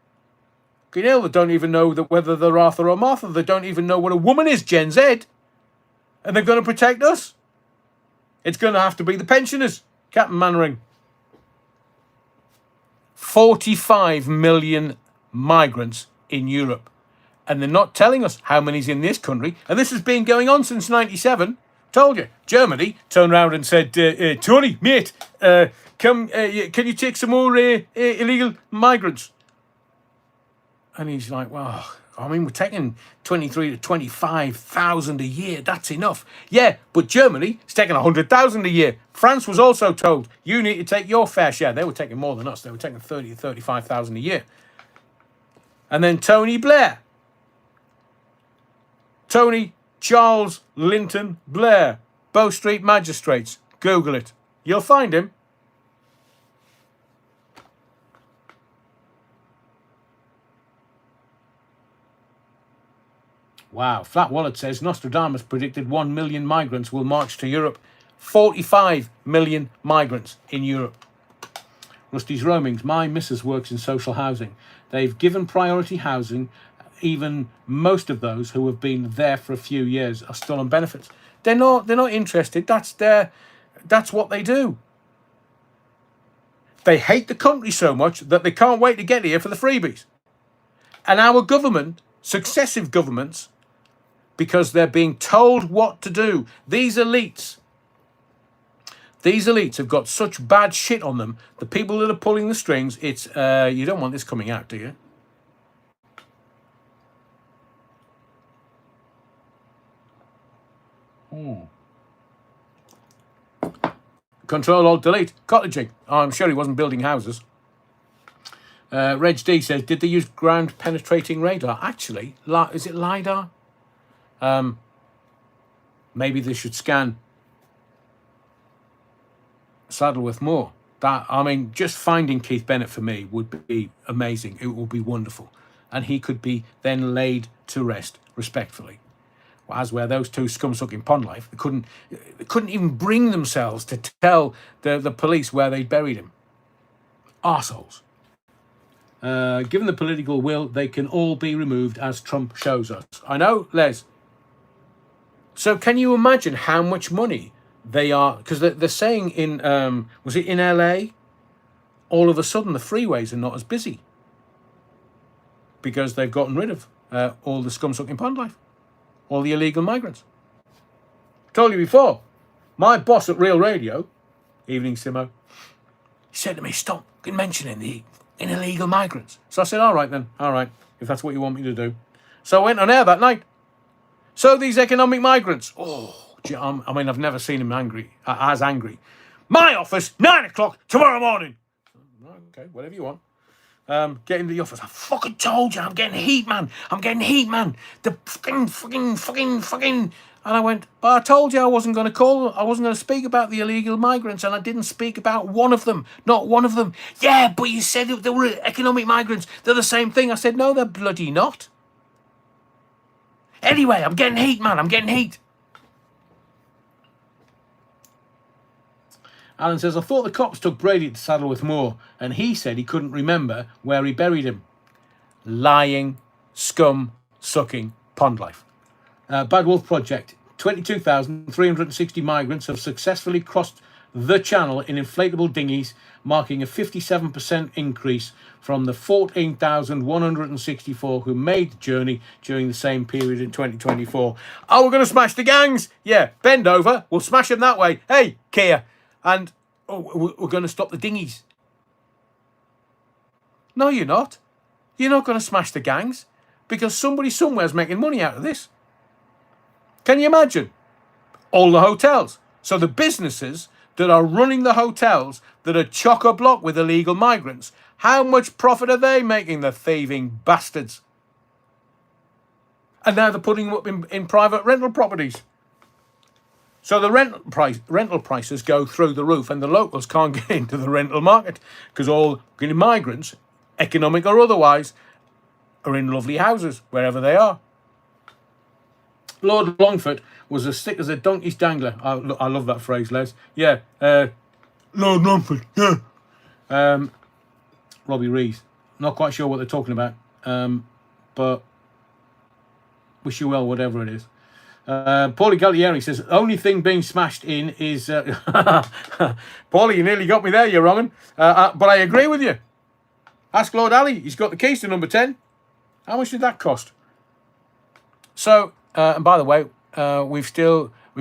You know, they don't even know that whether they're Arthur or Martha. They don't even know what a woman is, Gen Z. And they're going to protect us? It's going to have to be the pensioners. Captain Mannering. 45 million migrants in Europe. And they're not telling us how many's in this country. And this has been going on since 97. Told you. Germany turned around and said, Tony, mate, can you take some more illegal migrants? And he's like, well, I mean, we're taking 23 to 25,000 a year. That's enough. Yeah, but Germany is taking 100,000 a year. France was also told, you need to take your fair share. They were taking more than us. They were taking 30 to 35,000 a year. And then Tony Blair. Tony Charles Linton Blair. Bow Street Magistrates. Google it. You'll find him. Wow. Flat Wallet says Nostradamus predicted 1 million migrants will march to Europe. 45 million migrants in Europe. Rusty's Roamings. My missus works in social housing. They've given priority housing. Even most of those who have been there for a few years are still on benefits. They're not interested. That's what they do. They hate the country so much that they can't wait to get here for the freebies. And our government, successive governments, because they're being told what to do. These elites have got such bad shit on them. The people that are pulling the strings, it's, you don't want this coming out, do you? Control Alt Delete. Cottaging. Oh, I'm sure he wasn't building houses. Reg D says, did they use ground penetrating radar? Actually, is it LiDAR? Maybe they should scan Saddleworth more. That, I mean, just finding Keith Bennett for me would be amazing. It would be wonderful. And he could be then laid to rest respectfully. As where those two scum-sucking pond life, they couldn't even bring themselves to tell the police where they'd buried him. Arseholes. Given the political will, they can all be removed as Trump shows us. I know, Les. So can you imagine how much money they are? Because they're saying in, was it in LA? All of a sudden the freeways are not as busy. Because they've gotten rid of all the scum-sucking pond life. All the illegal migrants. Told you before, my boss at Real Radio, Evening Simo, he said to me, stop mentioning the illegal migrants. So I said, all right then, all right, if that's what you want me to do. So I went on air that night. So these economic migrants, I mean, I've never seen him as angry. My office, 9 o'clock tomorrow morning. Okay, whatever you want. Get into the office. I fucking told you, I'm getting heat, man. The fucking. And I went, but I told you I wasn't going to speak about the illegal migrants, and I didn't speak about one of them. Not one of them. Yeah, but you said they were economic migrants. They're the same thing. I said, no, they're bloody not. Anyway, I'm getting heat, man. I'm getting heat. Alan says, I thought the cops took Brady to Saddleworth Moor, and he said he couldn't remember where he buried him. Lying, scum-sucking pond life. Bad Wolf Project. 22,360 migrants have successfully crossed the channel in inflatable dinghies, marking a 57% increase from the 14,164 who made the journey during the same period in 2024. Oh, we're going to smash the gangs. Yeah, bend over. We'll smash them that way. Hey, Kia. And we're going to stop the dinghies. No, you're not. You're not going to smash the gangs because somebody somewhere's making money out of this. Can you imagine? All the hotels. So the businesses that are running the hotels that are chock-a-block with illegal migrants, how much profit are they making, the thieving bastards? And now they're putting them up in private rental properties. So the rental prices go through the roof, and the locals can't get into the rental market because all migrants, economic or otherwise, are in lovely houses wherever they are. Lord Longford was as thick as a donkey's dangler. I love that phrase, Les. Yeah, Lord Longford. Yeah. Robbie Rees. Not quite sure what they're talking about, but wish you well, whatever it is. Paulie Galtieri says, only thing being smashed in is... Paulie, you nearly got me there, you're wrong. But I agree with you. Ask Lord Ali. He's got the keys to number 10. How much did that cost? So, and by the way, we've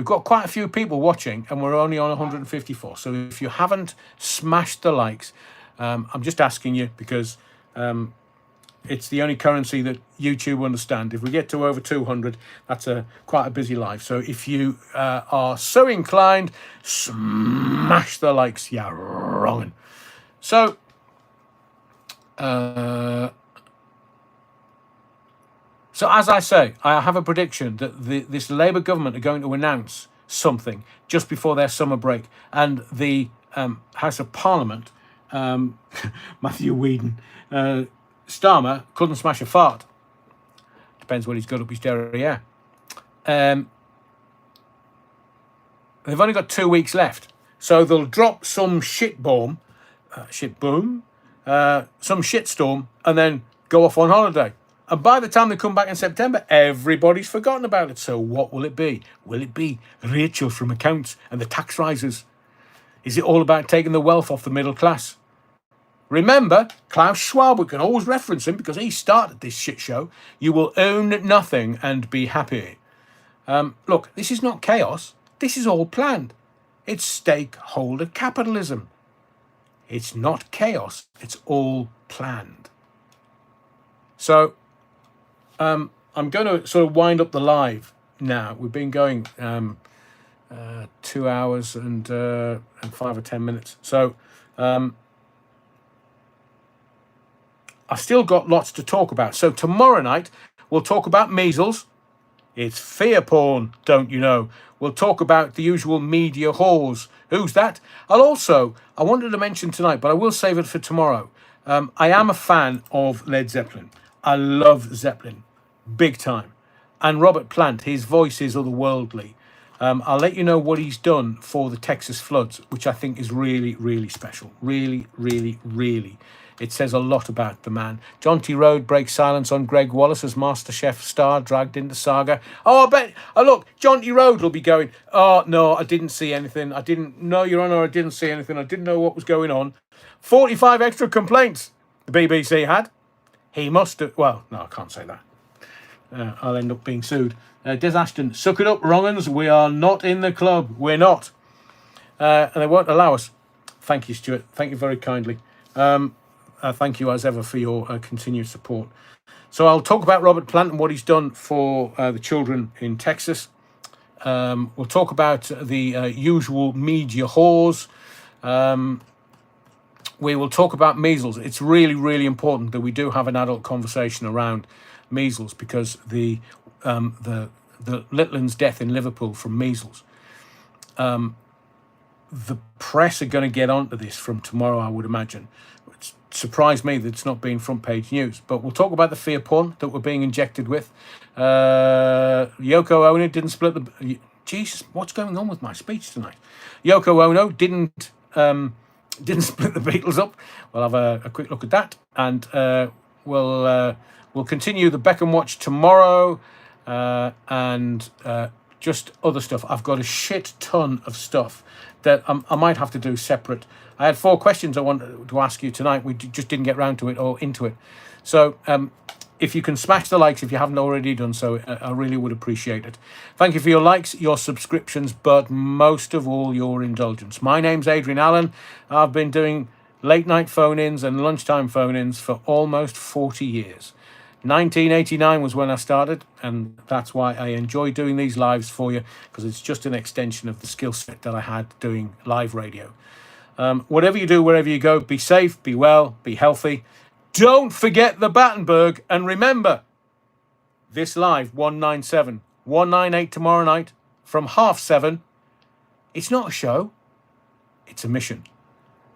got quite a few people watching, and we're only on 154. So if you haven't smashed the likes, I'm just asking you because it's the only currency that YouTube understand. If we get to over 200, that's quite a busy life. So if you are so inclined, smash the likes. Yeah, wrong. So, so as I say, I have a prediction that this Labour government are going to announce something just before their summer break, and the House of Parliament, Matthew Whedon, Starmer couldn't smash a fart. Depends what he's got up his derriere. They've only got 2 weeks left, so they'll drop some some shitstorm, and then go off on holiday. And by the time they come back in September, everybody's forgotten about it. So what will it be? Will it be Rachel from accounts and the tax rises? Is it all about taking the wealth off the middle class? Remember, Klaus Schwab, we can always reference him because he started this shit show. You will own nothing and be happy. Look, this is not chaos. This is all planned. It's stakeholder capitalism. It's not chaos. It's all planned. So, I'm going to sort of wind up the live now. We've been going 2 hours and 5 or 10 minutes. So, I've still got lots to talk about. So tomorrow night, we'll talk about measles. It's fear porn, don't you know? We'll talk about the usual media whores. Who's that? I wanted to mention tonight, but I will save it for tomorrow. I am a fan of Led Zeppelin. I love Zeppelin, big time. And Robert Plant, his voice is otherworldly. I'll let you know what he's done for the Texas floods, which I think is really, really special. Really, really, really. It says a lot about the man. John T. Rode breaks silence on Greg Wallace as MasterChef star dragged into saga. Oh, I bet. Oh, look, John T. Rode will be going, oh, no, I didn't see anything. No, Your Honour, I didn't see anything. I didn't know what was going on. 45 extra complaints the BBC had. He must have, well, no, I can't say that. I'll end up being sued. Des Ashton, suck it up, wrong'uns. We are not in the club. We're not. And they won't allow us. Thank you, Stuart. Thank you very kindly. Thank you as ever for your continued support. So I'll talk about Robert Plant and what he's done for the children in Texas. We'll talk about the usual media whores. We will talk about measles. It's really, really important that we do have an adult conversation around measles because the Litland's death in Liverpool from measles. The press are going to get onto this from tomorrow, I would imagine. It's surprised me that it's not been front page news. But we'll talk about the fear porn that we're being injected with. Yoko Ono didn't split the... Jesus, what's going on with my speech tonight? Yoko Ono didn't split the Beatles up. We'll have a quick look at that. And we'll continue the Beckham Watch tomorrow. And just other stuff. I've got a shit ton of stuff that I might have to do separate. I had 4 questions I wanted to ask you tonight. We just didn't get round to it or into it. So if you can smash the likes if you haven't already done so, I really would appreciate it. Thank you for your likes, your subscriptions, but most of all, your indulgence. My name's Adrian Allen. I've been doing late night phone-ins and lunchtime phone-ins for almost 40 years. 1989 was when I started, and that's why I enjoy doing these lives for you, because it's just an extension of the skill set that I had doing live radio. Whatever you do, wherever you go, be safe, be well, be healthy. Don't forget the Battenberg, and remember, this live 197, 198 tomorrow night from 7:30. It's not a show, it's a mission.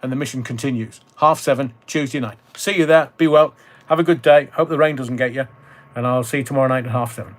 And the mission continues. 7:30 Tuesday night. See you there. Be well. Have a good day. Hope the rain doesn't get you. And I'll see you tomorrow night at 7:30.